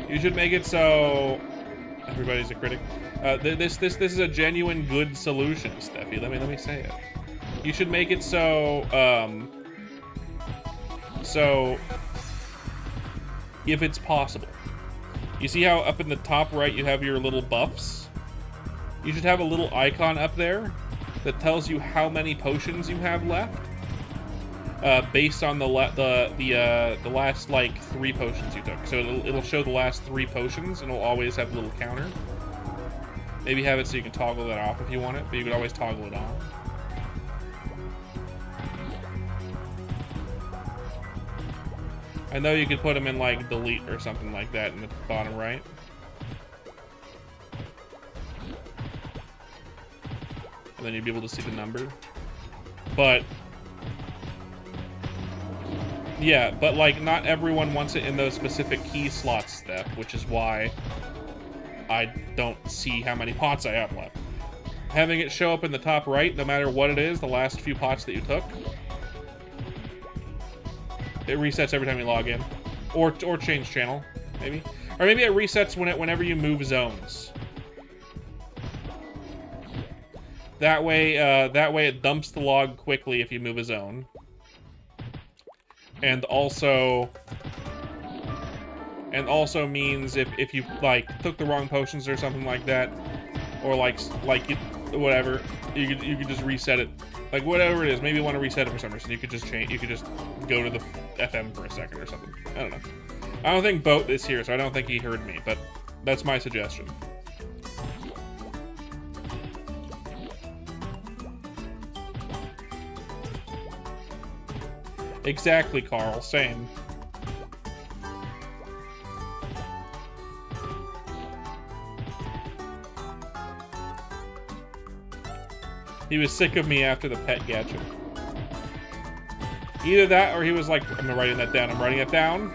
you should make it so everybody's a critic. This is a genuine good solution, Steffi. Let me say it. You should make it so if it's possible. You see how up in the top right you have your little buffs? You should have a little icon up there that tells you how many potions you have left, based on the last like 3 potions you took. So it'll show the last 3 potions, and it'll always have a little counter. Maybe have it so you can toggle that off if you want it, but you could always toggle it on. I know you could put them in like delete or something like that in the bottom right. And then you'd be able to see the number. But yeah, but like not everyone wants it in those specific key slots, Steph, which is why I don't see how many pots I have left. Having it show up in the top right, no matter what it is, the last few pots that you took, it resets every time you log in, or change channel, maybe, or maybe it resets whenever you move zones. That way it dumps the log quickly if you move a zone, and also means if you like took the wrong potions or something like that, or like whatever, you could just reset it. Like whatever it is, maybe you want to reset it for some reason. You could just change. You could just go to the FM for a second or something. I don't know. I don't think Boat is here, so I don't think he heard me. But that's my suggestion. Exactly, Carl. Same. He was sick of me after the pet gacha. Either that, or he was like, I'm writing that down. I'm writing it down.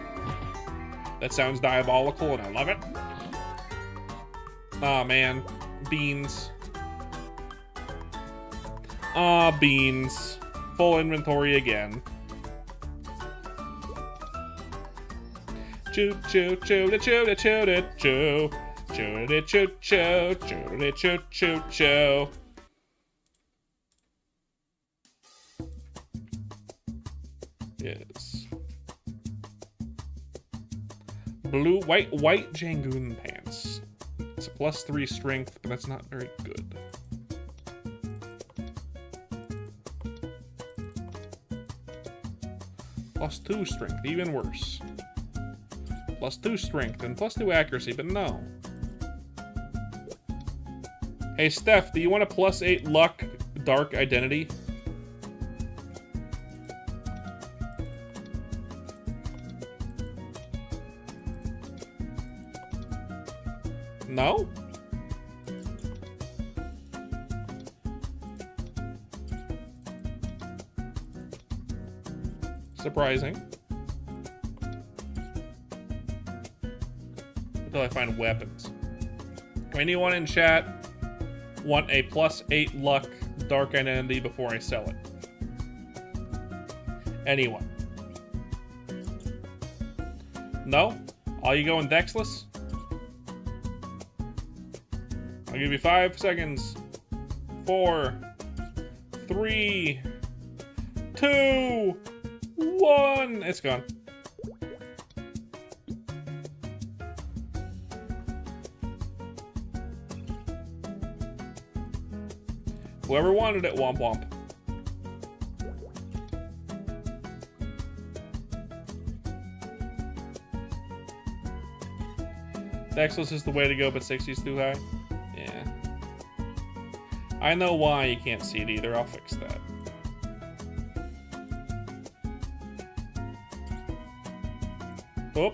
That sounds diabolical, and I love it. Aw, man. Beans. Ah, beans. Full inventory again. Choo choo choo da choo da choo da choo. Choo da choo choo. Choo da choo choo choo. Yes. White Jangoon pants. It's a +3 strength, but that's not very good. +2 strength, even worse. +2 strength and +2 accuracy, but no. Hey Steph, do you want a +8 luck dark identity? No? Surprising. Until I find weapons. Anyone in chat want a +8 luck dark identity before I sell it? Anyone? No? All you going Dexless? I'll give you 5 seconds. 4, 3, 2, 1. It's gone. Whoever wanted it, womp womp. Dexless is the way to go, but 60's too high. Yeah. I know why you can't see it either. I'll fix that. Oh.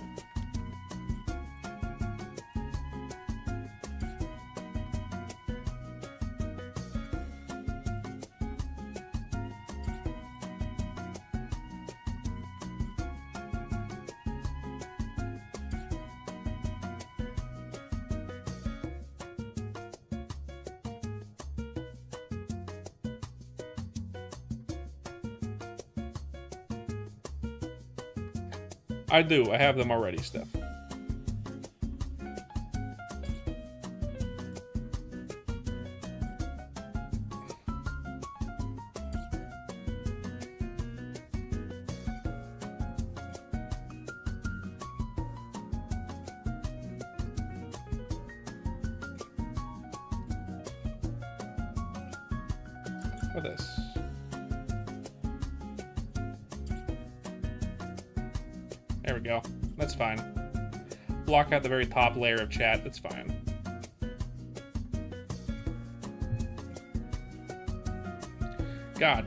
I do. I have them already, Steph. What is this? There we go. That's fine. Block out the very top layer of chat. That's fine. God.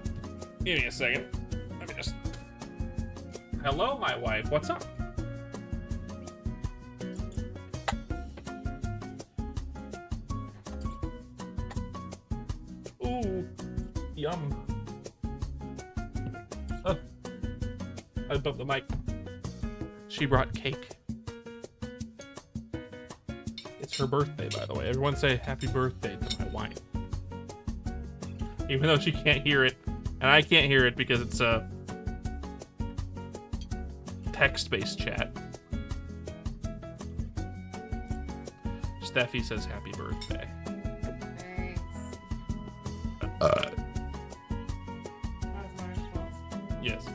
Give me a second. Let me just... Hello, my wife. What's up? Ooh. Yum. I bumped the mic. She brought cake. It's her birthday, by the way. Everyone say happy birthday to my wife. Even though she can't hear it. And I can't hear it because it's a text-based chat. Steffi says happy birthday. Thanks. Yes.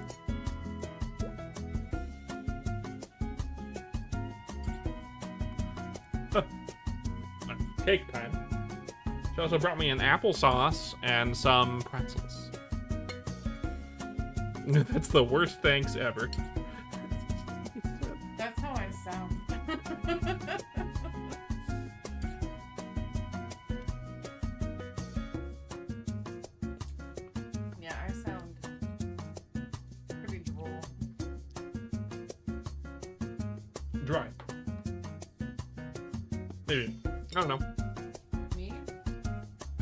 Cake time. She also brought me an applesauce and some pretzels. That's the worst thanks ever. That's how I sound. Yeah, I sound pretty droll. Dry. Maybe. I don't know. Me?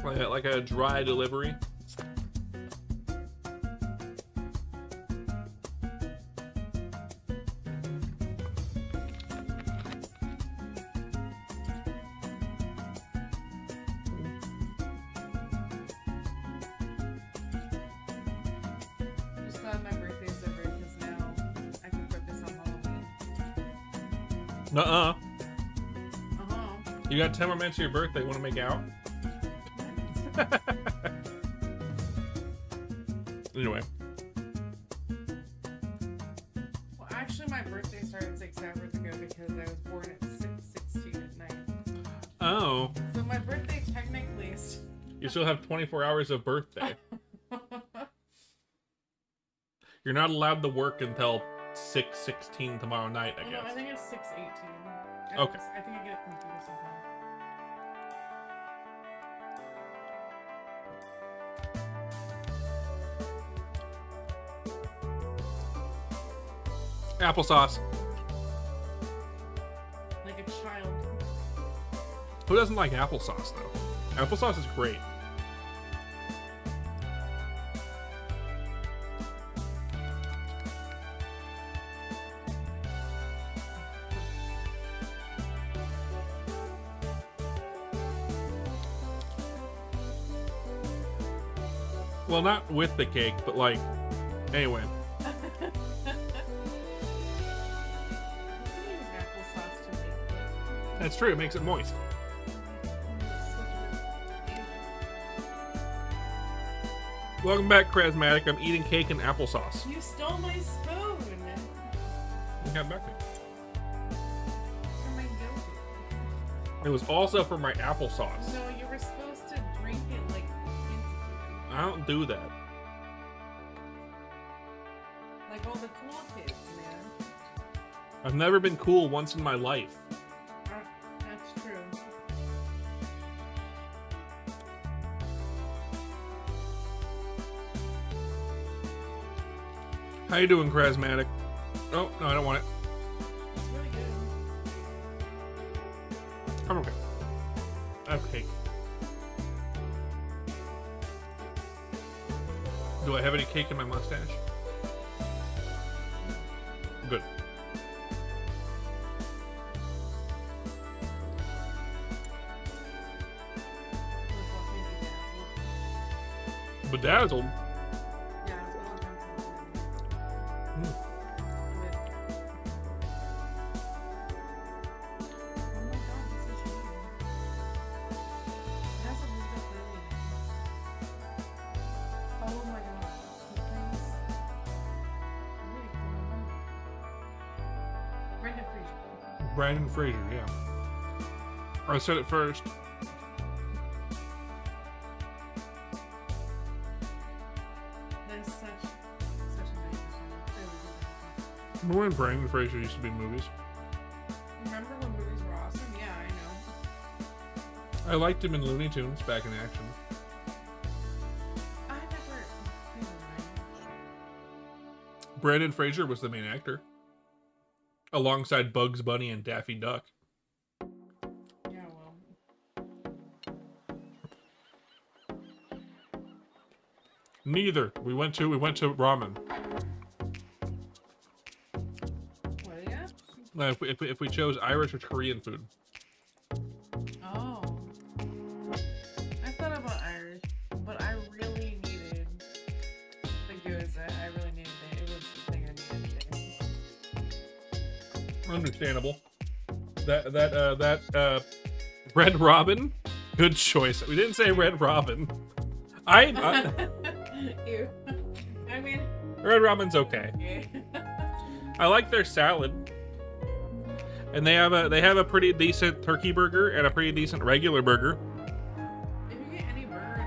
Like a dry delivery. Nuh-uh. Uh-huh. You got 10 more minutes of your birthday. Want to make out? Anyway. Well, actually, my birthday started 6 hours ago because I was born at 6:16 at night. Oh. So my birthday technically is... You still have 24 hours of birthday. You're not allowed to work until 6:16 tomorrow night, I No, guess. I think it's 6:18. Okay. I think I get it confused sometimes. Applesauce. Like a child. Who doesn't like applesauce, though? Applesauce is great. Well, not with the cake, but like, anyway. That's true, it makes it moist. Welcome back, Charismatic. I'm eating cake and applesauce. You stole my spoon. You got back me. For my yogurt. It was also for my applesauce. No, you were supposed to drink it like kids I don't do that. do. Like all the cool kids, man. I've never been cool once in my life. That's true. How you doing, Charismatic? Oh, no, I don't want it. It's really good. I'm okay. I have cake. Do I have any cake in my mustache? Good. Bedazzled? Yeah, it's all done Mm. with... Oh my god, this is weird. It has Elizabeth Lilly in it. Oh my god. He plays... I really can't remember. Brendan Fraser. Brandon Fraser, yeah. I said it first. That's such a nice show. Really good. Remember when Brandon Fraser used to be in movies? Remember when movies were awesome? Yeah, I know. I liked him in Looney Tunes back in action. I never... Never mind. Brandon Fraser was the main actor. Alongside Bugs Bunny and Daffy Duck. Yeah, well... Neither. We went to ramen. What, yeah? If we chose Irish or Korean food. Oh. I thought about Irish, but I really needed the gyoza. I really needed it. It was the thing I needed today. Understandable. That Red Robin, good choice. We didn't say Red Robin. Ew. I mean... Red Robin's okay. Yeah. I like their salad. And they have a pretty decent turkey burger and a pretty decent regular burger. If you get any burger,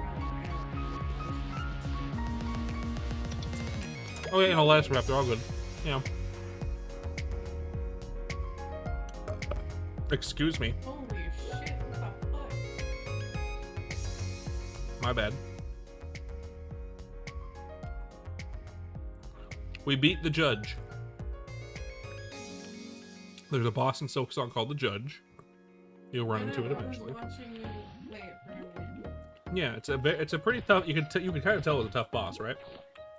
Oh yeah, and a lettuce wrap, they're all good. Yeah. Excuse me. holy shit, what the fuck? My bad. We beat the judge. There's a Boston Silk song called The Judge. You'll run into it eventually. I was watching you play it for you. Yeah, it's a pretty tough. You can kind of tell it's a tough boss, right?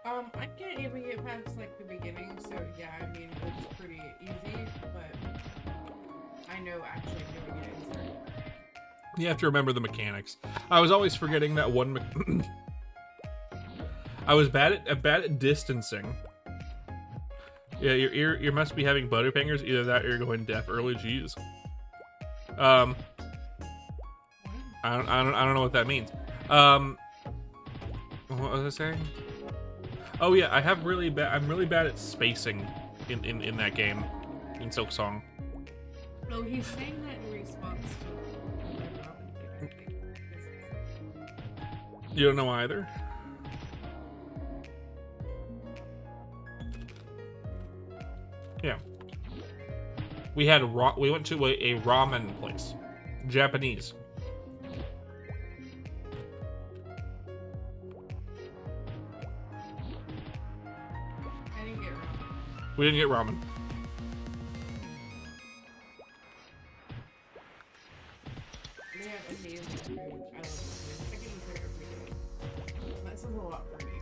I can't even get past like the beginning, so yeah, I mean it's pretty easy, but I know actually doing it is hard. You have to remember the mechanics. I was always forgetting that one. I was bad at distancing. Yeah, your ear must be having butterfingers. Either that or you're going deaf early. Jeez. I don't know what that means. What was I saying? Oh yeah, I'm really bad at spacing in that game, in Silk Song. No, he's saying that in response to the Robin thing, I think. You don't know either? Yeah. We went to a ramen place. Japanese. I didn't get ramen. We didn't get ramen. They have amazing food. I love food. I can eat there every day. That says a lot for me.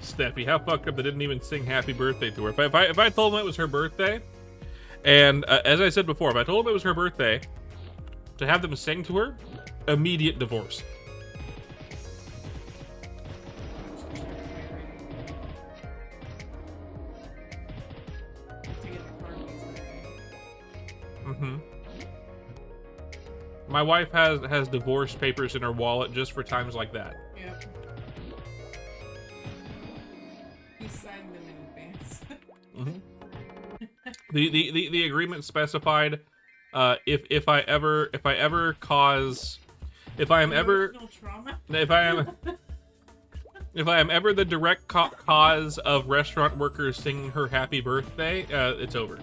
Steffi, how fucked up they didn't even sing happy birthday to her. If I told them it was her birthday, and as I said before, if I told them it was her birthday, to have them sing to her, immediate divorce. Mm-hmm. My wife has divorce papers in her wallet just for times like that. Yep. He signed them in advance. Mm-hmm. The agreement specified if I am ever the direct cause of restaurant workers singing her happy birthday, it's over.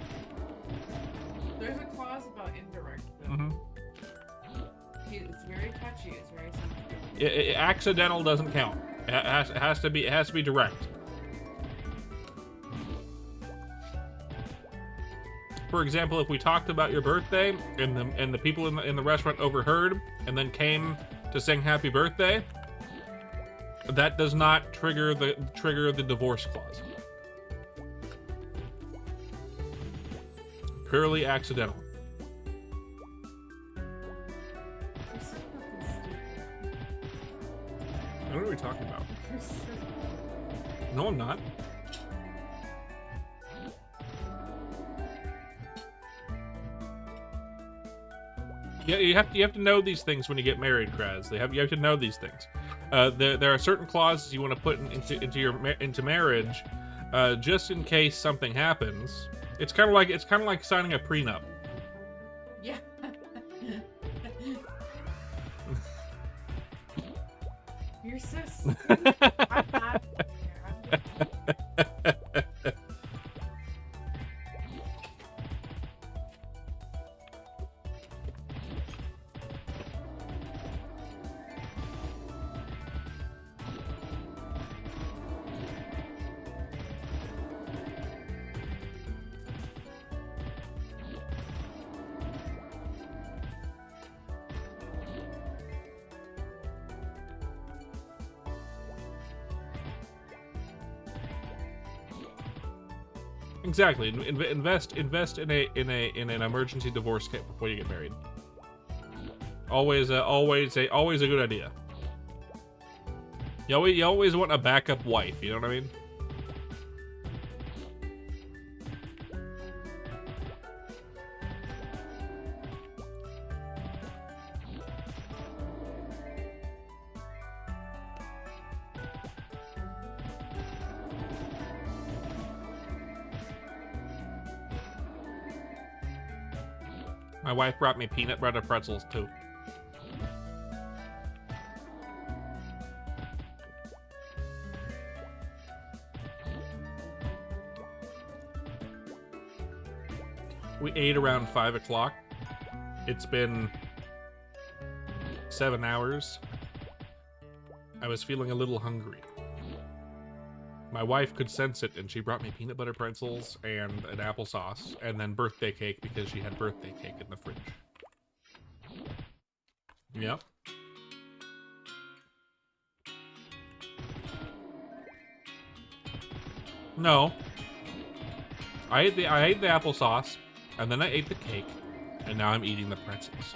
There's a clause about indirect. Mm-hmm. It's very touchy. It's very sensitive. Accidental doesn't count. It has to be direct. For example, if we talked about your birthday and the people in the restaurant overheard and then came to sing happy birthday, that does not trigger the divorce clause. Purely accidental. I don't know what you're talking about. No, I'm not. Yeah, you have to know these things when you get married, Kraz. You have to know these things. There are certain clauses you want to put into marriage, just in case something happens. It's kind of like signing a prenup. Yeah. You're so stupid. I'm not. Exactly. Invest in an emergency divorce kit before you get married. Always a good idea. You always want a backup wife. You know what I mean? My wife brought me peanut butter pretzels too. We ate around 5 o'clock. It's been 7 hours. I was feeling a little hungry. My wife could sense it, and she brought me peanut butter pretzels and an applesauce, and then birthday cake because she had birthday cake in the fridge. Yep. No. I ate the applesauce, and then I ate the cake, and now I'm eating the pretzels.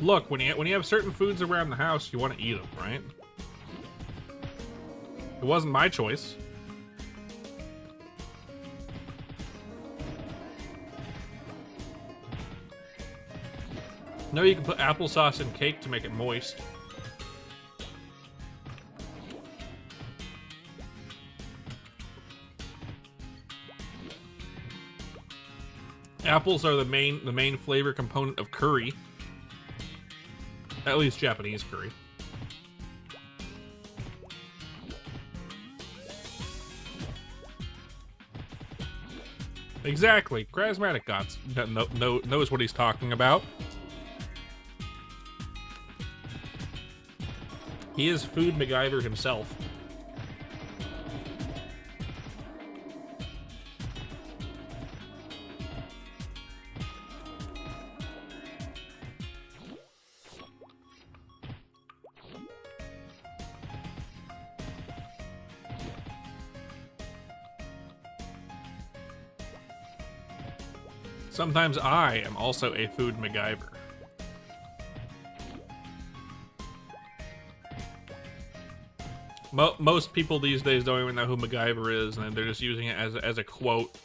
Look, when you have certain foods around the house, you want to eat them, right? It wasn't my choice. No, you can put applesauce in cake to make it moist. Apples are the main flavor component of curry. At least Japanese curry. Exactly. Charismatic Gods knows what he's talking about. He is Food MacGyver himself. Sometimes I am also a Food MacGyver. Most people these days don't even know who MacGyver is, and they're just using it as a quote,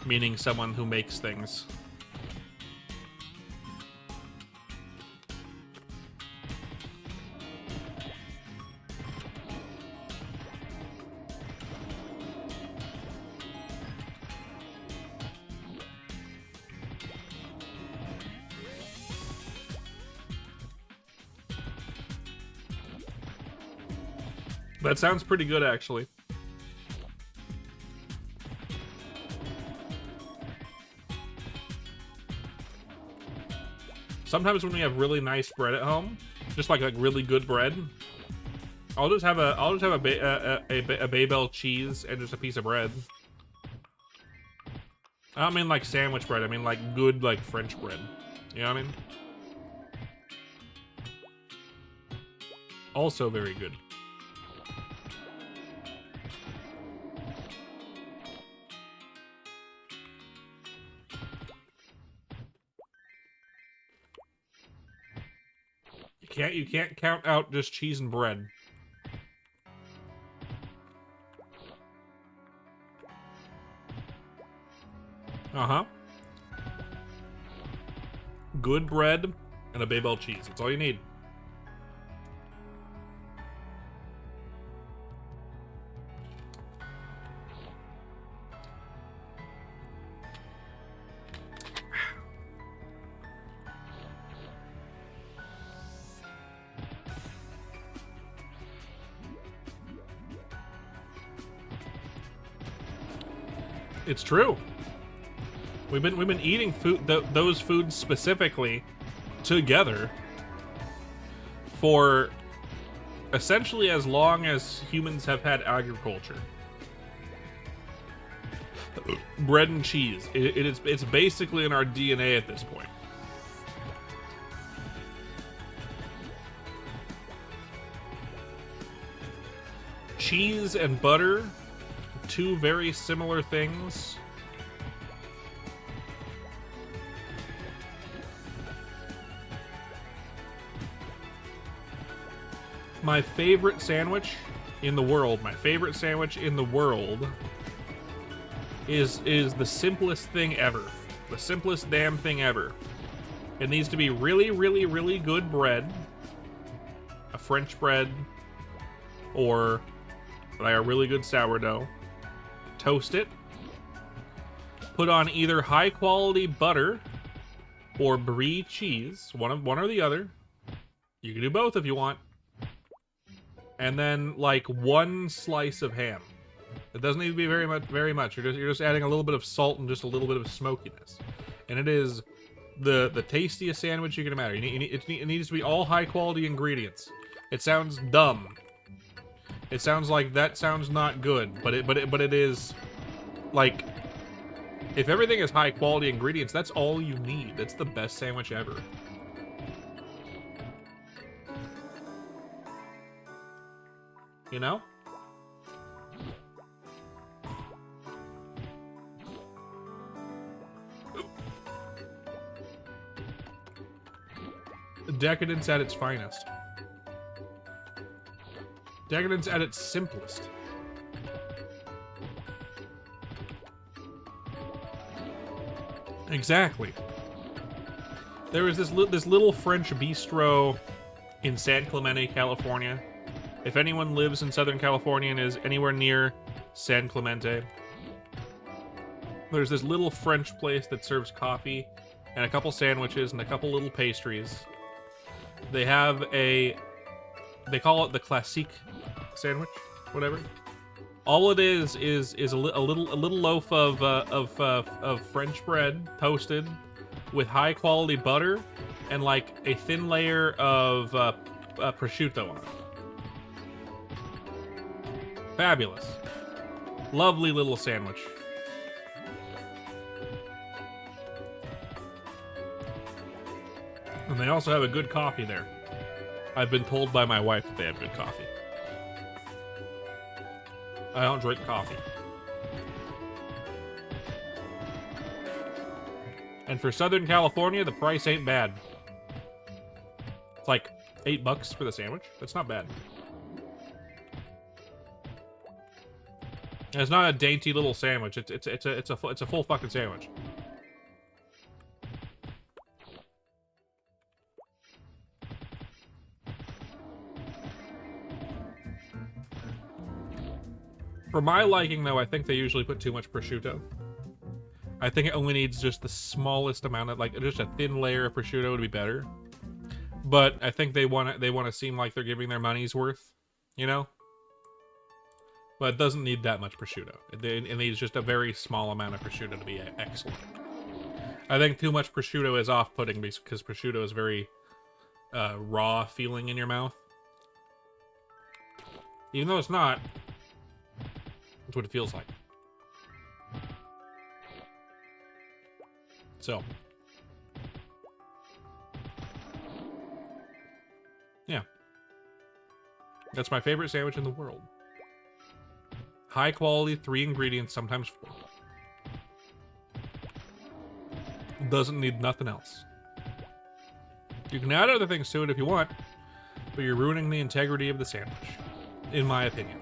meaning someone who makes things. That sounds pretty good, actually. Sometimes when we have really nice bread at home, just like really good bread, I'll just have a Babel cheese and just a piece of bread. I don't mean like sandwich bread. I mean like good like French bread. You know what I mean? Also very good. You can't count out just cheese and bread. Uh-huh. Good bread and a Babel cheese. That's all you need. It's true. We've been eating food those foods specifically together for essentially as long as humans have had agriculture. Bread and cheese. It's basically in our DNA at this point. Cheese and butter, two very similar things. My favorite sandwich in the world, is the simplest thing ever. The simplest damn thing ever. It needs to be really, really, really good bread. A French bread. Or like a really good sourdough. Toast it. Put on either high quality butter or brie cheese. One or the other. You can do both if you want. And then like one slice of ham. It doesn't need to be very much. You're just adding a little bit of salt and just a little bit of smokiness. And it is the tastiest sandwich you can imagine. It needs to be all high quality ingredients. It sounds dumb. It sounds like that sounds not good, but it is like if everything is high quality ingredients, that's all you need. That's the best sandwich ever. You know? Decadence at its finest. Decadence at its simplest. Exactly. There was this little French bistro in San Clemente, California. If anyone lives in Southern California and is anywhere near San Clemente, there's this little French place that serves coffee and a couple sandwiches and a couple little pastries. They have they call it the classique sandwich, whatever. All it is a little loaf of French bread toasted with high quality butter and like a thin layer of prosciutto on it. Fabulous. Lovely little sandwich. And they also have a good coffee there. I've been told by my wife that they have good coffee. I don't drink coffee. And for Southern California, the price ain't bad. It's like $8 for the sandwich. That's not bad. And it's not a dainty little sandwich. It's a full fucking sandwich. For my liking, though, I think they usually put too much prosciutto. I think it only needs just the smallest amount of, like, just a thin layer of prosciutto would be better. But I think they want to seem like they're giving their money's worth, you know? But it doesn't need that much prosciutto. It needs just a very small amount of prosciutto to be excellent. I think too much prosciutto is off-putting because prosciutto is very raw feeling in your mouth. Even though it's not. That's what it feels like. So. Yeah. That's my favorite sandwich in the world. High quality, 3 ingredients, sometimes 4. Doesn't need nothing else. You can add other things to it if you want, but you're ruining the integrity of the sandwich, in my opinion.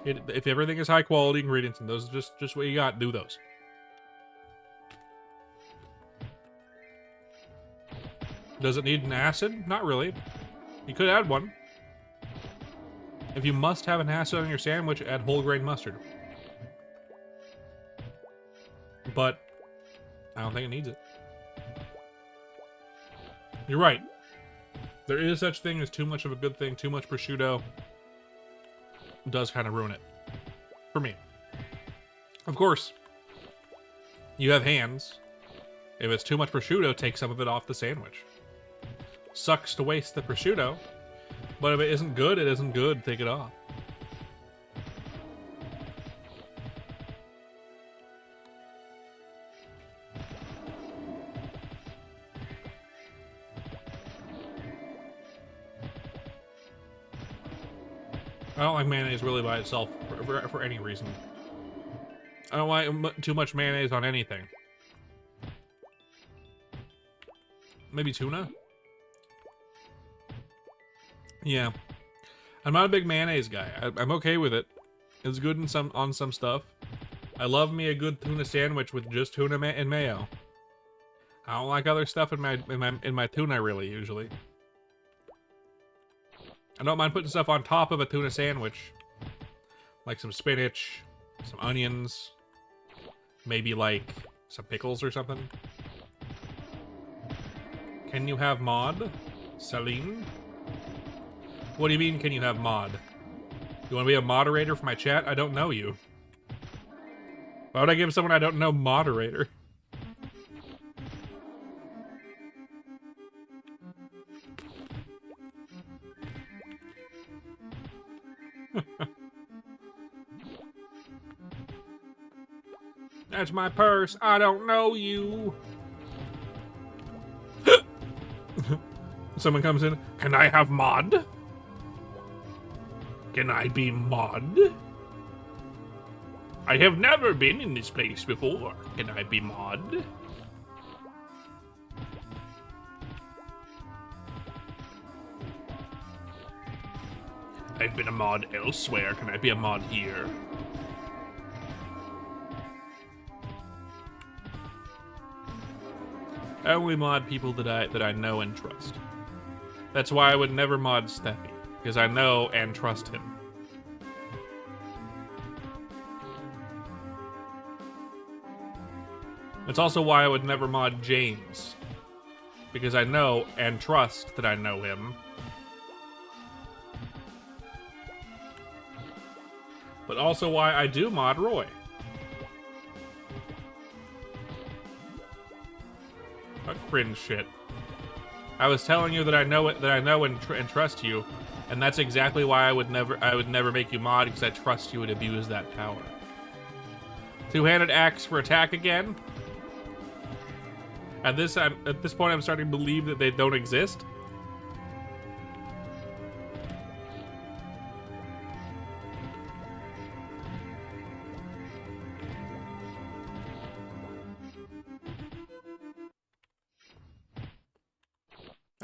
If everything is high quality ingredients and those are just what you got, do those. Does it need an acid? Not really. You could add one. If you must have an acid on your sandwich, add whole grain mustard. But I don't think it needs it. You're right. There is such thing as too much of a good thing. Too much prosciutto does kind of ruin it. For me. Of course, you have hands. If it's too much prosciutto, take some of it off the sandwich. Sucks to waste the prosciutto, but if it isn't good, it isn't good. Take it off. I don't like mayonnaise really by itself for any reason. I don't like too much mayonnaise on anything. Maybe tuna? Yeah. I'm not a big mayonnaise guy. I'm okay with it. It's good on some stuff. I love me a good tuna sandwich with just tuna and mayo. I don't like other stuff in my tuna really usually. I don't mind putting stuff on top of a tuna sandwich. Like some spinach, some onions, maybe like some pickles or something. Can you have mod? Celine? What do you mean, can you have mod? You want to be a moderator for my chat? I don't know you. Why would I give someone I don't know moderator? That's my purse. I don't know you. Someone comes in. Can I have mod? Can I be mod? I have never been in this place before. Can I be mod? I've been a mod elsewhere. Can I be a mod here? I only mod people that I know and trust. That's why I would never mod Steffi, because I know and trust him. It's also why I would never mod James, because I know and trust that I know him. But also why I do mod Roy. What cringe shit. I was telling you that I know it, that I know and trust you, and that's exactly why I would never make you mod, because I trust you would abuse that power. Two-handed axe for attack again. At this point, I'm starting to believe that they don't exist.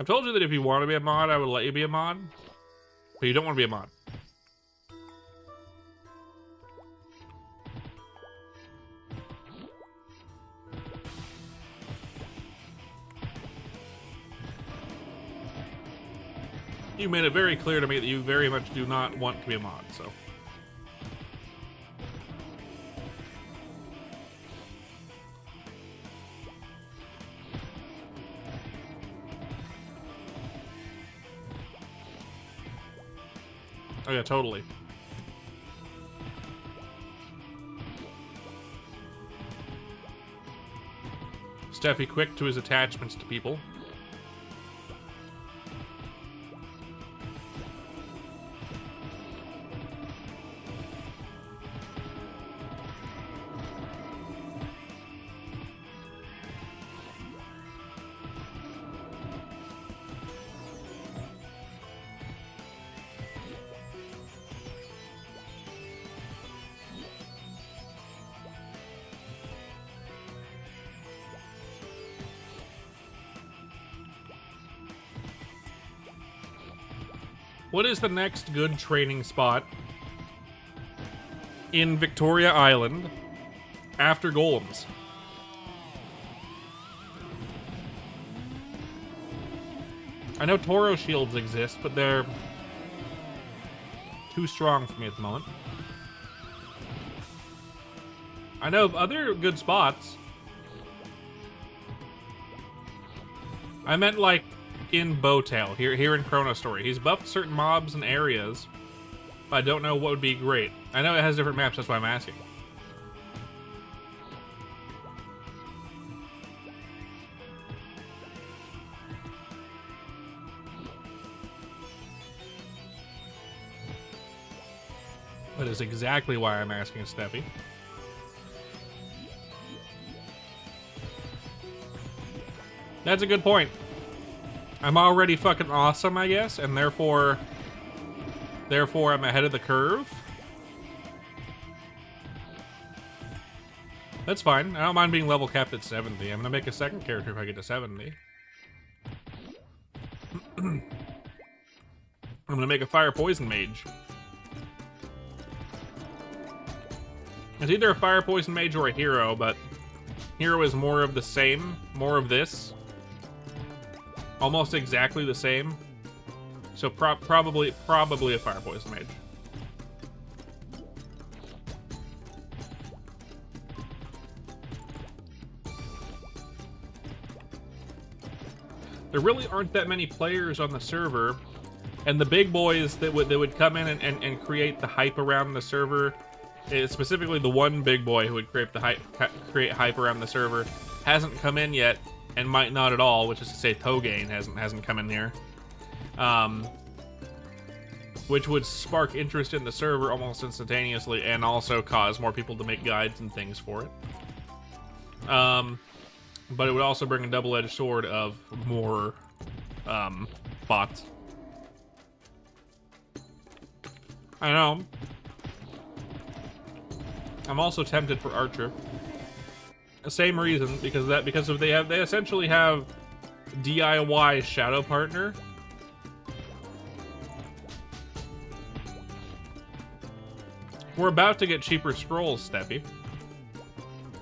I've told you that if you want to be a mod, I would let you be a mod. But you don't want to be a mod. You made it very clear to me that you very much do not want to be a mod, so. Oh yeah, totally. Steffi quick to his attachments to people. What is the next good training spot in Victoria Island after golems? I know Toro shields exist, but they're too strong for me at the moment. I know of other good spots. I meant like in Bowtail, here in ChronoStory. He's buffed certain mobs and areas, but I don't know what would be great. I know it has different maps, that's why I'm asking. That is exactly why I'm asking Steffi. That's a good point. I'm already fucking awesome, I guess, and therefore I'm ahead of the curve. That's fine. I don't mind being level capped at 70. I'm gonna make a second character if I get to 70. I'm gonna make a fire poison mage. It's either a fire poison mage or a hero, but hero is more of the same, more of this. Almost exactly the same. So probably a fire poison mage. There really aren't that many players on the server, and the big boys that would come in and create the hype around the server, specifically the one big boy who would create hype around the server, hasn't come in yet. And might not at all, which is to say Togane hasn't come in here. Which would spark interest in the server almost instantaneously and also cause more people to make guides and things for it. But it would also bring a double-edged sword of more bots. I know. I'm also tempted for Archer. Same reason, because they essentially have DIY shadow partner, We're about to get cheaper scrolls, Steppy.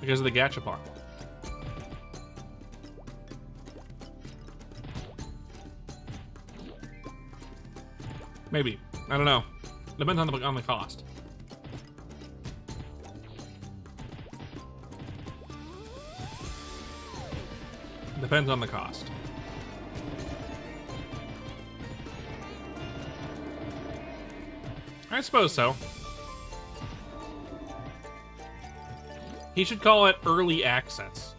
Because of the gachapon. Maybe. I don't know. Depends on the cost. Depends on the cost. I suppose so. He should call it early access.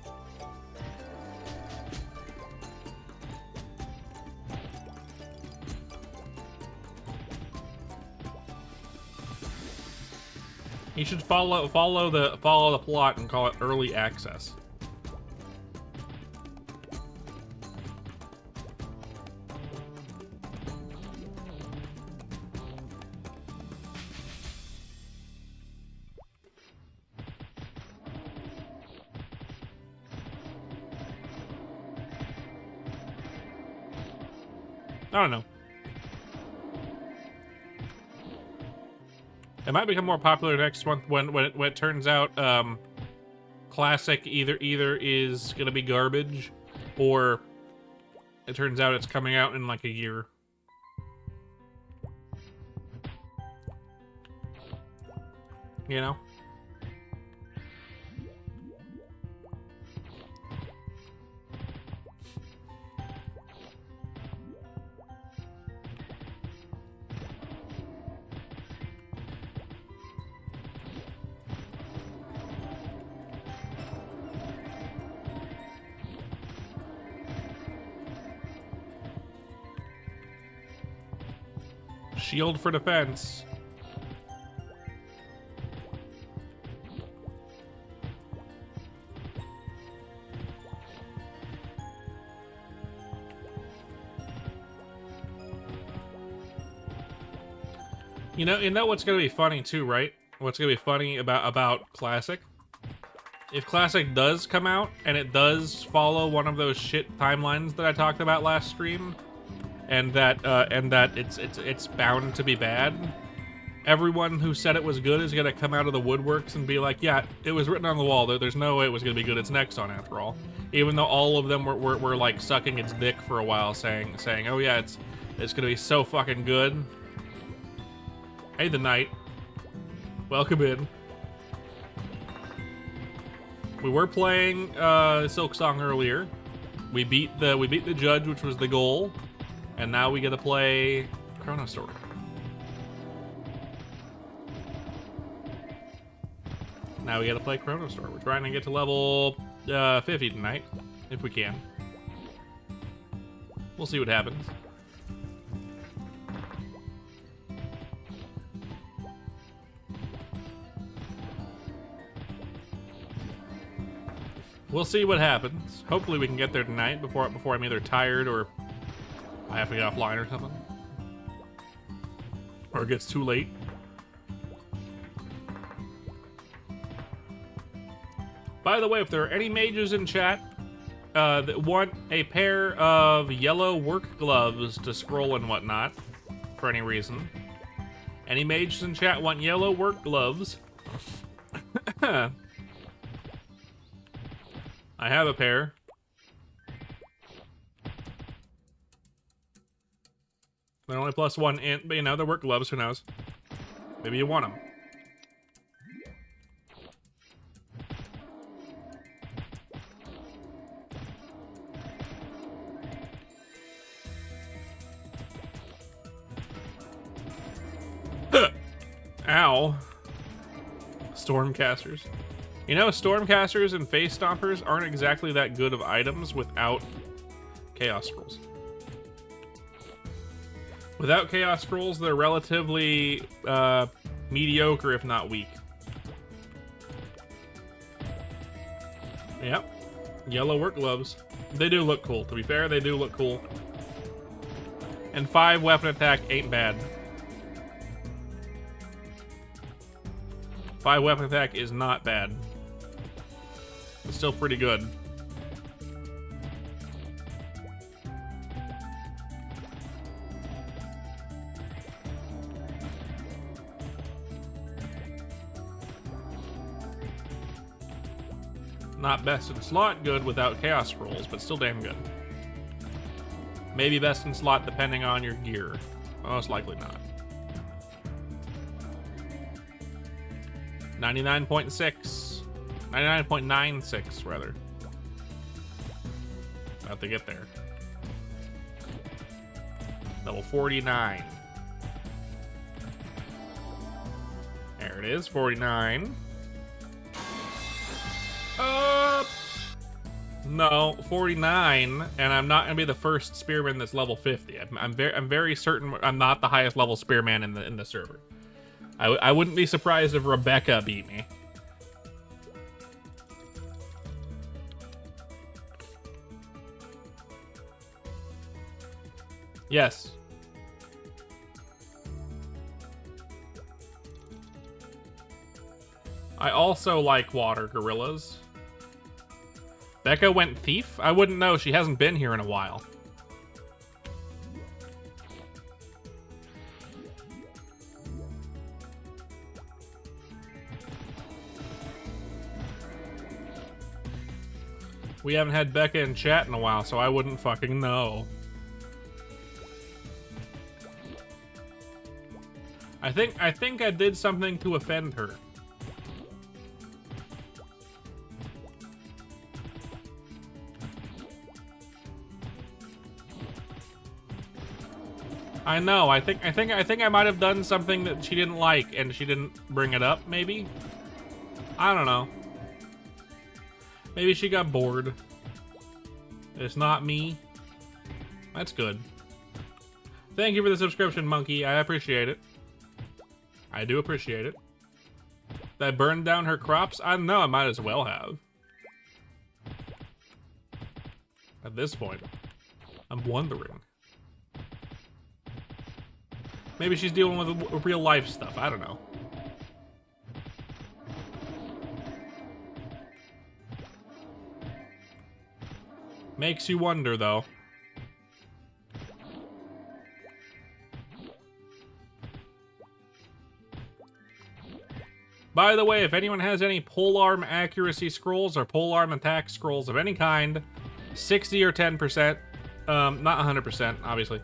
He should follow the plot and call it early access. I don't know. It might become more popular next month when it turns out Classic either is gonna be garbage, or it turns out it's coming out in like a year. You know? Shield for defense. You know what's gonna be funny too, right? What's gonna be funny about Classic? If Classic does come out and it does follow one of those shit timelines that I talked about last stream, and that it's bound to be bad, everyone who said it was good is gonna come out of the woodworks and be like, yeah, it was written on the wall. There's no way it was gonna be good. It's Nexon after all. Even though all of them were like sucking its dick for a while, saying, oh yeah, it's gonna be so fucking good. Hey, the Knight. Welcome in. We were playing Silk Song earlier. We beat the judge, which was the goal. And now we get to play ChronoStory. Now we get to play ChronoStory. We're trying to get to level 50 tonight, if we can. We'll see what happens. We'll see what happens. Hopefully we can get there tonight before I'm either tired or I have to get offline or something. Or it gets too late. By the way, if there are any mages in chat that want a pair of yellow work gloves to scroll and whatnot, for any reason, any mages in chat want yellow work gloves, I have a pair. They're only +1 int, but you know, they're work gloves, who knows? Maybe you want them. Ow. Stormcasters. You know, Stormcasters and Face Stompers aren't exactly that good of items without Chaos Scrolls. Without Chaos Scrolls, they're relatively mediocre, if not weak. Yep. Yellow work gloves. They do look cool. To be fair, they do look cool. And 5 weapon attack ain't bad. 5 weapon attack is not bad. It's still pretty good. Not best in slot good without chaos scrolls, but still damn good. Maybe best in slot depending on your gear. Most likely not. 99.6. 99.96 rather. About to get there. Level 49. There it is, 49. No, 49, and I'm not gonna be the first spearman that's level 50. I'm very certain I'm not the highest level spearman in the server. I wouldn't be surprised if Rebecca beat me. Yes. I also like water gorillas. Becca went thief? I wouldn't know. She hasn't been here in a while. We haven't had Becca in chat in a while, so I wouldn't fucking know. I think I did something to offend her. I know. I think I might have done something that she didn't like, and she didn't bring it up. Maybe. I don't know. Maybe she got bored. It's not me. That's good. Thank you for the subscription, Monkey. I appreciate it. I do appreciate it. Did I burned down her crops? I don't know. I might as well have. At this point, I'm wondering. Maybe she's dealing with real life stuff. I don't know. Makes you wonder, though. By the way, if anyone has any polearm accuracy scrolls or polearm attack scrolls of any kind, 60 or 10%, not 100%, obviously,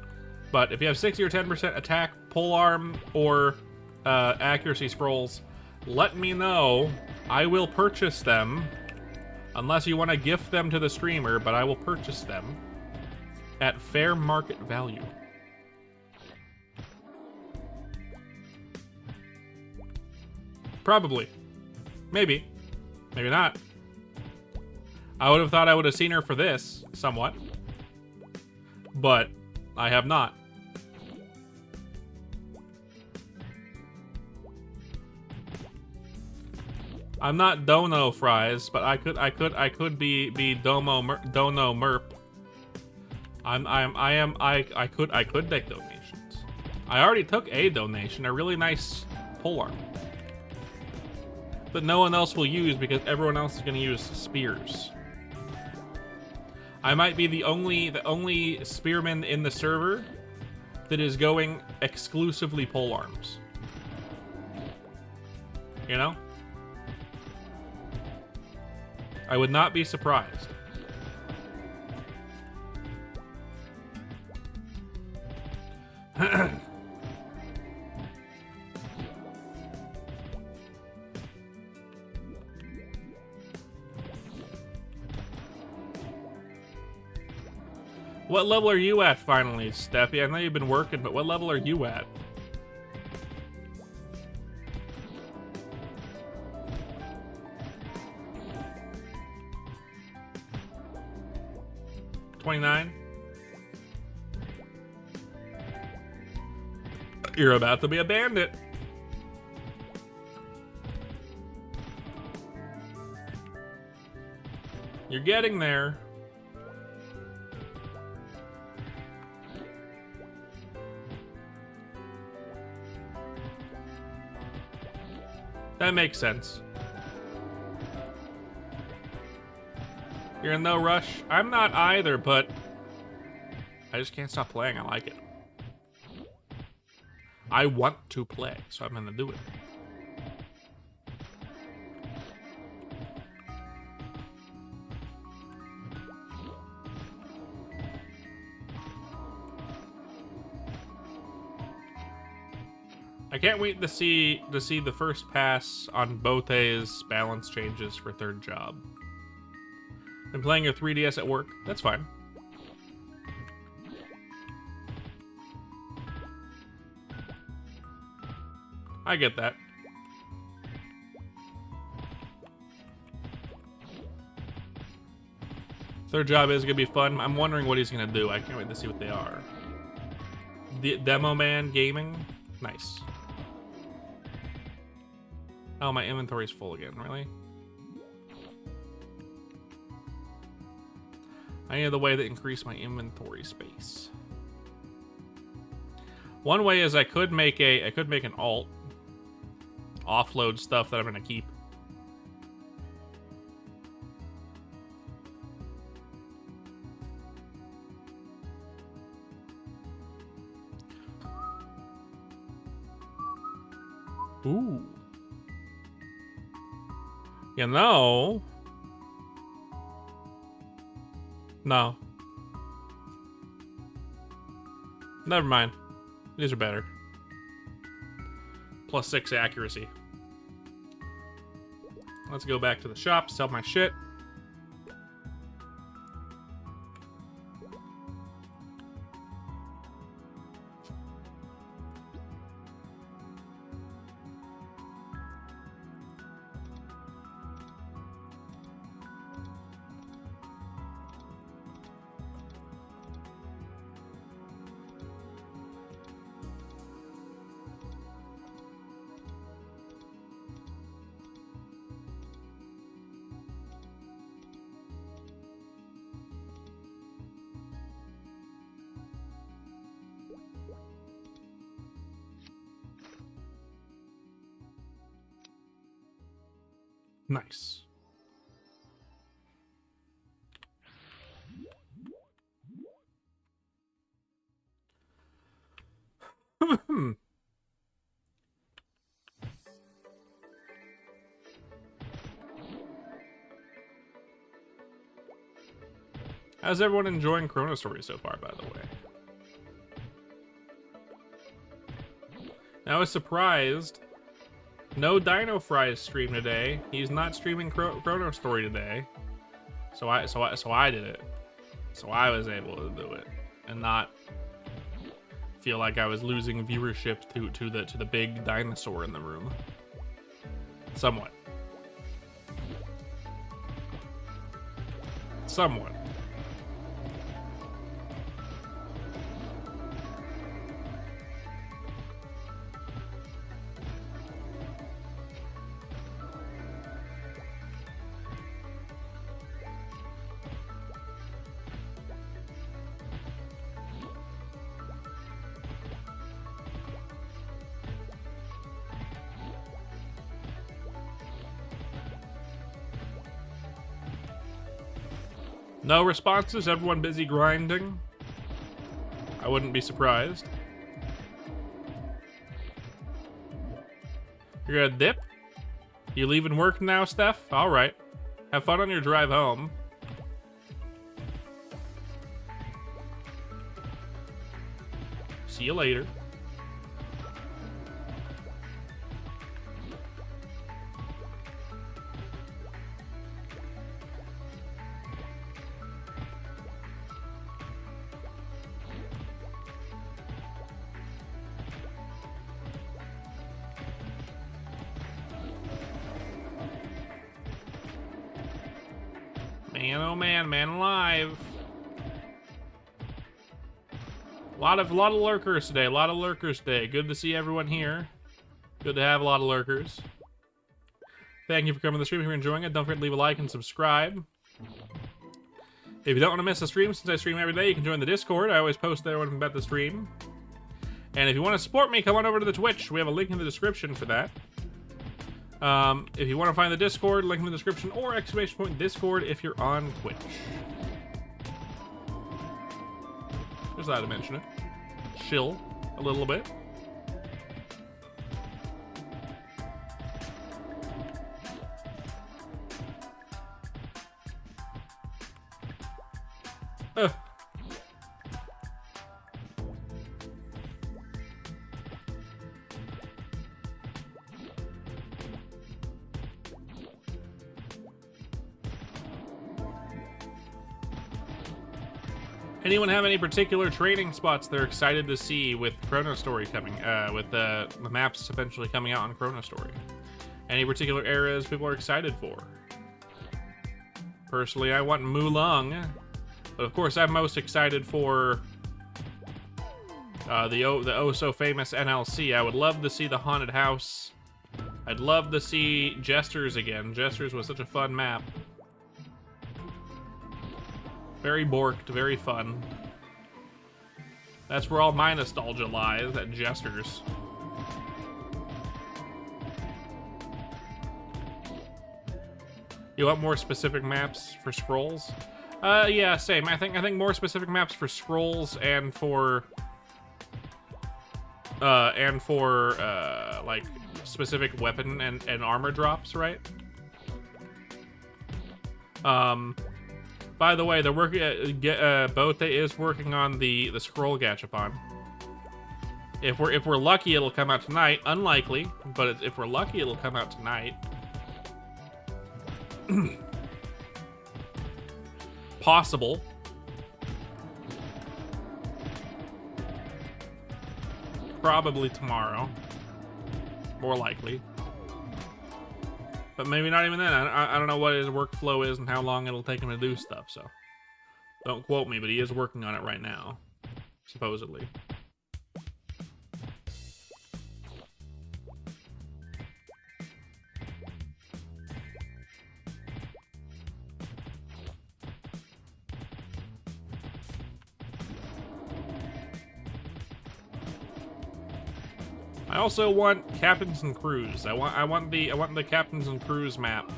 but if you have 60 or 10% attack, polearm, or accuracy scrolls, let me know. I will purchase them, unless you want to gift them to the streamer, but I will purchase them at fair market value. Probably. Maybe. Maybe not. I would have thought I would have seen her for this, somewhat. But I have not. I'm not Dono Fries, but I could be Dono Merp. I could take donations. I already took a donation, a really nice polearm that no one else will use because everyone else is going to use spears. I might be the only spearman in the server that is going exclusively polearms. You know? I would not be surprised. What level are you at finally, Steffi? I know you've been working, but what level are you at? $29? You're about to be a bandit. You're getting there. That makes sense. You're in no rush? I'm not either, but I just can't stop playing. I like it. I want to play, so I'm gonna do it. I can't wait to see the first pass on Bote's balance changes for third job. Been playing your 3DS at work. That's fine. I get that. Third job is gonna be fun. I'm wondering what he's gonna do. I can't wait to see what they are. The Demo Man Gaming? Nice. Oh, my inventory's full again, really? I need a way to increase my inventory space. One way is I could make an alt. Offload stuff that I'm gonna keep. Ooh. You know. No. Never mind. These are better. +6 accuracy. Let's go back to the shop, sell my shit. Nice. How's everyone enjoying ChronoStory so far, by the way? I was surprised. No Dino Fry's stream today. He's not streaming ChronoStory today. So I did it. So I was able to do it and not feel like I was losing viewership to the big dinosaur in the room. Somewhat. Somewhat. No responses? Everyone busy grinding? I wouldn't be surprised. You're gonna dip? You leaving work now, Steph? Alright. Have fun on your drive home. See you later. Man, oh man, man alive. A lot of lurkers today. A lot of lurkers today. Good to see everyone here. Good to have a lot of lurkers. Thank you for coming to the stream. If you're enjoying it, don't forget to leave a like and subscribe. If you don't want to miss a stream, since I stream every day, you can join the Discord. I always post there when I'm about to stream. And if you want to support me, come on over to the Twitch. We have a link in the description for that. If you want to find the Discord, link in the description, or !Discord if you're on Twitch. Just thought to mention it. Chill a little bit. Anyone have any particular training spots they're excited to see with ChronoStory coming, with the maps eventually coming out on ChronoStory? Any particular eras people are excited for? Personally, I want Mulong, but of course I'm most excited for the oh-so-famous NLC. I would love to see the Haunted House. I'd love to see Jesters again. Jesters was such a fun map. Very borked, very fun. That's where all my nostalgia lies, at Jesters. You want more specific maps for scrolls? Yeah, same. I think more specific maps for scrolls and for like specific weapon and armor drops, right? By the way, they're working. Bote is working on the scroll gachapon. If we're lucky, it'll come out tonight. Unlikely, but if we're lucky, it'll come out tonight. Possible. Probably tomorrow. More likely. But maybe not even then. I don't know what his workflow is and how long it'll take him to do stuff, so don't quote me, but he is working on it right now, supposedly. I also want captains and crews. I want the captains and crews map.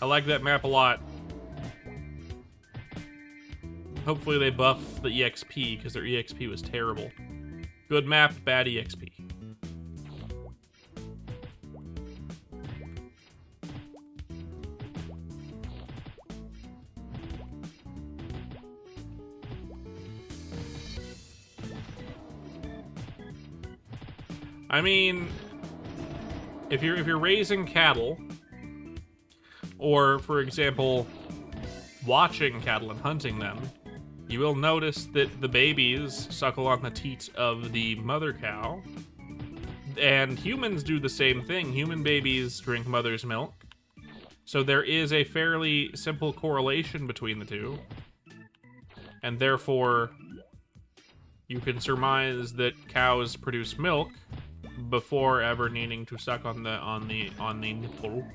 I like that map a lot. Hopefully they buff the EXP because their EXP was terrible. Good map, bad EXP. I mean, if you're raising cattle, or for example, watching cattle and hunting them, you will notice that the babies suckle on the teats of the mother cow, and humans do the same thing. Human babies drink mother's milk, so there is a fairly simple correlation between the two, and therefore you can surmise that cows produce milk before ever needing to suck on the nipple,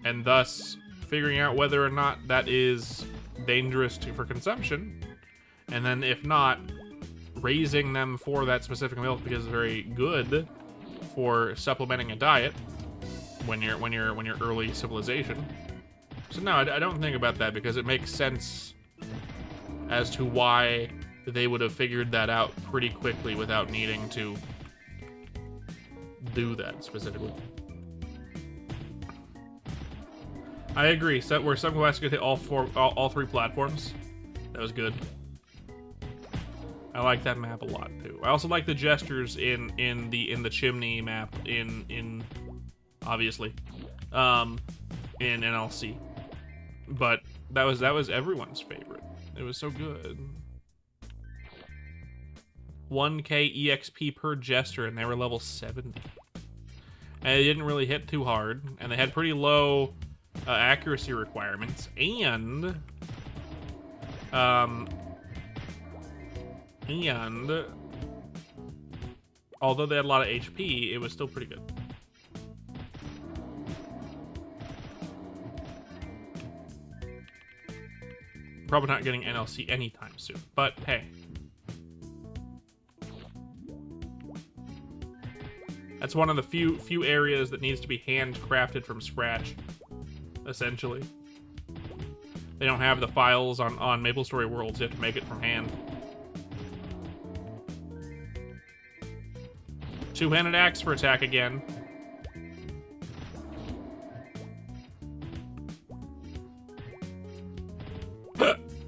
and thus figuring out whether or not that is dangerous for consumption, and then if not, raising them for that specific milk because it's very good for supplementing a diet when you're early civilization. So no, I don't think about that because it makes sense as to why they would have figured that out pretty quickly without needing to do that specifically. I agree. So where some quests could hit all three platforms. That was good. I like that map a lot too. I also like the gestures in the chimney map in obviously in NLC. But that was everyone's favorite. It was so good. 1k EXP per jester, and they were level 70. And they didn't really hit too hard, and they had pretty low accuracy requirements, and although they had a lot of HP, it was still pretty good. Probably not getting NLC anytime soon, but hey. That's one of the few areas that needs to be handcrafted from scratch, essentially. They don't have the files on MapleStory Worlds. You have to make it from hand. Two-handed axe for attack again.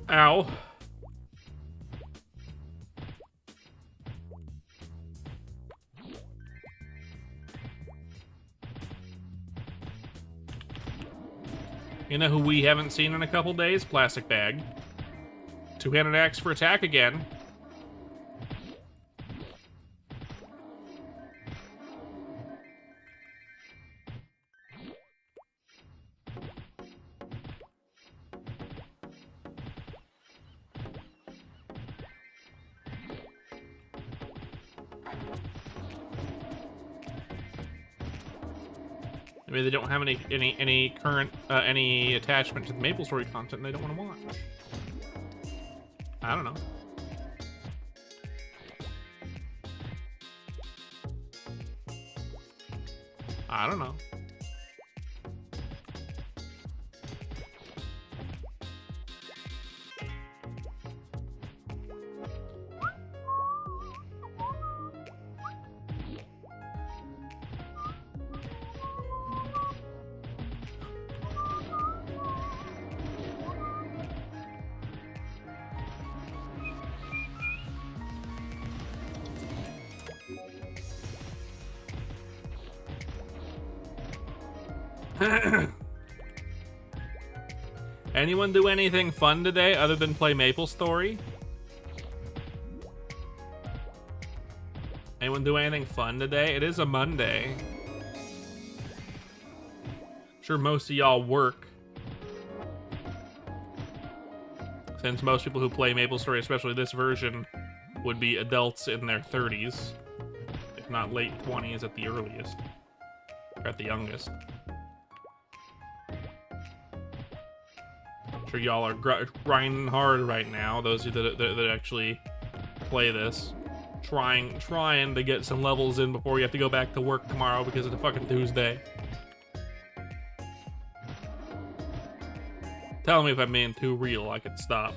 Ow. You know who we haven't seen in a couple days? Plastic Bag. Two-handed axe for attack again. Maybe they don't have any current any attachment to the MapleStory content and they don't want to watch. I don't know. I don't know. Anyone do anything fun today other than play MapleStory? Anyone do anything fun today? It is a Monday. I'm sure most of y'all work. Since most people who play MapleStory, especially this version, would be adults in their 30s. If not late 20s at the earliest. Or at the youngest. Sure y'all are grinding hard right now, those of you that actually play this, trying to get some levels in before you have to go back to work tomorrow because it's a fucking Tuesday. Tell me if I'm being too real, I could stop.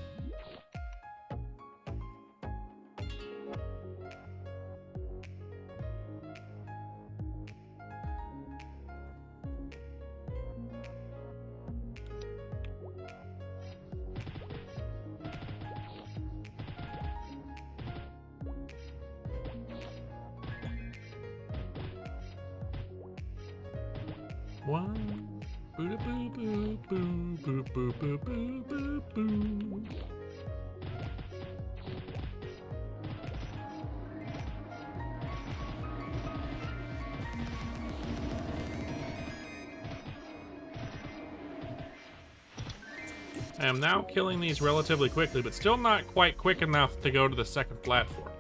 I am now killing these relatively quickly, but still not quite quick enough to go to the second platform.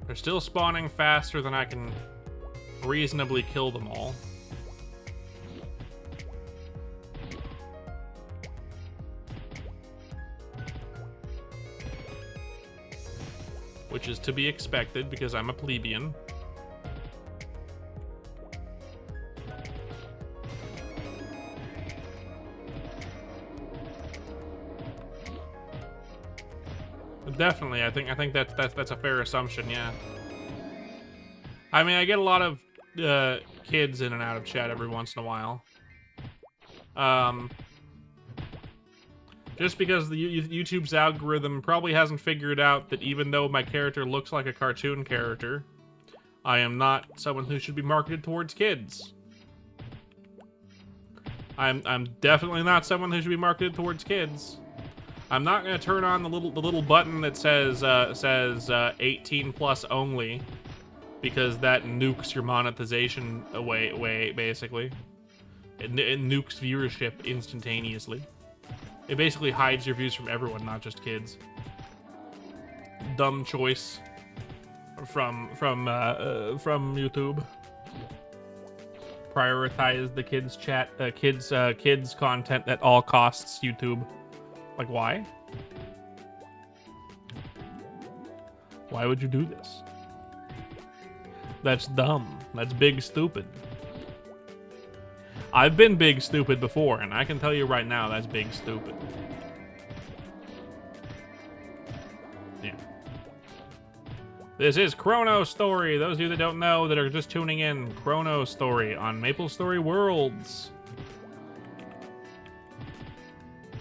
They're still spawning faster than I can reasonably kill them all. Which is to be expected because I'm a plebeian. Definitely, I think that's a fair assumption, yeah. I mean, I get a lot of kids in and out of chat every once in a while. Just because the YouTube's algorithm probably hasn't figured out that even though my character looks like a cartoon character, I am not someone who should be marketed towards kids. I'm definitely not someone who should be marketed towards kids. I'm not gonna turn on the little button that says 18 plus only, because that nukes your monetization away basically. It nukes viewership instantaneously. It basically hides your views from everyone, not just kids. Dumb choice from YouTube. Prioritize the kids kids content at all costs, YouTube. Like, why? Why would you do this? That's dumb. That's big stupid. I've been big stupid before, and I can tell you right now that's big stupid. Yeah. This is ChronoStory. Those of you that don't know, that are just tuning in, ChronoStory on MapleStory Worlds.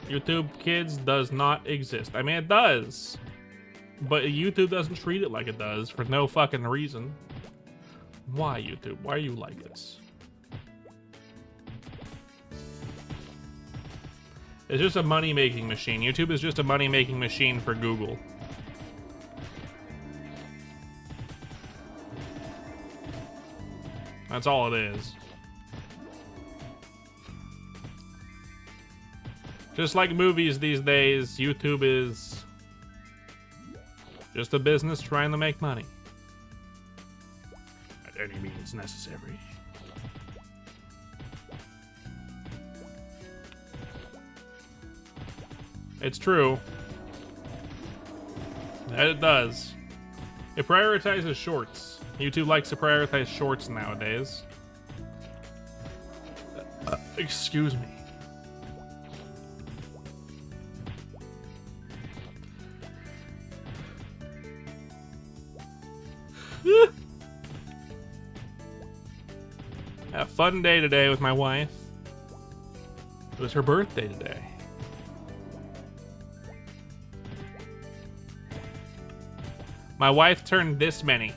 YouTube Kids does not exist. I mean, it does. But YouTube doesn't treat it like it does for no fucking reason. Why, YouTube? Why are you like this? It's just a money-making machine. YouTube is just a money-making machine for Google. That's all it is. Just like movies these days, YouTube is just a business trying to make money. At any means necessary. It's true. That it does. It prioritizes shorts. YouTube likes to prioritize shorts nowadays. Excuse me. A fun day today with my wife. It was her birthday today. My wife turned this many.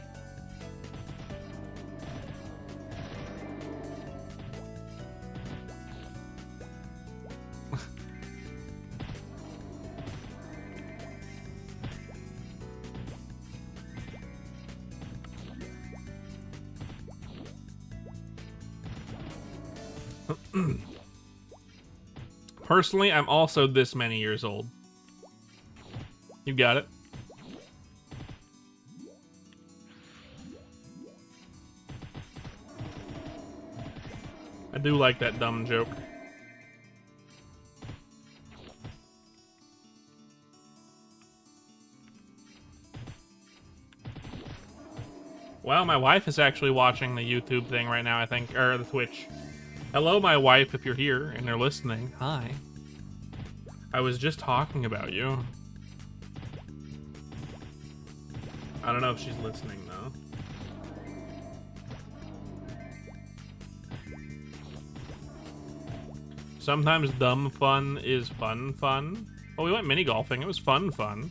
Personally, I'm also this many years old. You got it. I do like that dumb joke. Wow, my wife is actually watching the YouTube thing right now, I think, or the Twitch. Hello, my wife, if you're here and you're listening. Hi. I was just talking about you. I don't know if she's listening, though. Sometimes dumb fun is fun. Oh, we went mini golfing. It was fun.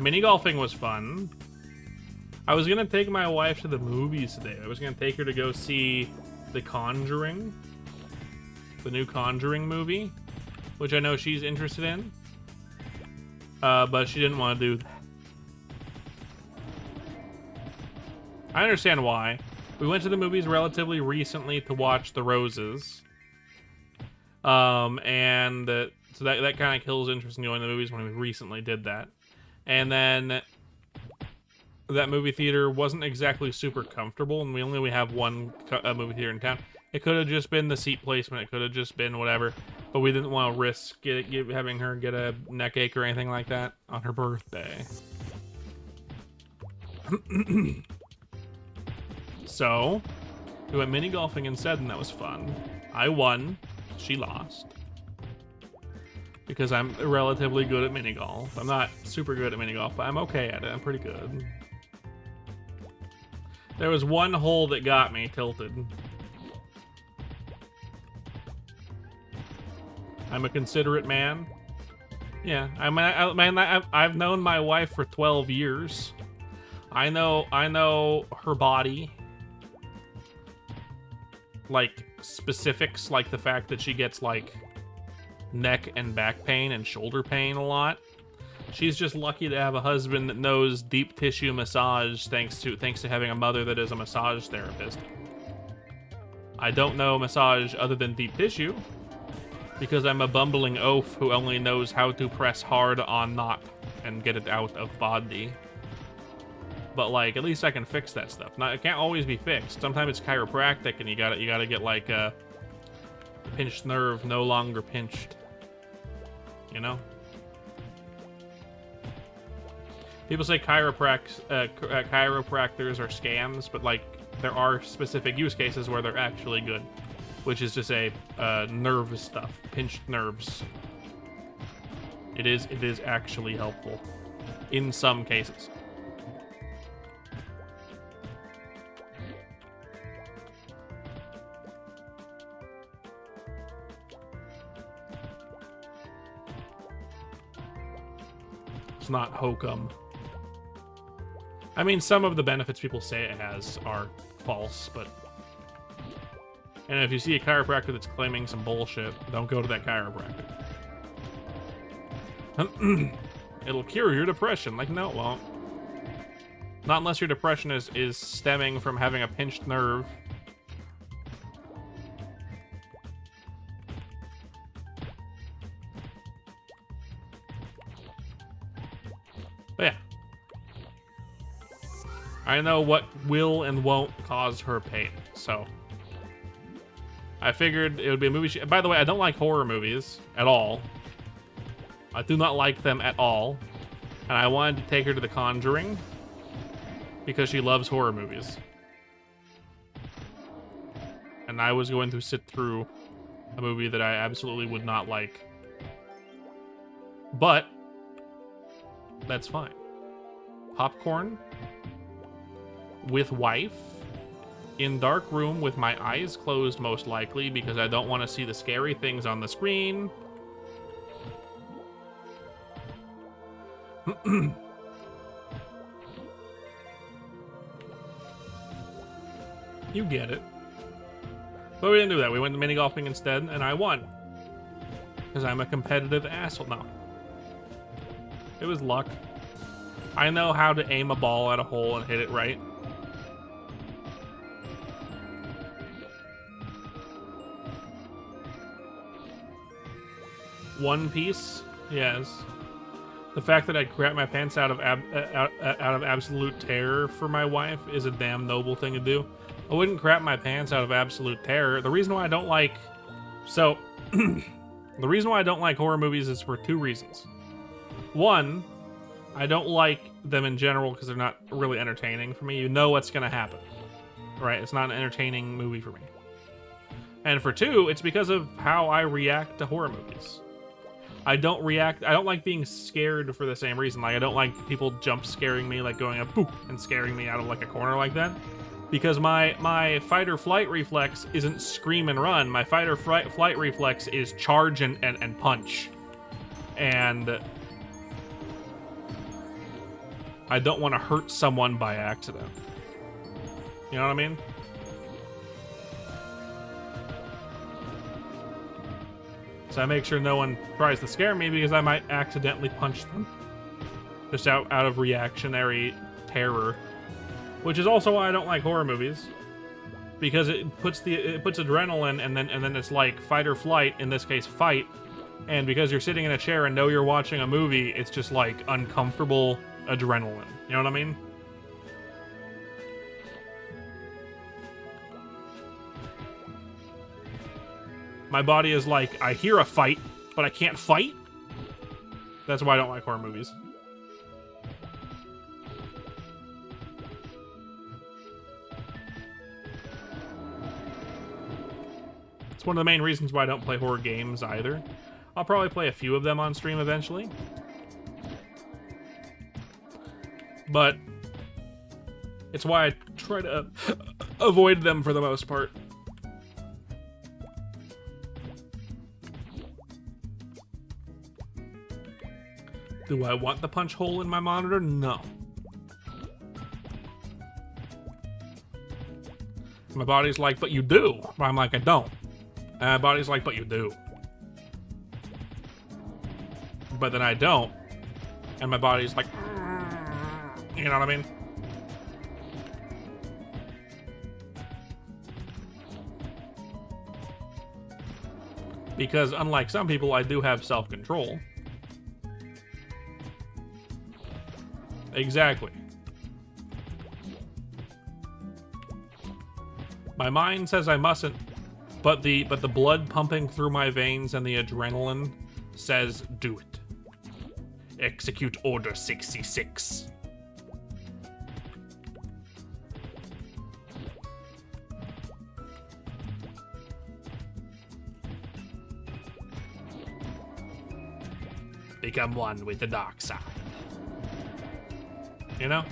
Mini golfing was fun. I was gonna take my wife to the movies today. I was gonna take her to go see The Conjuring, the new Conjuring movie, which I know she's interested in. But she didn't want to do that. I understand why. We went to the movies relatively recently to watch The Roses. So that kind of kills interest in going to the movies when we recently did that. And then that movie theater wasn't exactly super comfortable, and we only have one movie theater in town. It could have just been the seat placement. It could have just been whatever. But we didn't want to risk having her get a neck ache or anything like that on her birthday. So, we went mini golfing instead, and that was fun. I won. She lost. Because I'm relatively good at mini golf. I'm not super good at mini golf, but I'm okay at it. I'm pretty good. There was one hole that got me tilted. I'm a considerate man. Yeah, I've known my wife for 12 years. I know her body. Like, specifics, like the fact that she gets, like, neck and back pain and shoulder pain a lot. She's just lucky to have a husband that knows deep tissue massage thanks to having a mother that is a massage therapist. I don't know massage other than deep tissue because I'm a bumbling oaf who only knows how to press hard on knot and get it out of body. But like, at least I can fix that stuff. Now, it can't always be fixed. Sometimes it's chiropractic, and you gotta get like a pinched nerve no longer pinched. You know. People say chiropractors are scams, but like there are specific use cases where they're actually good, which is to say, nerve stuff, pinched nerves. It is actually helpful in some cases. It's not hokum. I mean, some of the benefits people say it has are false, but And if you see a chiropractor that's claiming some bullshit, don't go to that chiropractor. It'll cure your depression. Like, no, it won't. Not unless your depression is stemming from having a pinched nerve. But yeah. I know what will and won't cause her pain, so I figured it would be a movie. By the way, I don't like horror movies at all. I do not like them at all. And I wanted to take her to The Conjuring because she loves horror movies. And I was going to sit through a movie that I absolutely would not like. But that's fine. Popcorn with wife in dark room with my eyes closed, most likely, because I don't want to see the scary things on the screen. You get it. But we didn't do that. We went mini golfing instead, and I won. Because I'm a competitive asshole. No. It was luck. I know how to aim a ball at a hole and hit it right. One Piece? Yes. The fact that I crap my pants out of absolute terror for my wife is a damn noble thing to do. I wouldn't crap my pants out of absolute terror. The reason why I don't like... So, the reason why I don't like horror movies is for two reasons. One, I don't like them in general because they're not really entertaining for me. You know what's going to happen, right? It's not an entertaining movie for me. And for two, it's because of how I react to horror movies. I don't like being scared for the same reason. Like, I don't like people jump scaring me, like going up boop and scaring me out of like a corner like that. Because my fight or flight reflex isn't scream and run. My fight or flight reflex is charge and punch. And I don't want to hurt someone by accident. You know what I mean? So I make sure no one tries to scare me because I might accidentally punch them. Just out of reactionary terror. Which is also why I don't like horror movies. Because it puts adrenaline and then it's like fight or flight, in this case fight. And because you're sitting in a chair and know you're watching a movie, it's just like uncomfortable adrenaline. You know what I mean? My body is like, I hear a fight, but I can't fight. That's why I don't like horror movies. It's one of the main reasons why I don't play horror games either. I'll probably play a few of them on stream eventually. But it's why I try to avoid them for the most part. Do I want the punch hole in my monitor? No. My body's like, but you do. But I'm like, I don't. And my body's like, but you do. But then I don't. And my body's like, you know what I mean? Because unlike some people, I do have self-control. Exactly. My mind says I mustn't, but the blood pumping through my veins and the adrenaline says do it. Execute Order 66. Become one with the dark side. You know?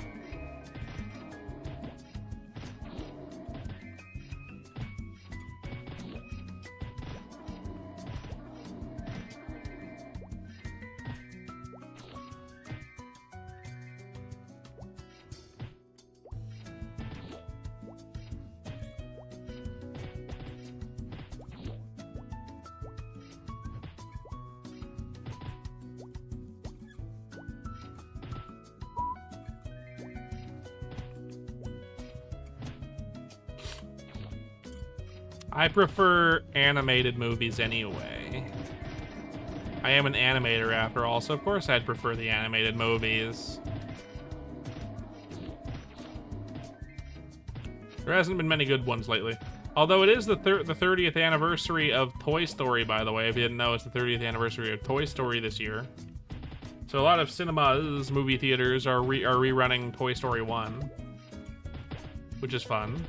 I prefer animated movies anyway. I am an animator after all, so of course I'd prefer the animated movies. There hasn't been many good ones lately. Although it is the 30th anniversary of Toy Story, by the way. If you didn't know, it's the 30th anniversary of Toy Story this year. So a lot of cinemas, movie theaters, are rerunning Toy Story 1. Which is fun.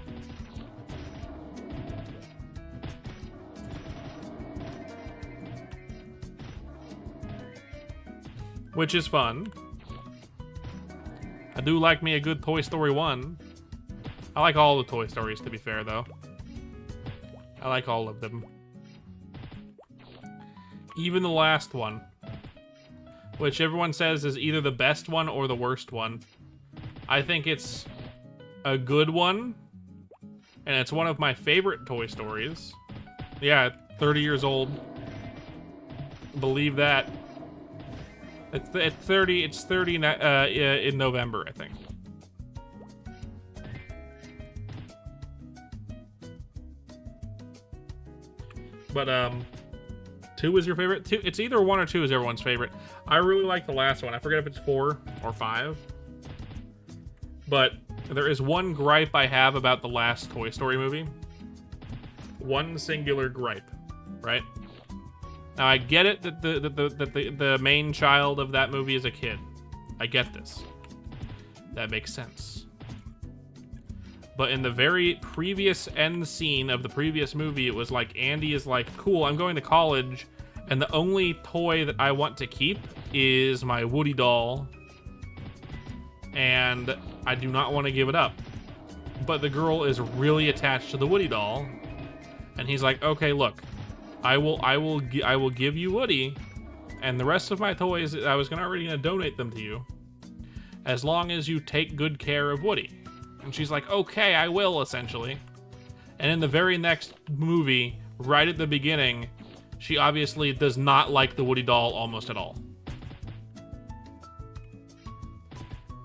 Which is fun. I do like me a good Toy Story 1. I like all the Toy Stories, to be fair, though. I like all of them. Even the last one. Which everyone says is either the best one or the worst one. I think it's a good one. And it's one of my favorite Toy Stories. Yeah, 30 years old. Believe that. It's 30 in November, I think. But, 2 is your favorite? 2, it's either 1 or 2 is everyone's favorite. I really like the last one. I forget if it's 4 or 5. But there is one gripe I have about the last Toy Story movie. One singular gripe, right? Now, I get it that the main child of that movie is a kid. I get this. That makes sense. But in the very previous end scene of the previous movie, it was like Andy is like, cool, I'm going to college, and the only toy that I want to keep is my Woody doll, and I do not want to give it up. But the girl is really attached to the Woody doll, and he's like, okay, look, I will give you Woody, and the rest of my toys, I was already gonna donate them to you, as long as you take good care of Woody. And she's like, okay, I will, essentially. And in the very next movie, right at the beginning, she obviously does not like the Woody doll almost at all.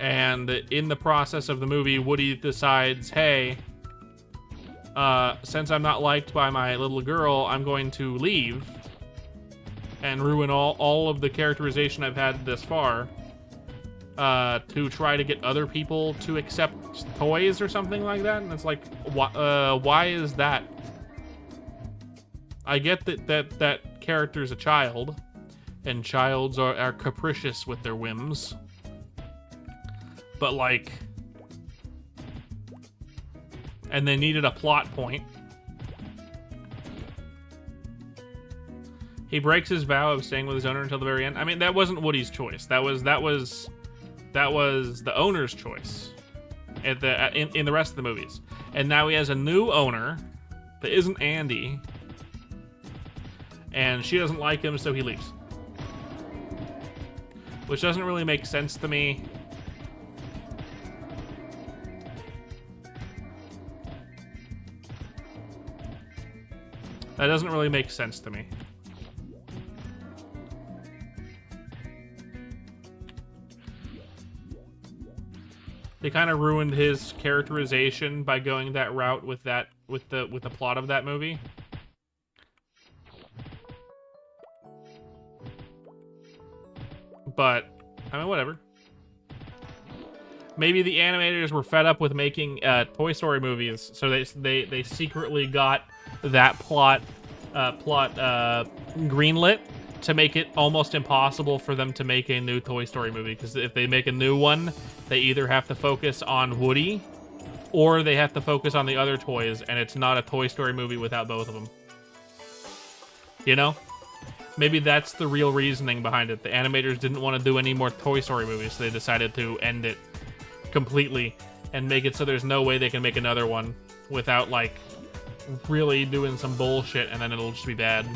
And in the process of the movie, Woody decides, hey, since I'm not liked by my little girl, I'm going to leave and ruin all of the characterization I've had this far. To try to get other people to accept toys or something like that, and it's like, why is that? I get that character's a child, and childs are capricious with their whims, but like, and they needed a plot point. He breaks his vow of staying with his owner until the very end. I mean, that wasn't Woody's choice. That was the owner's choice in the rest of the movies. And now he has a new owner that isn't Andy. And she doesn't like him, so he leaves. Which doesn't really make sense to me. That doesn't really make sense to me. They kind of ruined his characterization by going that route with the plot of that movie. But I mean, whatever. Maybe the animators were fed up with making Toy Story movies, so they secretly got that plot greenlit to make it almost impossible for them to make a new Toy Story movie, because if they make a new one, they either have to focus on Woody or they have to focus on the other toys, and it's not a Toy Story movie without both of them. You know? Maybe that's the real reasoning behind it. The animators didn't want to do any more Toy Story movies, so they decided to end it completely and make it so there's no way they can make another one without, like, really doing some bullshit, and then it'll just be bad.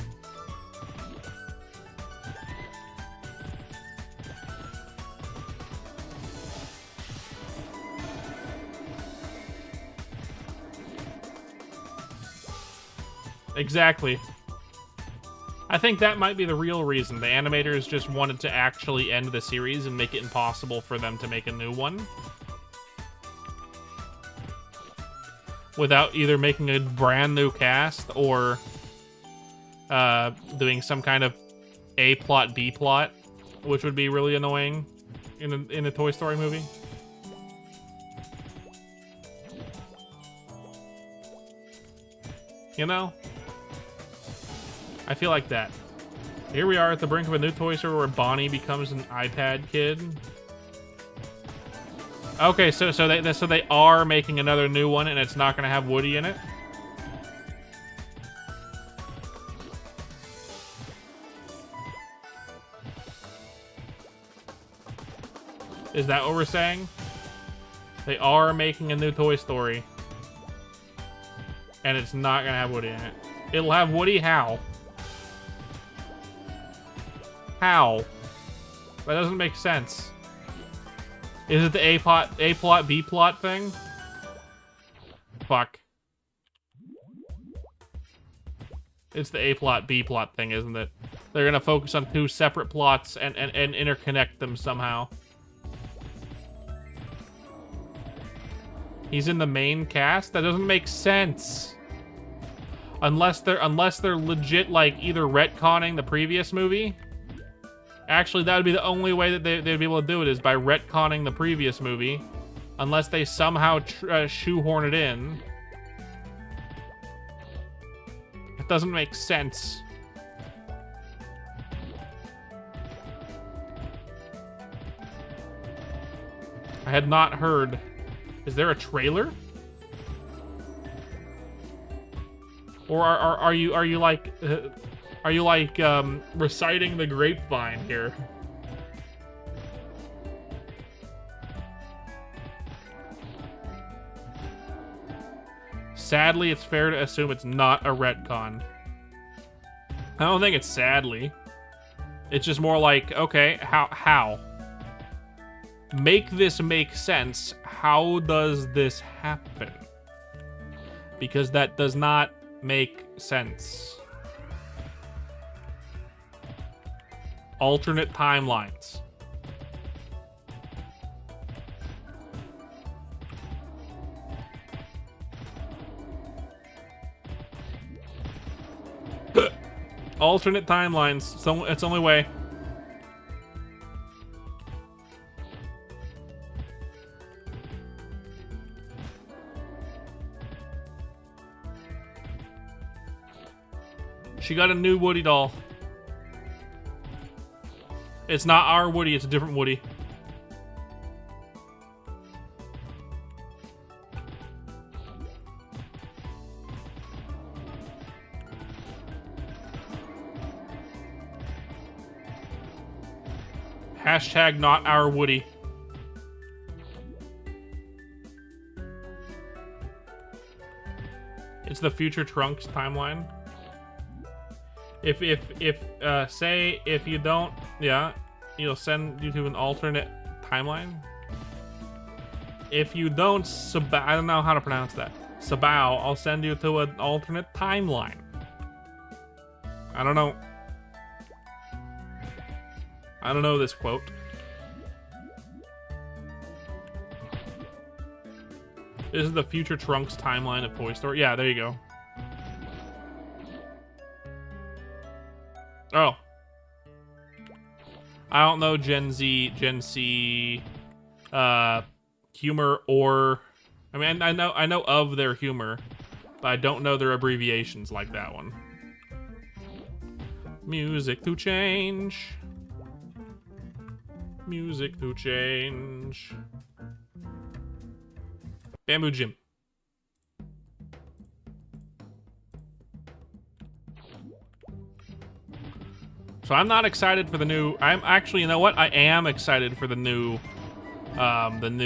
Exactly. I think that might be the real reason. The animators just wanted to actually end the series and make it impossible for them to make a new one. without either making a brand new cast or doing some kind of A plot, B plot, which would be really annoying in a Toy Story movie. You know? I feel like that. Here we are at the brink of a new Toy Story where Bonnie becomes an iPad kid. Okay, so they are making another new one, and it's not going to have Woody in it. Is that what we're saying? They are making a new Toy Story, and it's not going to have Woody in it. It'll have Woody how? How? That doesn't make sense. Is it the A plot, B plot thing? Fuck. It's the A plot, B plot thing, isn't it? They're gonna focus on two separate plots and interconnect them somehow. He's in the main cast? That doesn't make sense. Unless they're legit, like, either retconning the previous movie. Actually, that would be the only way that they'd be able to do it, is by retconning the previous movie. Unless they somehow shoehorn it in. It doesn't make sense. I had not heard. Is there a trailer? Or are you like reciting the grapevine here? Sadly, it's fair to assume it's not a retcon. I don't think it's sadly. It's just more like, okay, how? Make this make sense. How does this happen? Because that does not make sense. Alternate timelines. Alternate timelines. So it's the only way. She got a new Woody doll. It's not our Woody, it's a different Woody. Hashtag not our Woody. It's the future Trunks timeline. If say if you don't, yeah, you'll send you to an alternate timeline. If you don't, I don't know how to pronounce that. Sabao, I'll send you to an alternate timeline. I don't know. I don't know this quote. This is the future Trunks timeline of Toy Story. Yeah, there you go. Oh. I don't know Gen C humor, or I mean I know of their humor, but I don't know their abbreviations like that one. Music to change. Music to change. Bamboo Jim. So I'm not excited for the new. I'm actually, you know what? I am excited for the new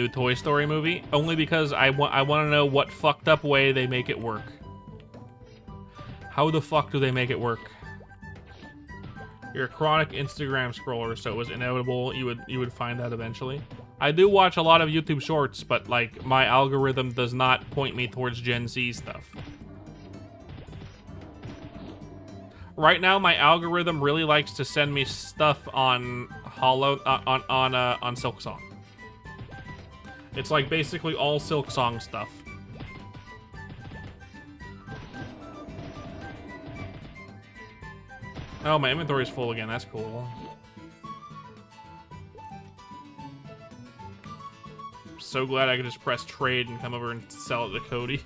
Toy Story movie, only because I want to know what fucked up way they make it work. How the fuck do they make it work? You're a chronic Instagram scroller, so it was inevitable you would find that eventually. I do watch a lot of YouTube Shorts, but like my algorithm does not point me towards Gen Z stuff. Right now, my algorithm really likes to send me stuff on on Silk Song. It's like basically all Silk Song stuff. Oh, my inventory's full again. That's cool. So glad I could just press trade and come over and sell it to Cody.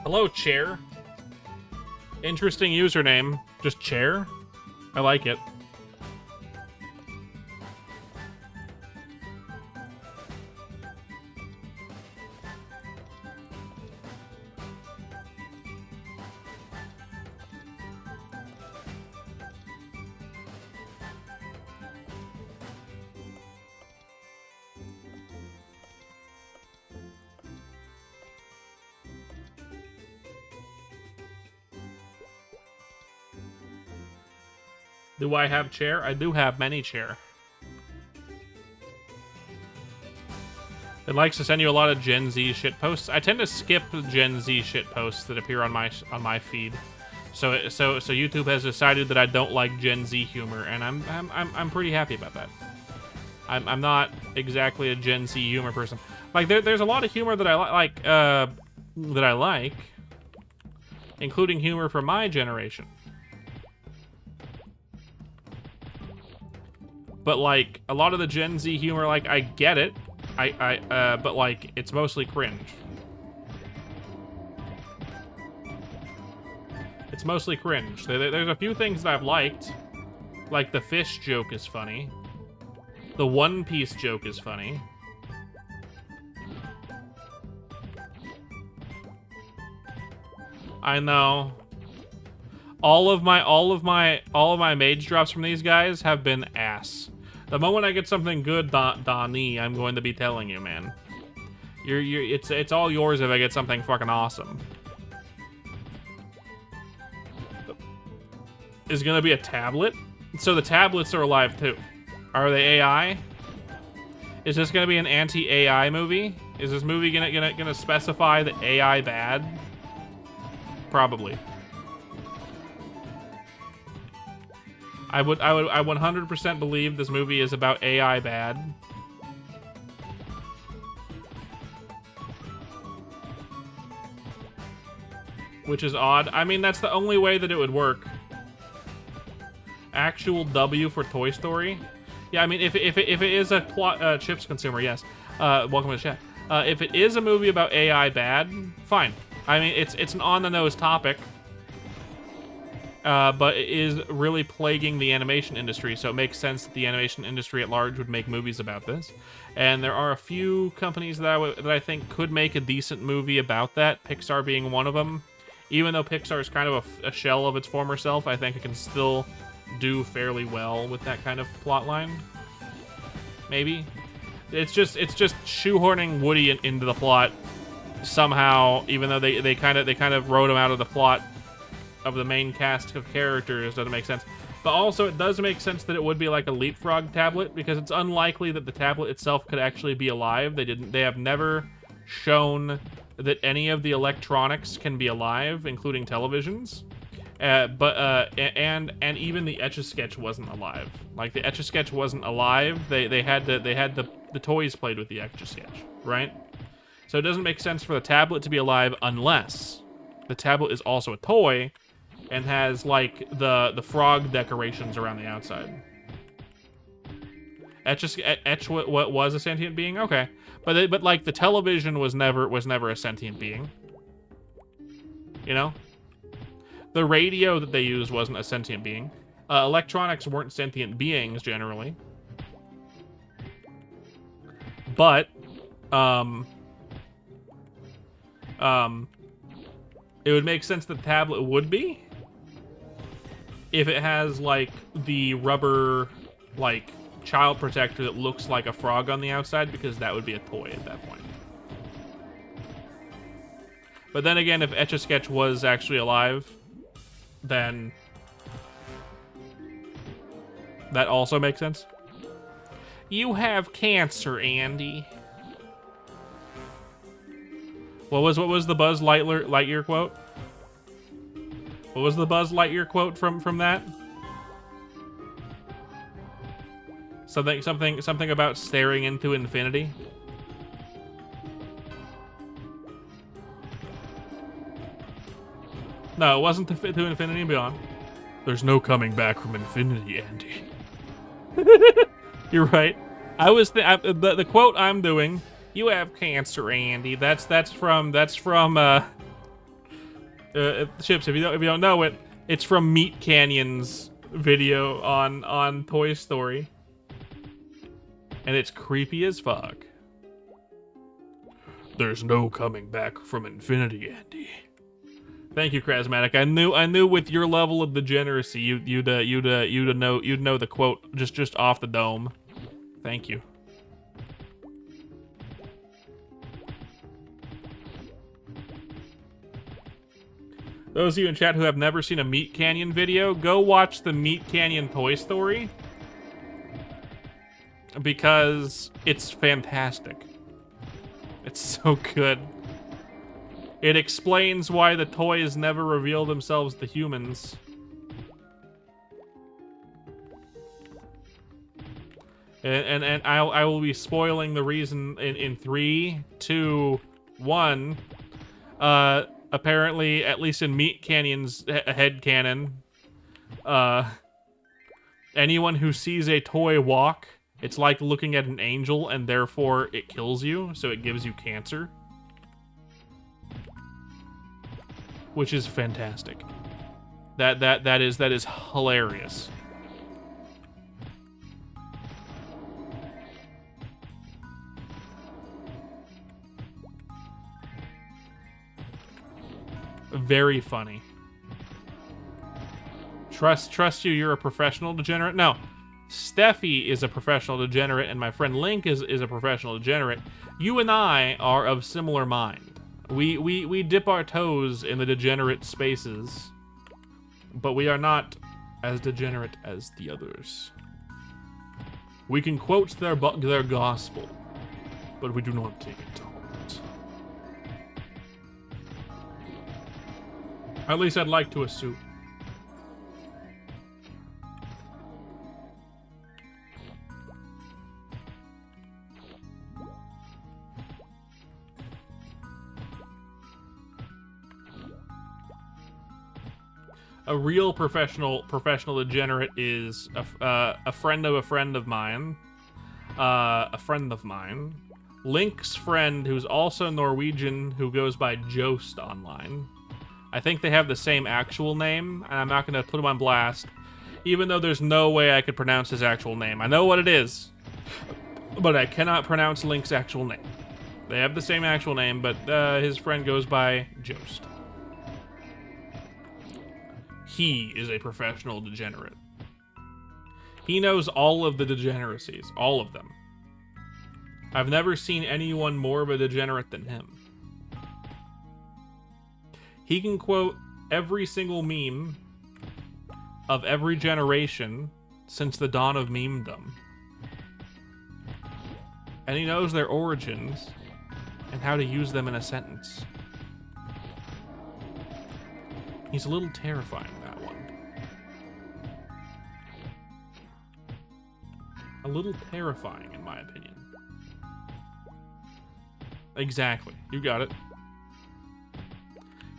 Hello, Chair. Interesting username. Just Chair? I like it. Do I have chair? I do have many chair. It likes to send you a lot of Gen Z shit posts. I tend to skip Gen Z shit posts that appear on my feed. So YouTube has decided that I don't like Gen Z humor, and I'm pretty happy about that. I'm not exactly a Gen Z humor person. Like there's a lot of humor that I like, including humor from my generation. But like a lot of the Gen Z humor, like I get it, but like it's mostly cringe. It's mostly cringe. There's a few things that I've liked, like the fish joke is funny, the One Piece joke is funny. I know. All of my mage drops from these guys have been ass. The moment I get something good, Donnie, I'm going to be telling you, man. It's all yours if I get something fucking awesome. Is gonna be a tablet? So the tablets are alive too. Are they AI? Is this gonna be an anti-AI movie? Is this movie gonna specify the AI bad? Probably. I would 100% believe this movie is about AI bad. Which is odd. I mean, that's the only way that it would work. Actual W for Toy Story. Yeah, I mean, if it is a plot, chips consumer, yes. Welcome to the chat. If it is a movie about AI bad, fine. I mean, it's an on-the-nose topic. But it is really plaguing the animation industry, so it makes sense that the animation industry at large would make movies about this. And there are a few companies that I think could make a decent movie about that, Pixar being one of them. Even though Pixar is kind of a shell of its former self, I think it can still do fairly well with that kind of plotline. Maybe. It's just shoehorning Woody into the plot somehow, even though they kind of wrote him out of the plot of the main cast of characters. Doesn't make sense. But also it does make sense that it would be like a leapfrog tablet, because it's unlikely that the tablet itself could actually be alive. They have never shown that any of the electronics can be alive, including televisions. And even the Etch-a-Sketch wasn't alive. Like the Etch-a-Sketch wasn't alive. They had the toys played with the Etch-a-Sketch, right? So it doesn't make sense for the tablet to be alive unless the tablet is also a toy and has like the frog decorations around the outside. Etch what was a sentient being? Okay, but like the television was never a sentient being. You know, the radio that they used wasn't a sentient being. Electronics weren't sentient beings generally, but it would make sense that the tablet would be if it has like the rubber like child protector that looks like a frog on the outside, because that would be a toy at that point. But then again, if Etch-a-Sketch was actually alive, then that also makes sense. You have cancer, Andy. What was the Buzz Lightyear quote? What was the Buzz Lightyear quote from that? Something about staring into infinity. No, it wasn't to Infinity and Beyond. There's no coming back from infinity, Andy. You're right. I was the quote I'm doing. You have cancer, Andy. That's from Chips. If you don't know it, it's from Meat Canyon's video on Toy Story, and it's creepy as fuck. There's no coming back from infinity, Andy. Thank you, Krasmatic. I knew with your level of degeneracy, you'd know the quote just off the dome. Thank you. Those of you in chat who have never seen a Meat Canyon video, go watch the Meat Canyon Toy Story, because it's fantastic. It's so good. It explains why the toys never reveal themselves to humans. And I will be spoiling the reason in 3, 2, 1. Apparently, at least in Meat Canyon's headcanon, anyone who sees a toy walk, it's like looking at an angel, and therefore it kills you, so it gives you cancer. Which is fantastic. That is hilarious. Very funny. Trust you, you're a professional degenerate? No. Steffi is a professional degenerate, and my friend Link is a professional degenerate. You and I are of similar mind. We dip our toes in the degenerate spaces, but we are not as degenerate as the others. We can quote their gospel, but we do not take it to heart. At least I'd like to assume. A real professional degenerate is a friend of a friend of mine. Link's friend, who's also Norwegian, who goes by Jost online. I think they have the same actual name, and I'm not going to put him on blast, even though there's no way I could pronounce his actual name. I know what it is, but I cannot pronounce Link's actual name. They have the same actual name, but his friend goes by Jost. He is a professional degenerate. He knows all of the degeneracies, all of them. I've never seen anyone more of a degenerate than him. He can quote every single meme of every generation since the dawn of memedom. And he knows their origins and how to use them in a sentence. He's a little terrifying, that one. A little terrifying, in my opinion. Exactly. You got it.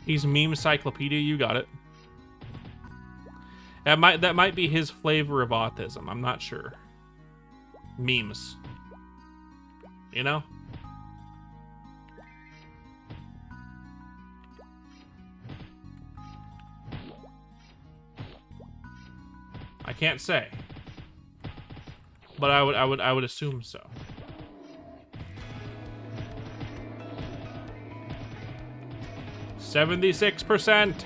He's meme encyclopedia. You got it. That might be his flavor of autism. I'm not sure. Memes. You know? I can't say, but I would assume so. %76.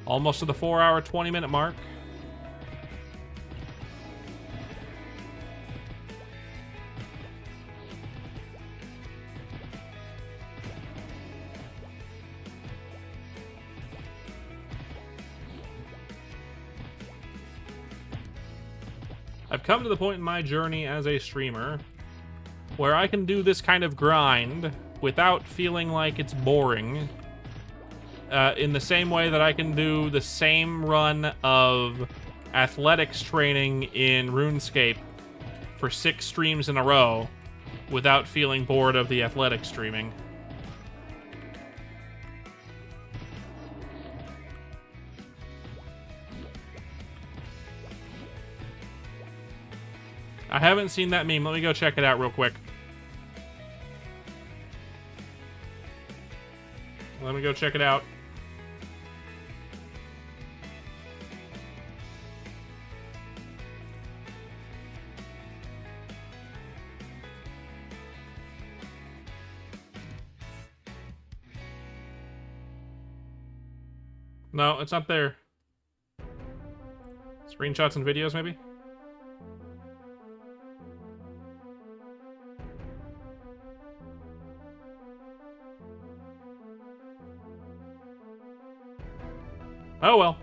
Almost to the 4-hour, 20-minute mark. I've come to the point in my journey as a streamer where I can do this kind of grind without feeling like it's boring, in the same way that I can do the same run of athletics training in RuneScape for 6 streams in a row without feeling bored of the athletics streaming. I haven't seen that meme. Let me go check it out real quick. Let me go check it out. No, it's not there. Screenshots and videos, maybe? Oh well.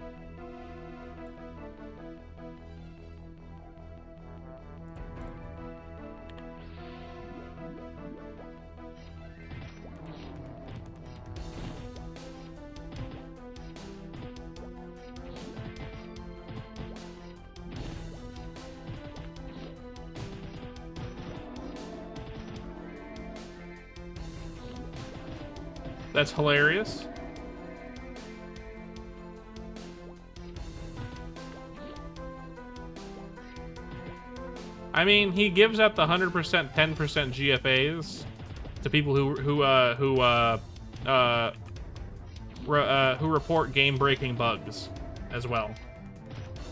That's hilarious. I mean, he gives out the 100%, 10% GFAs to people who report game-breaking bugs as well.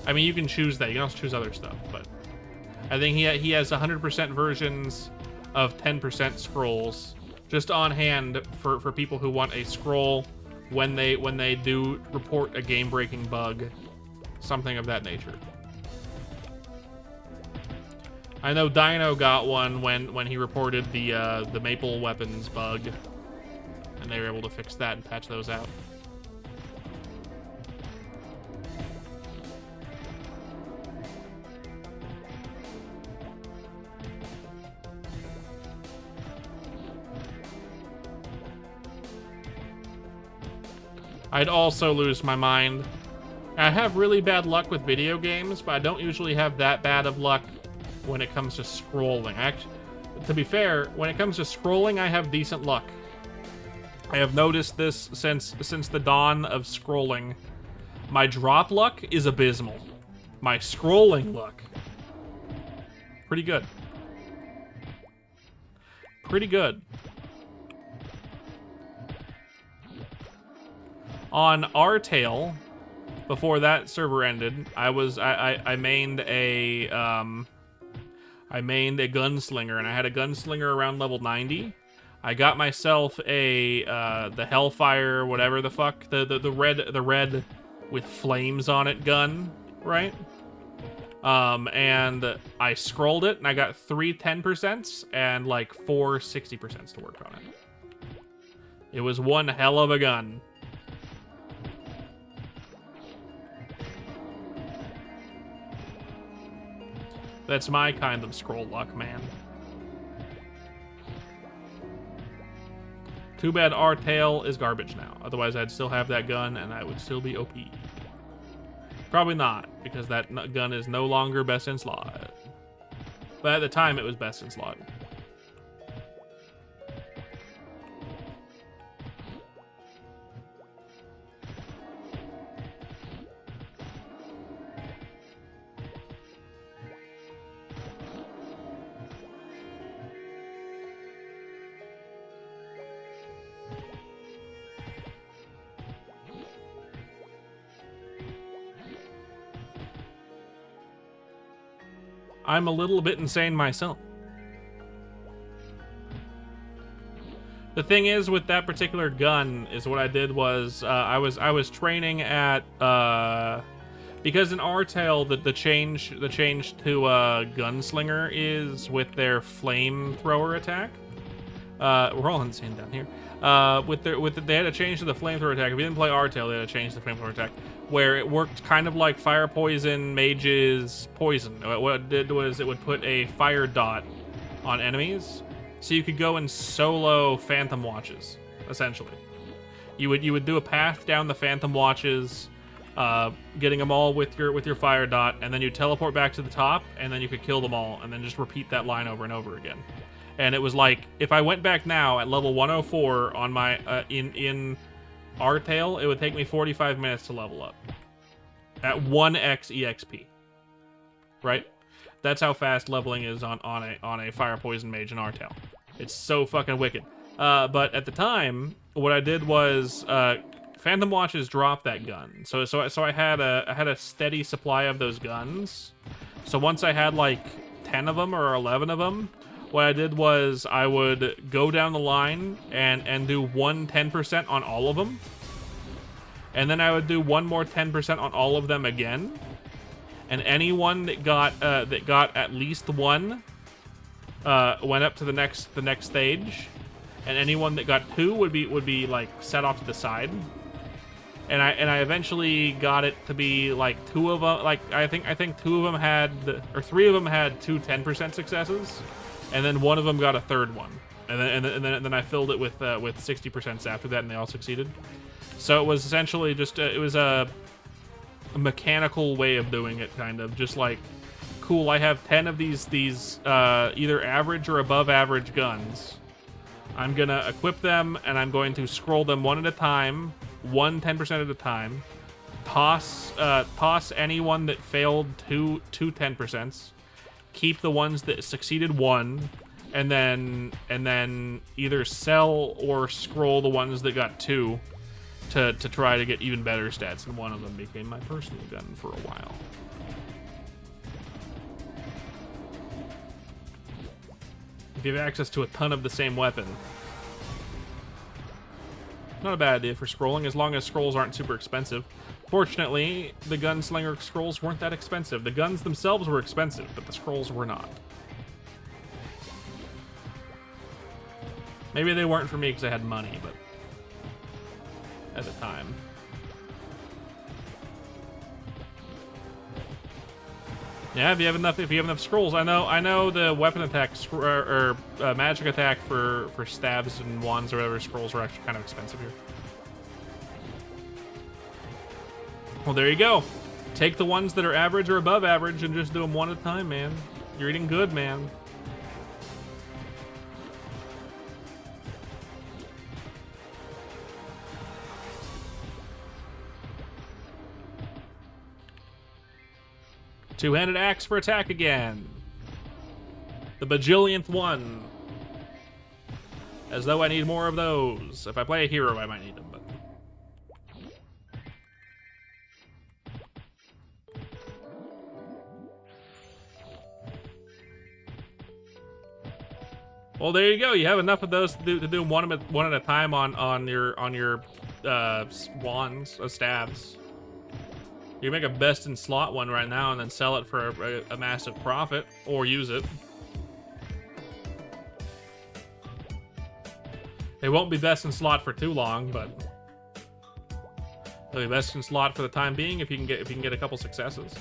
I mean, you can choose that. You can also choose other stuff, but I think he has 100% versions of 10% scrolls just on hand for people who want a scroll when they do report a game-breaking bug, something of that nature. I know Dino got one when he reported the maple weapons bug, and they were able to fix that and patch those out. I'd also lose my mind. I have really bad luck with video games, but I don't usually have that bad of luck when it comes to scrolling. Actually, to be fair, when it comes to scrolling, I have decent luck. I have noticed this since the dawn of scrolling. My drop luck is abysmal. My scrolling luck, pretty good. Pretty good. On Rtail, before that server ended, I mained a gunslinger, and I had a gunslinger around level 90. I got myself the Hellfire, whatever the fuck, the red with flames on it gun, right? And I scrolled it, and I got 3 10% and like 4 60% to work on it. It was one hell of a gun. That's my kind of scroll luck, man. Too bad Rtail is garbage now. Otherwise, I'd still have that gun, and I would still be OP. Probably not, because that gun is no longer best in slot. But at the time, it was best in slot. I'm a little bit insane myself. The thing is with that particular gun is what I did was I was training at because in Rtail the change to gunslinger is with their flamethrower attack. We're all insane down here. They had to change to the flamethrower attack. If you didn't play Rtail, they had to change to the flamethrower attack, where it worked kind of like fire poison mage's poison. What it did was it would put a fire dot on enemies, so you could go and solo Phantom Watches. Essentially, you would do a path down the Phantom Watches, getting them all with your fire dot, and then you teleport back to the top, and then you could kill them all, and then just repeat that line over and over again. And it was like, if I went back now at level 104 on my in Rtail, it would take me 45 minutes to level up at 1x EXP. Right? That's how fast leveling is on a fire poison mage in Artel. It's so fucking wicked. But at the time, what I did was Phantom Watches dropped that gun. So I had a steady supply of those guns. So once I had like 10 of them or 11 of them, what I did was I would go down the line and do one 10% on all of them. And then I would do one more 10% on all of them again. And anyone that got at least one went up to the next stage. And anyone that got two would be like set off to the side. And I eventually got it to be like two of them. Like I think two of them had, or three of them had two 10% successes, and then one of them got a third one. And then I filled it with 60% after that, and they all succeeded. So it was essentially just it was a mechanical way of doing it, kind of just like, cool, I have 10 of these either average or above average guns. I'm gonna equip them, and I'm going to scroll them one at a time, 10% at a time. Toss anyone that failed two 10%. Keep the ones that succeeded one, and then either sell or scroll the ones that got two to try to get even better stats. And one of them became my personal gun for a while. If you have access to a ton of the same weapon. Not a bad idea for scrolling, as long as scrolls aren't super expensive. Fortunately, the gunslinger scrolls weren't that expensive. The guns themselves were expensive, but the scrolls were not. Maybe they weren't for me because I had money, but at the time. Yeah, if you have enough scrolls. I know the weapon attack or magic attack for stabs and wands or whatever scrolls are actually kind of expensive here. Well, there you go. Take the ones that are average or above average and just do them one at a time, man. You're eating good, man. Two-handed axe for attack again. The bajillionth one. As though I need more of those. If I play a hero, I might need them, but... Well, there you go. You have enough of those to do one at a time on your wands, stabs. You can make a best in slot one right now and then sell it for a massive profit, or use it. They won't be best in slot for too long, but they'll be best in slot for the time being if you can get a couple successes.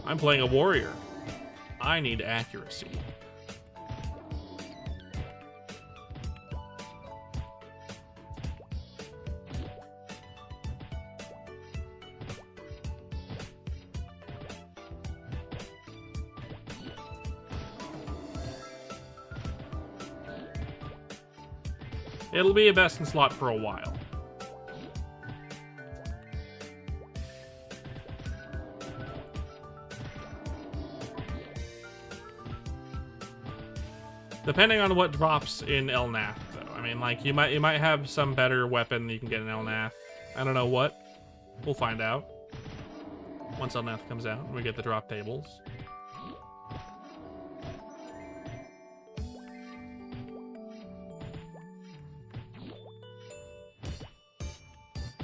I'm playing a warrior. I need accuracy. It'll be a best in slot for a while. Depending on what drops in Elnath, though. I mean, like, you might have some better weapon that you can get in Elnath. I don't know what. We'll find out. Once Elnath comes out and we get the drop tables.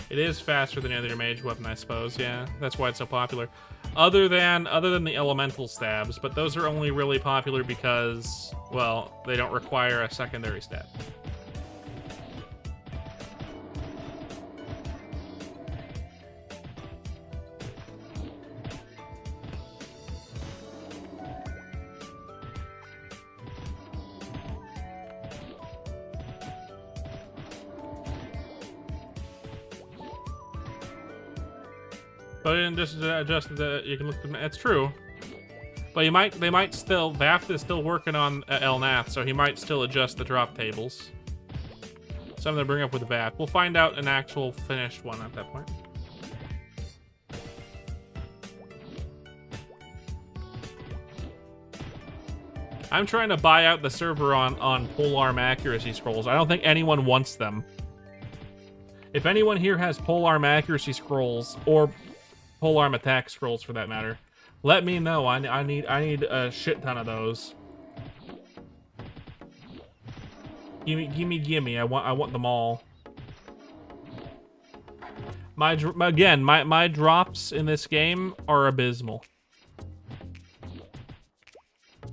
It is faster than the other mage weapon, I suppose. Yeah, that's why it's so popular. Other than the elemental stabs, but those are only really popular because, well, they don't require a secondary stab. But you can just adjust the. You can look. It's true. But they might still. Vaft is still working on Elnath, so he might still adjust the drop tables. Something to bring up with the VAT. We'll find out an actual finished one at that point. I'm trying to buy out the server on polearm accuracy scrolls. I don't think anyone wants them. If anyone here has polearm accuracy scrolls or polearm attack scrolls for that matter, let me know. I need a shit ton of those. Gimme. I want them all. My drops in this game are abysmal.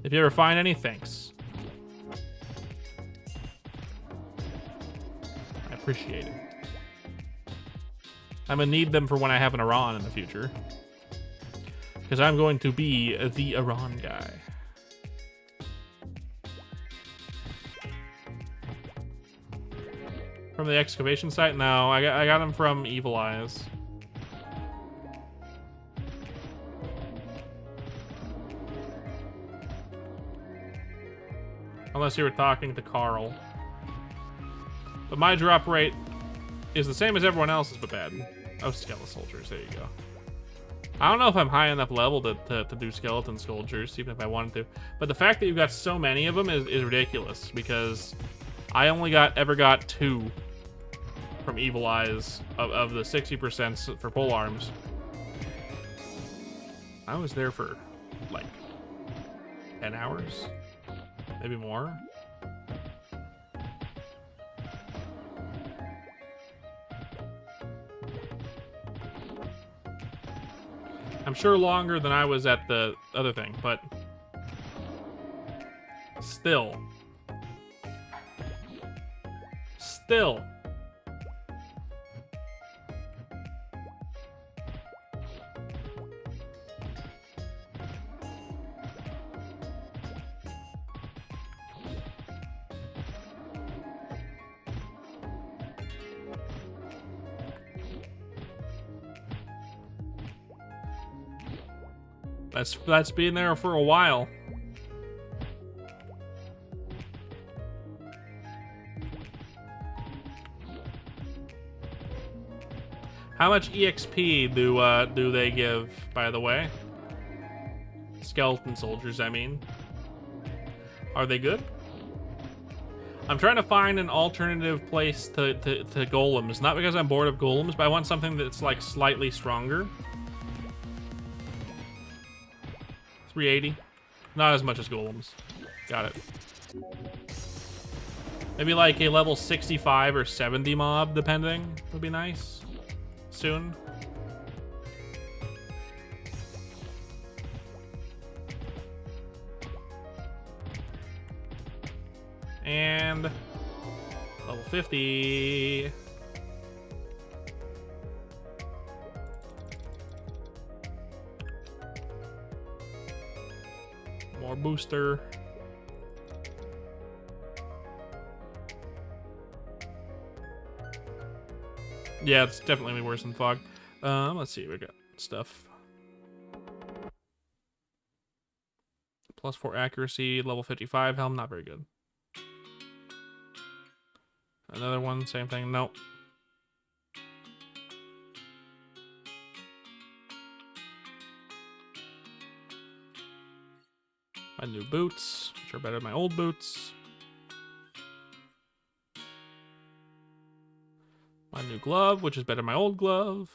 If you ever find any, thanks. I appreciate it. I'm gonna need them for when I have an Iran in the future. Because I'm going to be the Iran guy. From the excavation site? No, I got them from Evil Eyes. Unless you were talking to Carl. But my drop rate is the same as everyone else's, but bad. Oh, skeleton soldiers. There you go. I don't know if I'm high enough level to do skeleton soldiers, even if I wanted to. But the fact that you've got so many of them is ridiculous, because I only ever got 2 from Evil Eyes of the 60% for pole arms. I was there for like 10 hours. Maybe more. I'm sure longer than I was at the other thing, but still. That's been there for a while. How much EXP do they give, by the way? Skeleton soldiers, I mean. Are they good? I'm trying to find an alternative place to golems. Not because I'm bored of golems, but I want something that's like slightly stronger. 380. Not as much as golems. Got it. Maybe like a level 65 or 70 mob, depending, would be nice. Soon. And level 50. More booster. Yeah, it's definitely worse than fog. Let's see, we got stuff. +4 accuracy, level 55 helm, not very good. Another one, same thing, nope. My new boots, which are better than my old boots. My new glove, which is better than my old glove.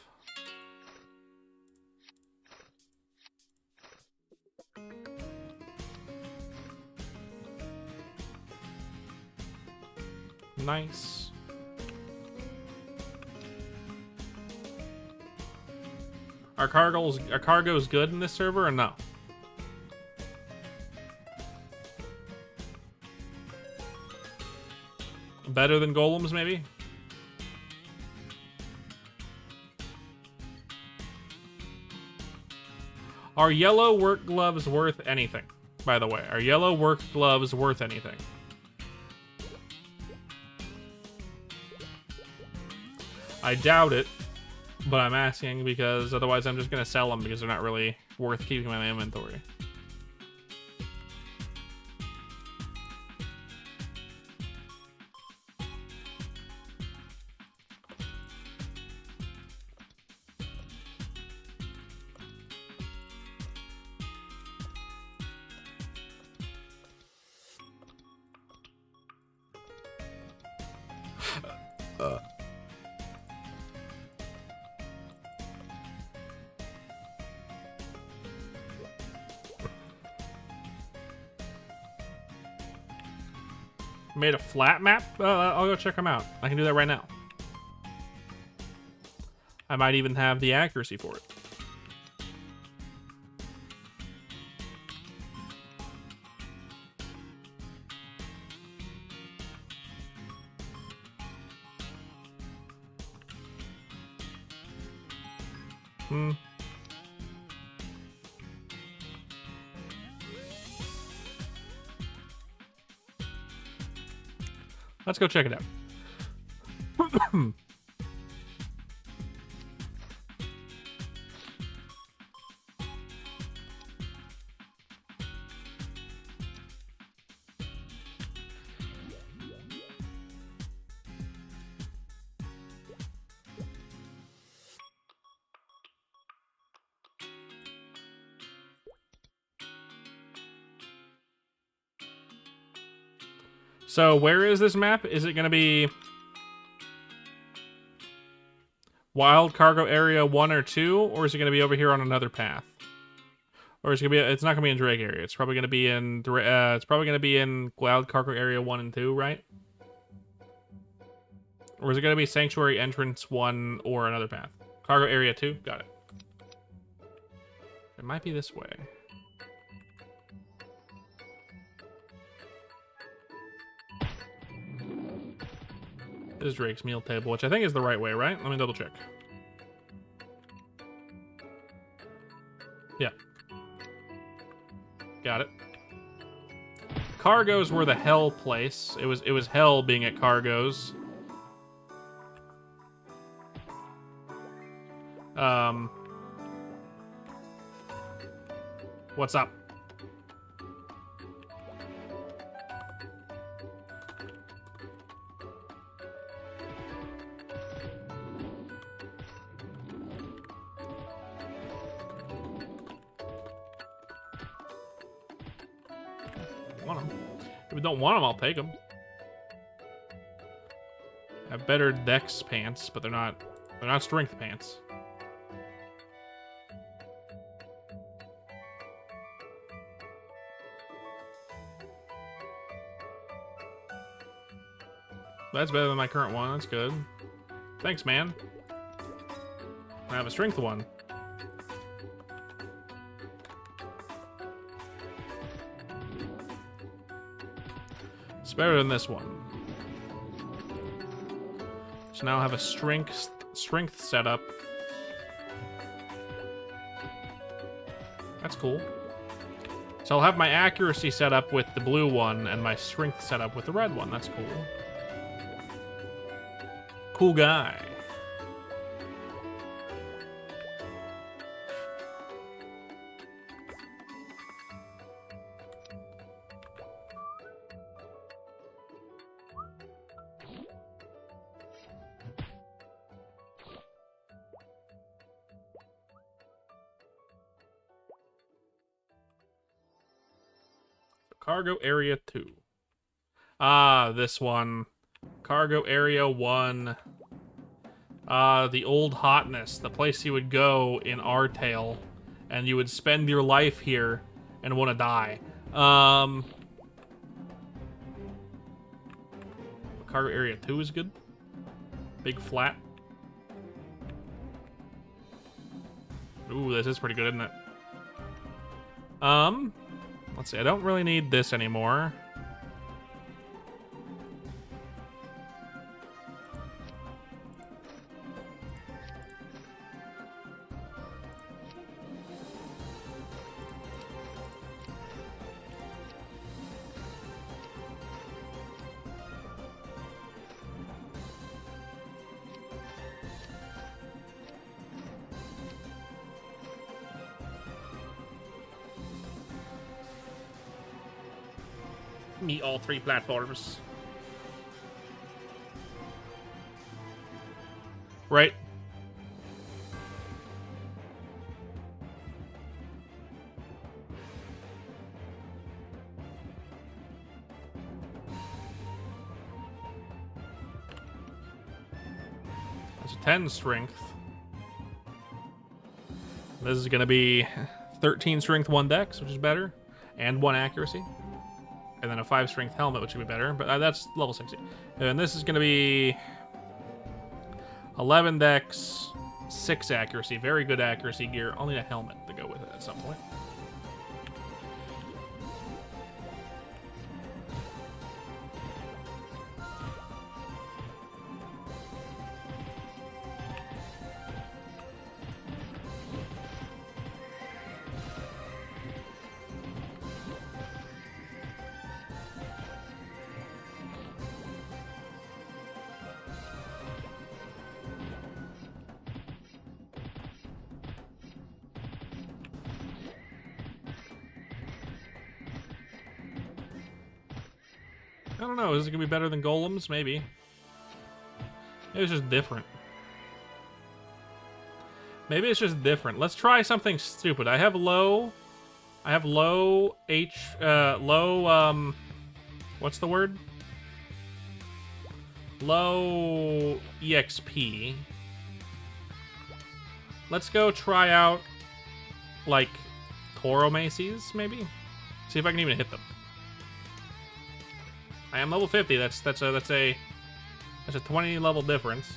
Nice. Are cargo's good in this server or no? Better than golems, maybe? Are yellow work gloves worth anything? By the way, are yellow work gloves worth anything? I doubt it, but I'm asking because otherwise I'm just gonna sell them because they're not really worth keeping in my inventory. Made a flat map? I'll go check them out. I can do that right now. I might even have the accuracy for it. Let's go check it out. So where is this map? Is it going to be Wild Cargo Area 1 or 2? Or is it going to be over here on another path? Or is it going to be? It's not going to be in Drake Area. It's probably going to be in. It's probably going to be in Wild Cargo Area 1 and 2, right? Or is it going to be Sanctuary Entrance 1 or another path? Cargo Area 2? Got it. It might be this way. This is Drake's meal table, which I think is the right way, right? Let me double check. Yeah. Got it. Cargos were the hell place. It was hell being at Cargos. What's up? Want them. If we don't want them, I'll take them. I have better dex pants, but they're not strength pants. That's better than my current one. That's good. Thanks, man. I have a strength one. It's better than this one. So now I have a strength setup. That's cool. So I'll have my accuracy set up with the blue one and my strength set up with the red one. That's cool. Cool guy. Cargo Area 2. Ah, this one. Cargo Area 1. The old hotness. The place you would go in R-Tail. And you would spend your life here and want to die. Cargo Area 2 is good. Big flat. Ooh, this is pretty good, isn't it? Let's see. I don't really need this anymore. Meet all three platforms. Right. That's a 10 strength. This is going to be 13 strength, 1 dex, which is better, and 1 accuracy. and then a 5 strength helmet, which would be better, but that's level 60. And this is going to be 11 dex, 6 accuracy, very good accuracy gear. I'll need a helmet to go with it at some point. I don't know, is it going to be better than golems? Maybe. Maybe it's just different. Maybe it's just different. Let's try something stupid. I have low, what's the word? Low EXP. Let's go try out, like, Toro Macy's, maybe? See if I can even hit them. I am level 50. That's a 20 level difference.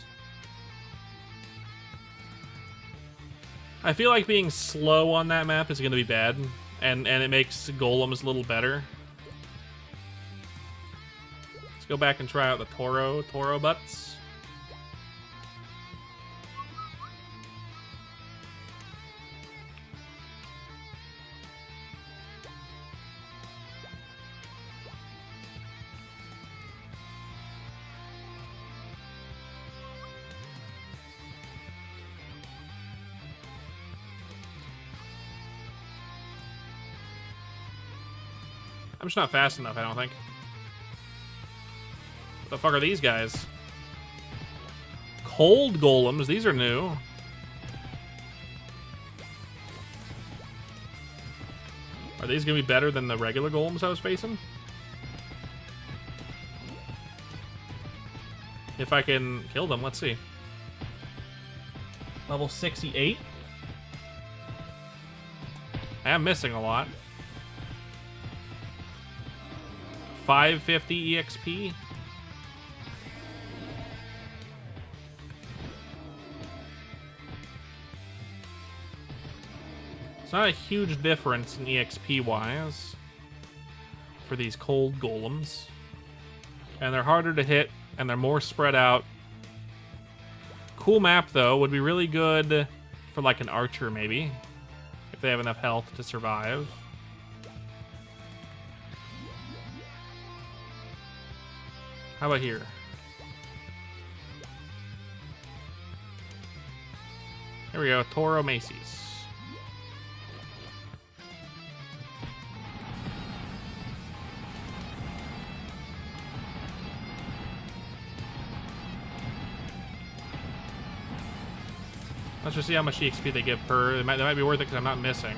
I feel like being slow on that map is going to be bad, and it makes golems a little better. Let's go back and try out the Toro butts. I'm just not fast enough, I don't think. What the fuck are these guys? Cold golems, these are new. Are these gonna be better than the regular golems I was facing? If I can kill them, let's see. Level 68. I am missing a lot. 550 EXP. It's not a huge difference in EXP wise for these cold golems. And they're harder to hit, and they're more spread out. Cool map, though. Would be really good for like an archer, maybe. If they have enough health to survive. How about here? Here we go, Toro Macy's. Let's just see how much EXP they give per. That might be worth it because I'm not missing.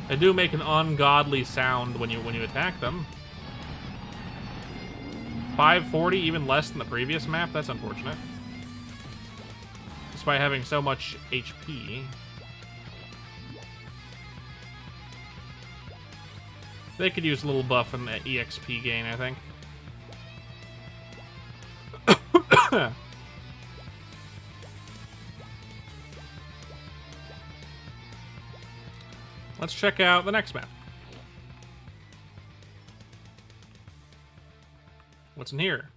They do make an ungodly sound when you attack them. 540, even less than the previous map. That's unfortunate. Despite having so much HP. They could use a little buff in the EXP gain, I think. Let's check out the next map. What's in here?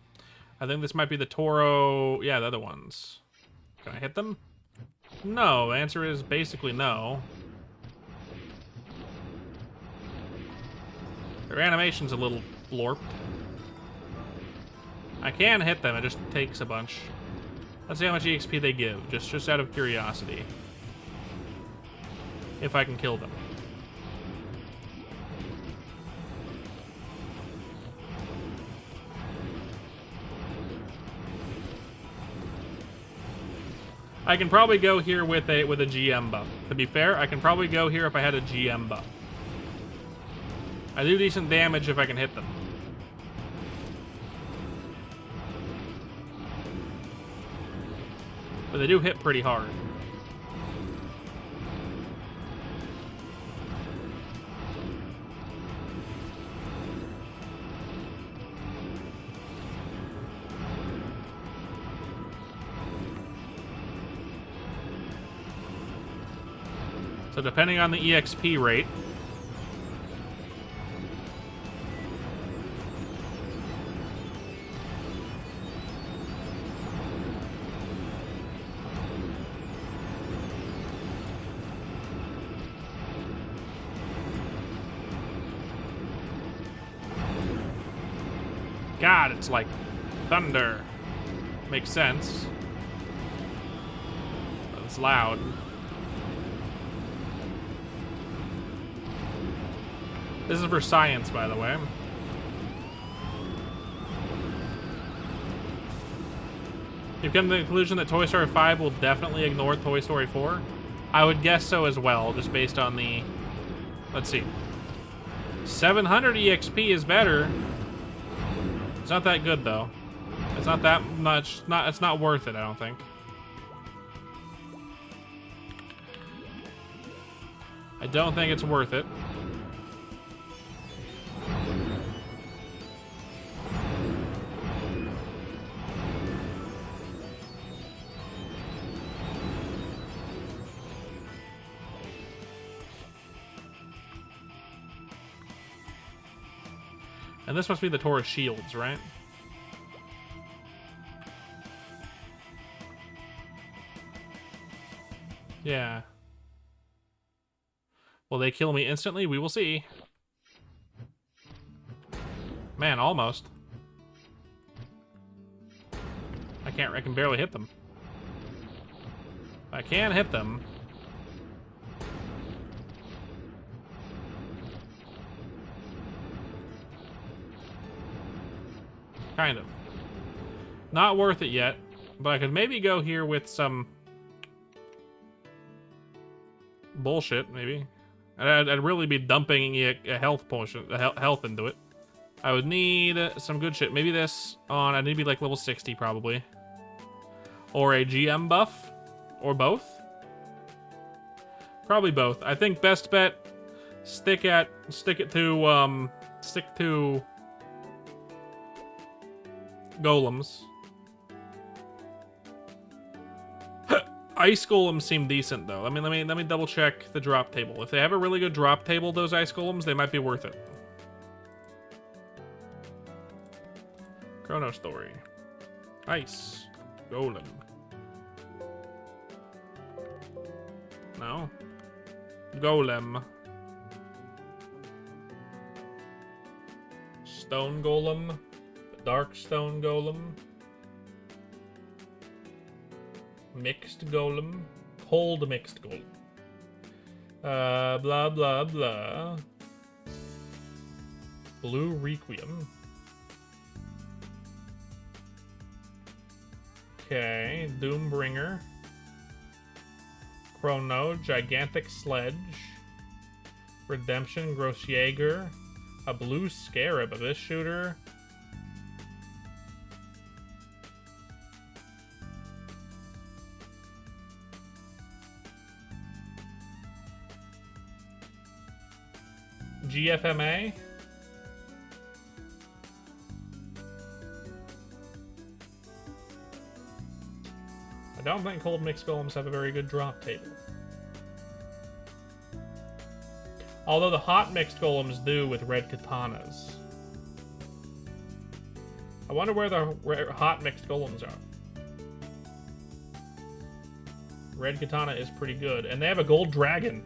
I think this might be the Toro... Yeah, the other ones. Can I hit them? No. The answer is basically no. Their animation's a little blorped. I can hit them, it just takes a bunch. Let's see how much EXP they give, just out of curiosity. If I can kill them. I can probably go here with a GM buff. To be fair, I can probably go here if I had a GM buff. I do decent damage if I can hit them. But they do hit pretty hard. So depending on the EXP rate, God, it's like thunder. Makes sense. But it's loud. This is for science, by the way. You've come to the conclusion that Toy Story 5 will definitely ignore Toy Story 4? I would guess so as well, just based on the... Let's see. 700 EXP is better. It's not that good, though. It's not that much. It's not worth it, I don't think. I don't think it's worth it. And this must be the Taurus shields, right? Yeah. Will they kill me instantly? We will see. Man, almost. I can barely hit them. I can hit them. Kind of. Not worth it yet, but I could maybe go here with some bullshit, maybe. I'd really be dumping a health potion, health into it. I would need some good shit. Maybe this on, I need to be like level 60 probably. Or a GM buff, or both. Probably both. I think best bet, stick to golems. Ice golems seem decent though. Let me double check the drop table. If they have a really good drop table, those ice golems, they might be worth it. ChronoStory. Ice golem. No. Golem. Stone golem. Dark stone golem. Mixed golem. Cold mixed golem. Blah blah blah. Blue requiem. Okay, Doombringer. Chrono, Gigantic Sledge. Redemption, Grossjäger. A blue Scarab, Abyss Shooter. GFMA. I don't think cold mixed golems have a very good drop table. Although the hot mixed golems do with red katanas. I wonder where the hot mixed golems are. Red katana is pretty good. And they have a gold dragon.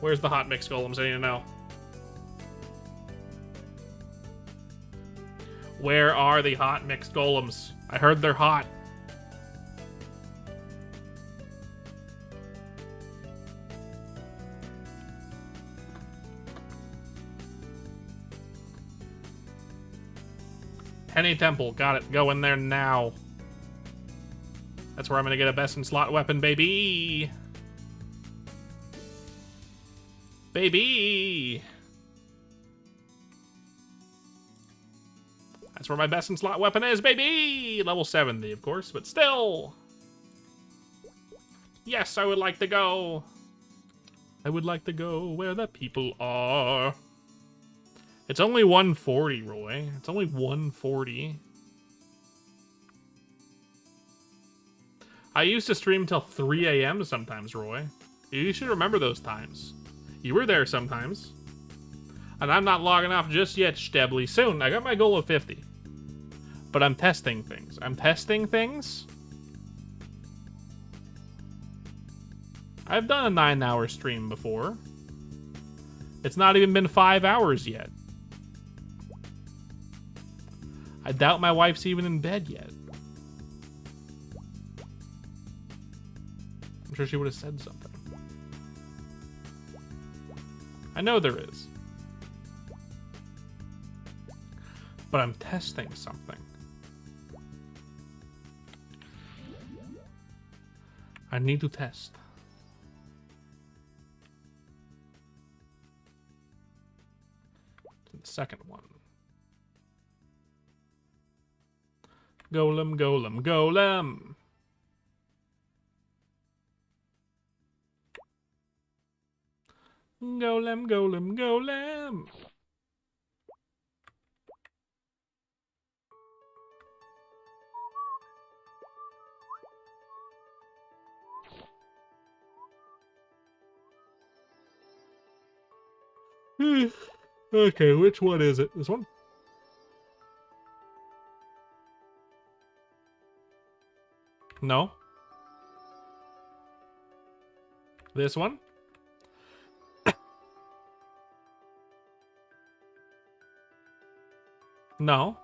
Where's the hot mixed golems? I need to know. Where are the hot mixed golems? I heard they're hot. Penny Temple. Got it. Go in there now. That's where I'm gonna get a best in slot weapon, baby. Baby! That's where my best in slot weapon is, baby! Level 70, of course, but still! Yes, I would like to go. I would like to go where the people are. It's only 140, Roy. It's only 140. I used to stream till 3 a.m. sometimes, Roy. You should remember those times. You were there sometimes. And I'm not logging off just yet, Stebbly. Soon. I got my goal of 50. But I'm testing things. I'm testing things. I've done a 9-hour stream before. It's not even been 5 hours yet. I doubt my wife's even in bed yet. I'm sure she would have said something. I know there is. But I'm testing something. I need to test. The second one. Golem, golem, golem. Golem, golem, golem. Okay, which one is it? This one? No. This one? No.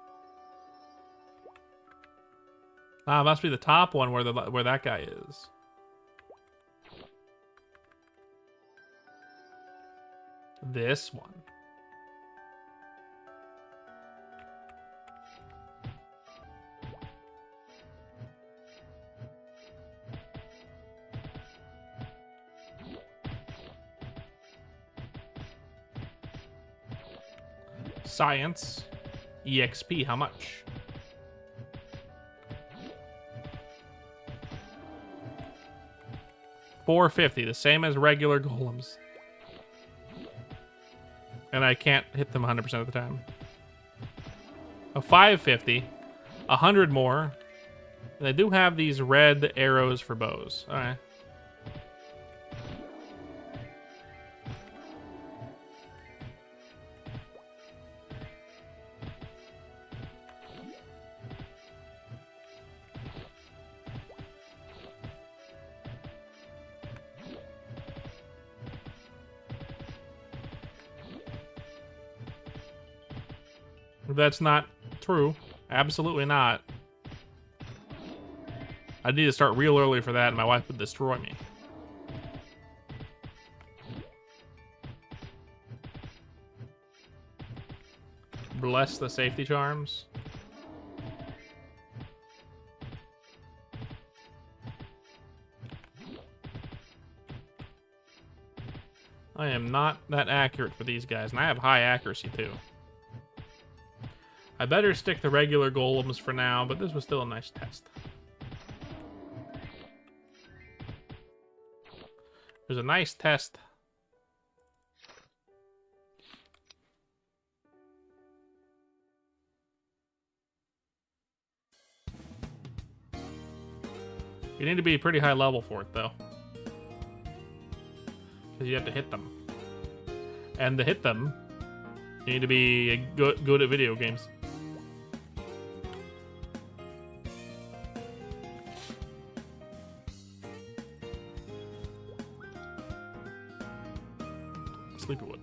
Ah, it must be the top one where that guy is. This one. Science. EXP, how much? $450, the same as regular golems. And I can't hit them 100% of the time. A $550, 100 more. And they do have these red arrows for bows. Alright. That's not true. Absolutely not. I need to start real early for that, and my wife would destroy me. Bless the safety charms. I am not that accurate for these guys, and I have high accuracy too. I better stick to regular golems for now, but this was still a nice test. It was a nice test. You need to be pretty high level for it, though. Because you have to hit them. And to hit them, you need to be good at video games. Sleepywood.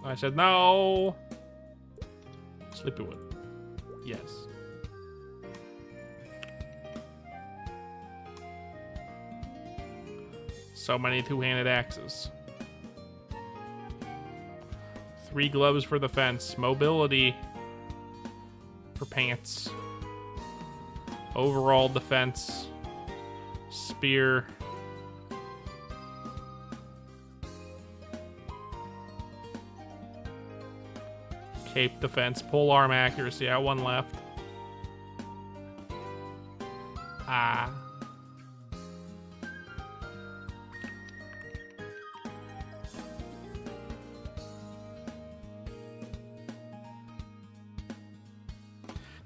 I said no. Sleepywood. Yes. So many two-handed axes. 3 gloves for the fence. Mobility for pants. Overall defense. Spear. Cape defense. Pole arm accuracy. I have 1 left. Ah.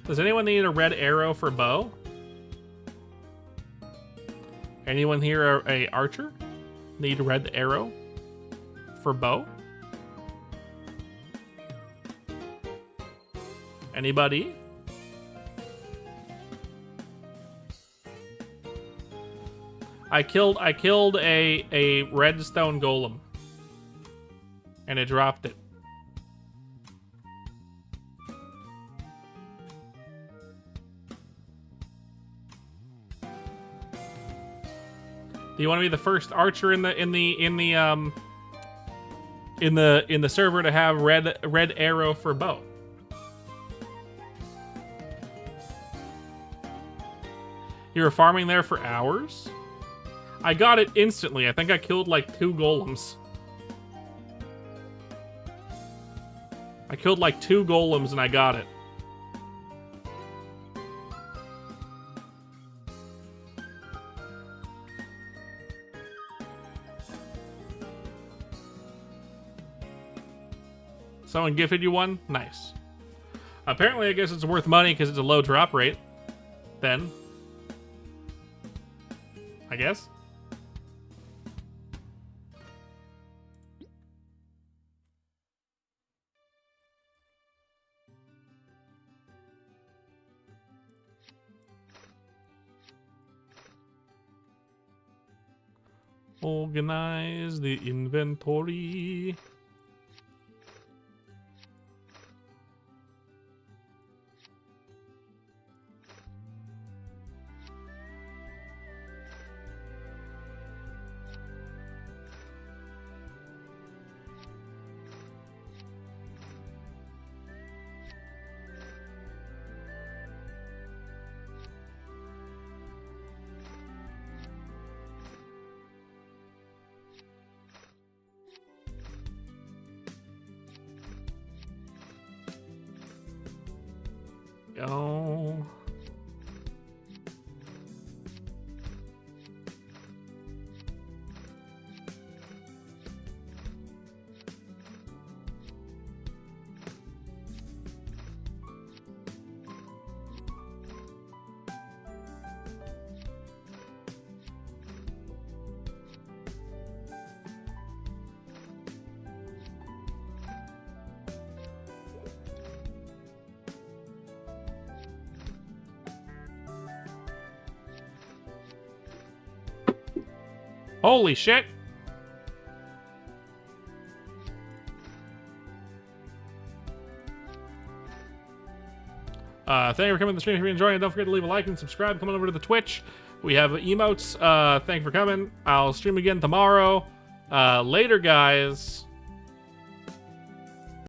Does anyone need a red arrow for bow? Anyone here a archer? Need a red arrow for bow? Anybody? I killed a redstone golem. And it dropped it. Do you want to be the first archer in the server to have red arrow for bow? You were farming there for hours? I got it instantly. I think I killed like 2 golems. I killed like 2 golems and I got it. Someone gifted you one? Nice. Apparently, I guess it's worth money because it's a low drop rate. Then. I guess. Organize the inventory. Go. Holy shit! Thank you for coming to the stream. If you're enjoying it, don't forget to leave a like and subscribe. Come on over to the Twitch. We have emotes. Thank you for coming. I'll stream again tomorrow. Later, guys.